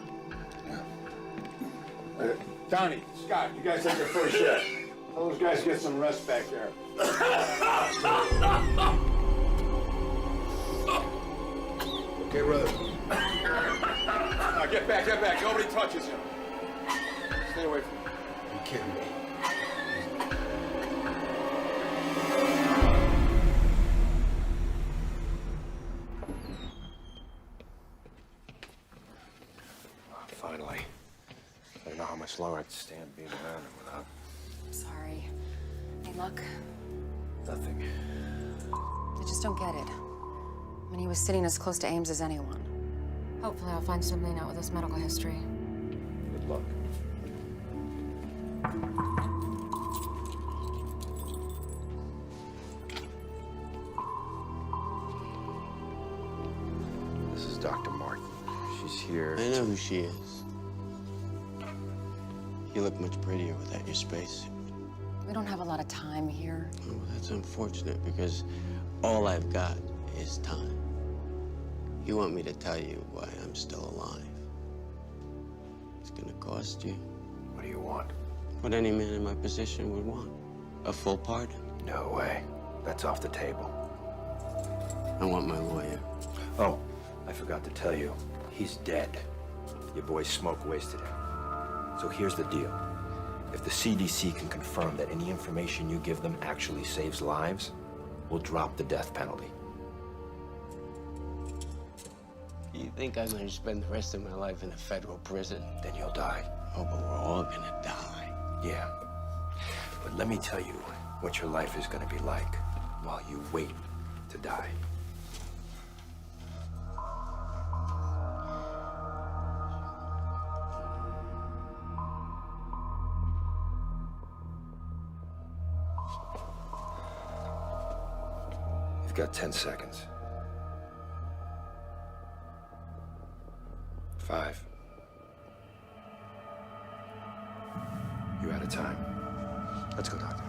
Donnie, Scott, you guys take your first shift. Tell those guys to get some rest back there. Okay, brother. Now get back. Nobody touches him. Stay away from him. You kidding me? Finally. I don't know how much longer I can stand being around him without Sorry. Any luck? nothing. I just don't get it. I mean, he was sitting as close to Ames as anyone. Hopefully I'll find something out with his medical history. Good luck. This is Dr. Martin. She's here. I know who she is. You look much prettier without your spacesuit. We don't have a lot of time here. Oh, that's unfortunate because all I've got is time. You want me to tell you why I'm still alive? It's gonna cost you. What do you want? What any man in my position would want. A full pardon. No way. That's off the table. I want my lawyer. Oh, I forgot to tell you. He's dead. Your boy's smoke wasted him. So here's the deal. If the CDC can confirm that any information you give them actually saves lives, we'll drop the death penalty. You think I'm gonna spend the rest of my life in a federal prison? Then you'll die. Oh, but we're all gonna die. Yeah. But let me tell you what your life is gonna be like while you wait to die. You've got 10 seconds. 5. You're out of time. Let's go, Doctor.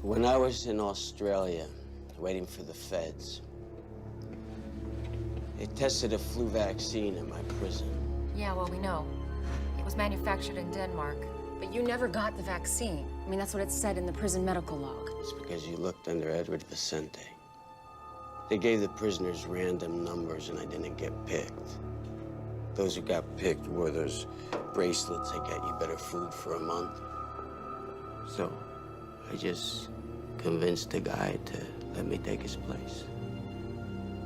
When I was in Australia, waiting for the feds, they tested a flu vaccine in my prison. Yeah, well, we know. It was manufactured in Denmark. But you never got the vaccine. I mean, that's what it said in the prison medical log. It's because you looked under Edward Vicente. They gave the prisoners random numbers and I didn't get picked. Those who got picked wore those bracelets that get you better food for a month. So I just convinced the guy to let me take his place.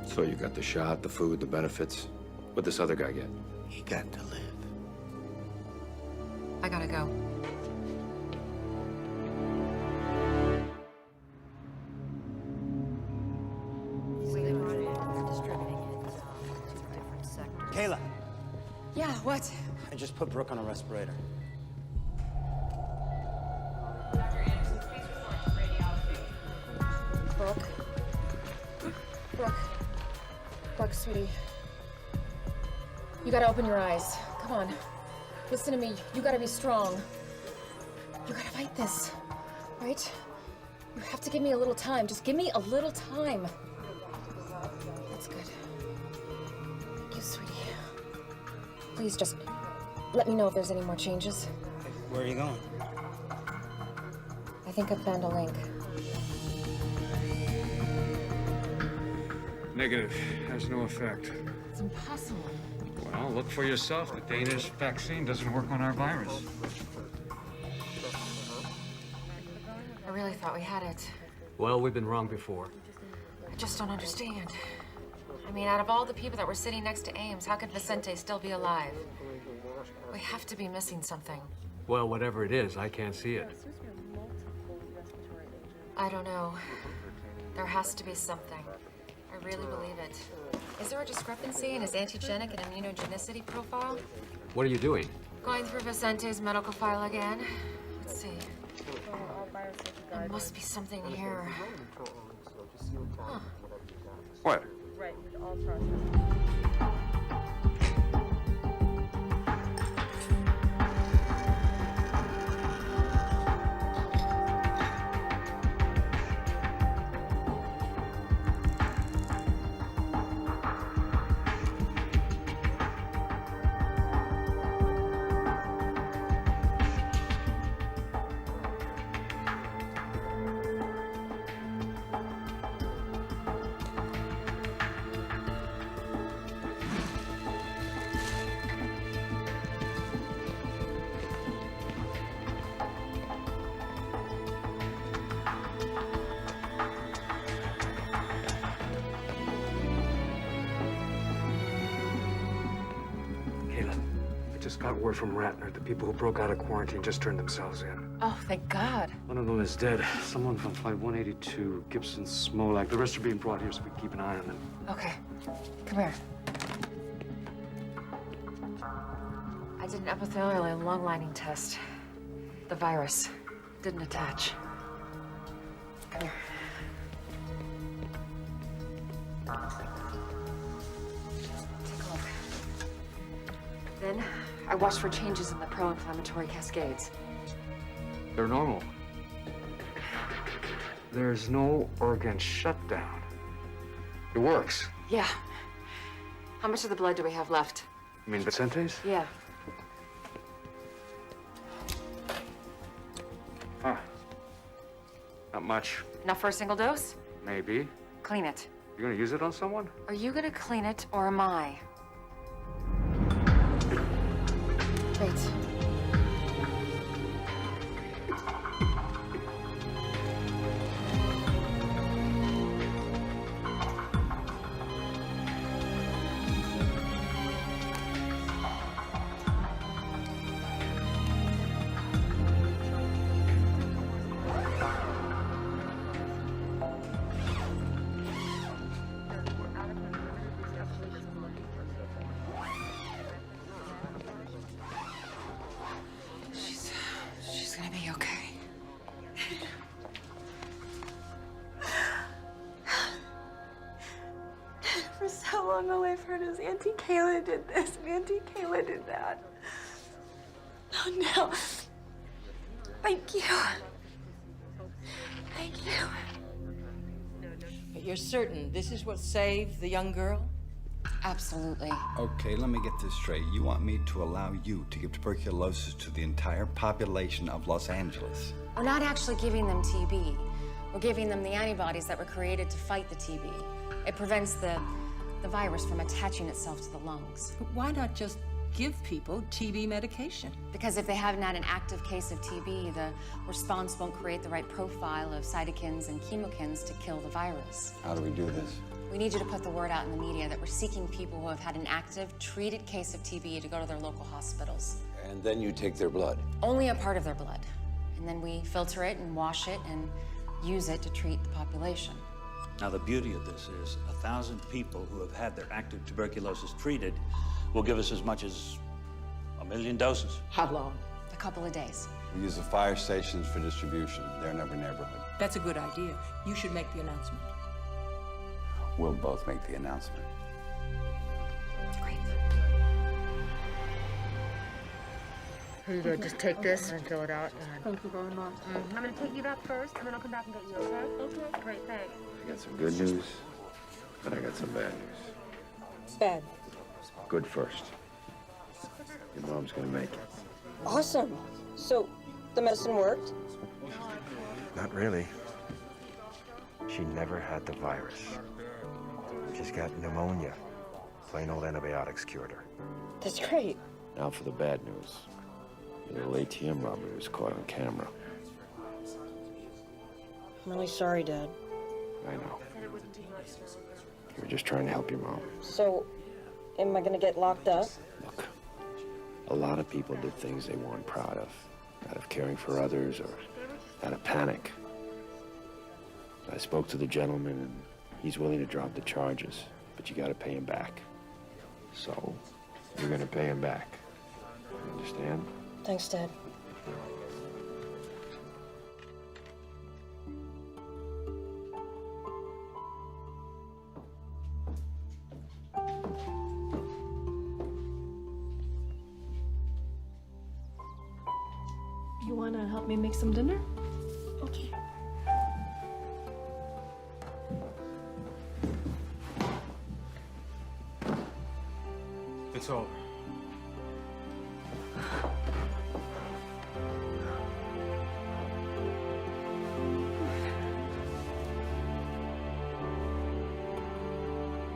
So you got the shot, the food, the benefits. What'd this other guy get? He got to live. I gotta go. Kayla, Yeah, what? I just put Brooke on a respirator. Brooke. Brooke, sweetie. You gotta open your eyes. Come on. Listen to me. You gotta be strong. You gotta fight this, right? You have to give me a little time. Just give me a little time. That's good. Thank you, sweetie. Please just let me know if there's any more changes. Where are you going? I think I found a link. Negative. Has no effect. It's impossible. Well, look for yourself. The Danish vaccine doesn't work on our virus. I really thought we had it. Well, we've been wrong before. I just don't understand. I mean, out of all the people that were sitting next to Ames, how could Vicente still be alive? We have to be missing something. Well, whatever it is, I can't see it. I don't know. There has to be something. I really believe it. Is there a discrepancy in his antigenic and immunogenicity profile? What are you doing? Going through Vicente's medical file again. Let's see. There must be something here. Huh. What? Right, with all processes. Got word from Ratner. The people who broke out of quarantine just turned themselves in. Oh, thank God. One of them is dead. Someone from Flight 182, Gibson, Smolak. The rest are being brought here so we can keep an eye on them. Okay. Come here. I did an epithelial and lung lining test. The virus didn't attach. Come here. Take a look. Then I watched for changes in the pro-inflammatory cascades. They're normal. There's no organ shutdown. It works. Yeah. How much of the blood do we have left? You mean Vicente's? Yeah. Huh. Not much. Enough for a single dose? Maybe. Clean it. You gonna use it on someone? Are you gonna clean it, or am I? Wait. She's gonna be okay. For so long, all I've heard is Auntie Kayla did this and Auntie Kayla did that. Oh, no. Thank you. Thank you. But you're certain this is what saved the young girl? Absolutely. Okay, let me get this straight. You want me to allow you to give tuberculosis to the entire population of Los Angeles? We're not actually giving them TB. We're giving them the antibodies that were created to fight the TB. It prevents the virus from attaching itself to the lungs. But why not just give people TB medication? Because if they haven't had an active case of TB, the response won't create the right profile of cytokines and chemokines to kill the virus. How do we do this? We need you to put the word out in the media that we're seeking people who have had an active, treated case of TB to go to their local hospitals. And then you take their blood. Only a part of their blood. And then we filter it and wash it and use it to treat the population. Now, the beauty of this is 1,000 people who have had their active tuberculosis treated will give us as much as 1 million doses. How long? A couple of days. We use the fire stations for distribution. They're in every neighborhood. That's a good idea. You should make the announcement. We'll both make the announcement. Great. Here you go. Just take this and fill it out. Thank you very much. I'm going to take you back first, and then I'll come back and get you, okay? Okay. Great, thanks. I got some good news, and I got some bad news. Bad. Good first. Your mom's gonna make it. Awesome. So, the medicine worked? Not really. She never had the virus. She's got pneumonia. Plain old antibiotics cured her. That's great. Now for the bad news. Your little ATM robbery was caught on camera. I'm really sorry, Dad. I know. You were just trying to help your mom. So, am I gonna get locked up? Look, a lot of people did things they weren't proud of. Out of caring for others or out of panic. I spoke to the gentleman and he's willing to drop the charges, but you gotta pay him back. So, you're gonna pay him back. You understand? Thanks, Dad. You want to help me make some dinner? Okay. It's over.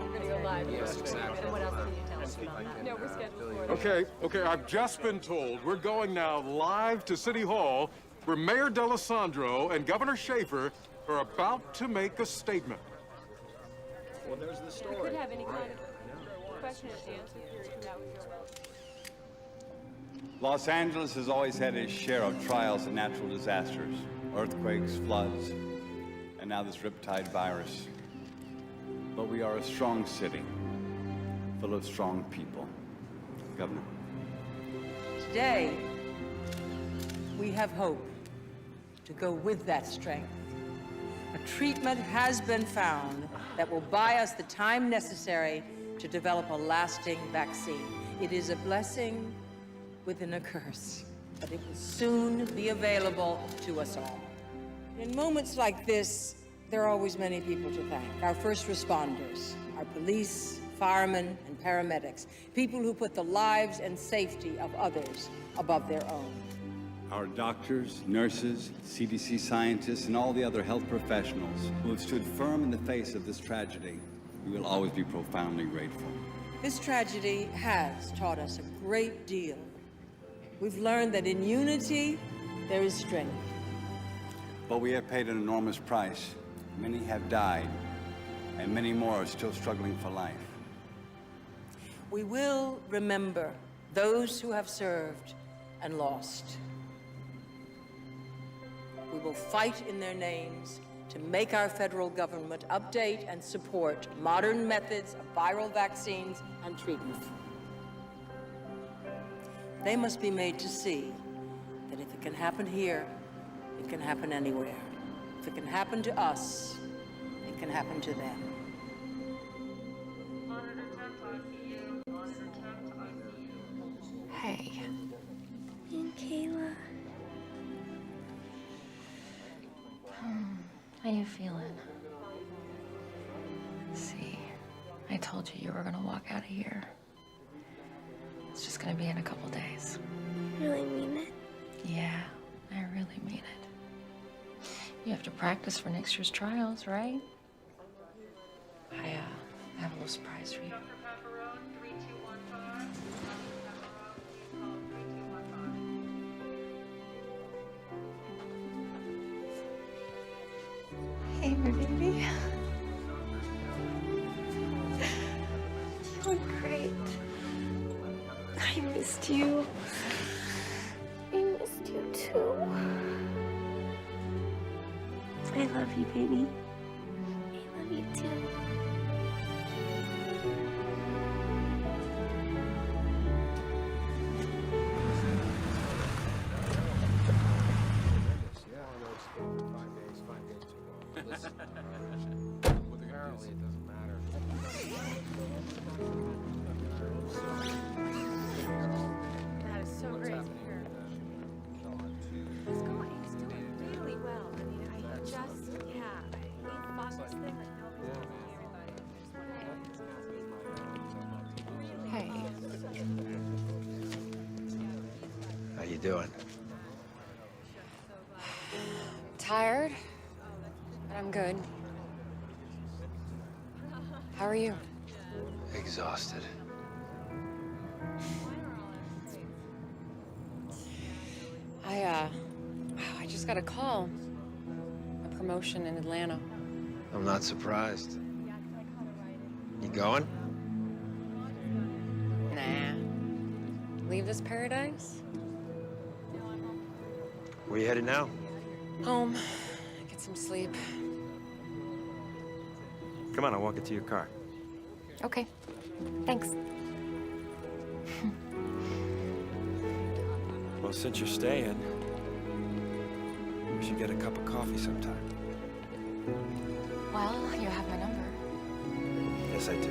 We're gonna go live. Yes, exactly. And what else can you tell us about that? No, we're scheduled for it. Okay, I've just been told we're going now live to City Hall where Mayor D'Alessandro and Governor Schaefer are about to make a statement. Well, there's the We story. could have any kind of question and answer period. That would go well. Los Angeles has always had its share of trials and natural disasters, earthquakes, floods, and now this riptide virus. But we are a strong city, full of strong people. Governor. Today, we have hope to go with that strength. A treatment has been found that will buy us the time necessary to develop a lasting vaccine. It is a blessing within a curse, but it will soon be available to us all. In moments like this, there are always many people to thank. Our first responders, our police, firemen, and paramedics, people who put the lives and safety of others above their own. Our doctors, nurses, CDC scientists, and all the other health professionals who have stood firm in the face of this tragedy, we will always be profoundly grateful. This tragedy has taught us a great deal. We've learned that in unity, there is strength. But we have paid an enormous price. Many have died, and many more are still struggling for life. We will remember those who have served and lost. We will fight in their names to make our federal government update and support modern methods of viral vaccines and treatment. They must be made to see that if it can happen here, it can happen anywhere. If it can happen to us, it can happen to them. Hey. And Kayla. How you feeling? See, I told you were gonna walk out of here. It's just gonna be in a couple days. You really mean it? Yeah, I really mean it. You have to practice for next year's trials, right? I have a little surprise for you. Hey, my baby. You look great. I missed you. I missed you too. I love you, baby. I love you too. Apparently, it doesn't matter. That is so great to hear. He's going. He's doing really well. I mean, I just, yeah. How you doing? Tired, but I'm good. How are you? Exhausted. I just got a call. A promotion in Atlanta. I'm not surprised. You going? Nah. Leave this paradise? Where you headed now? Home. Get some sleep. Come on, I'll walk it to your car. Okay. Thanks. Well, since you're staying, we should get a cup of coffee sometime. Well, you have my number. Yes, I do.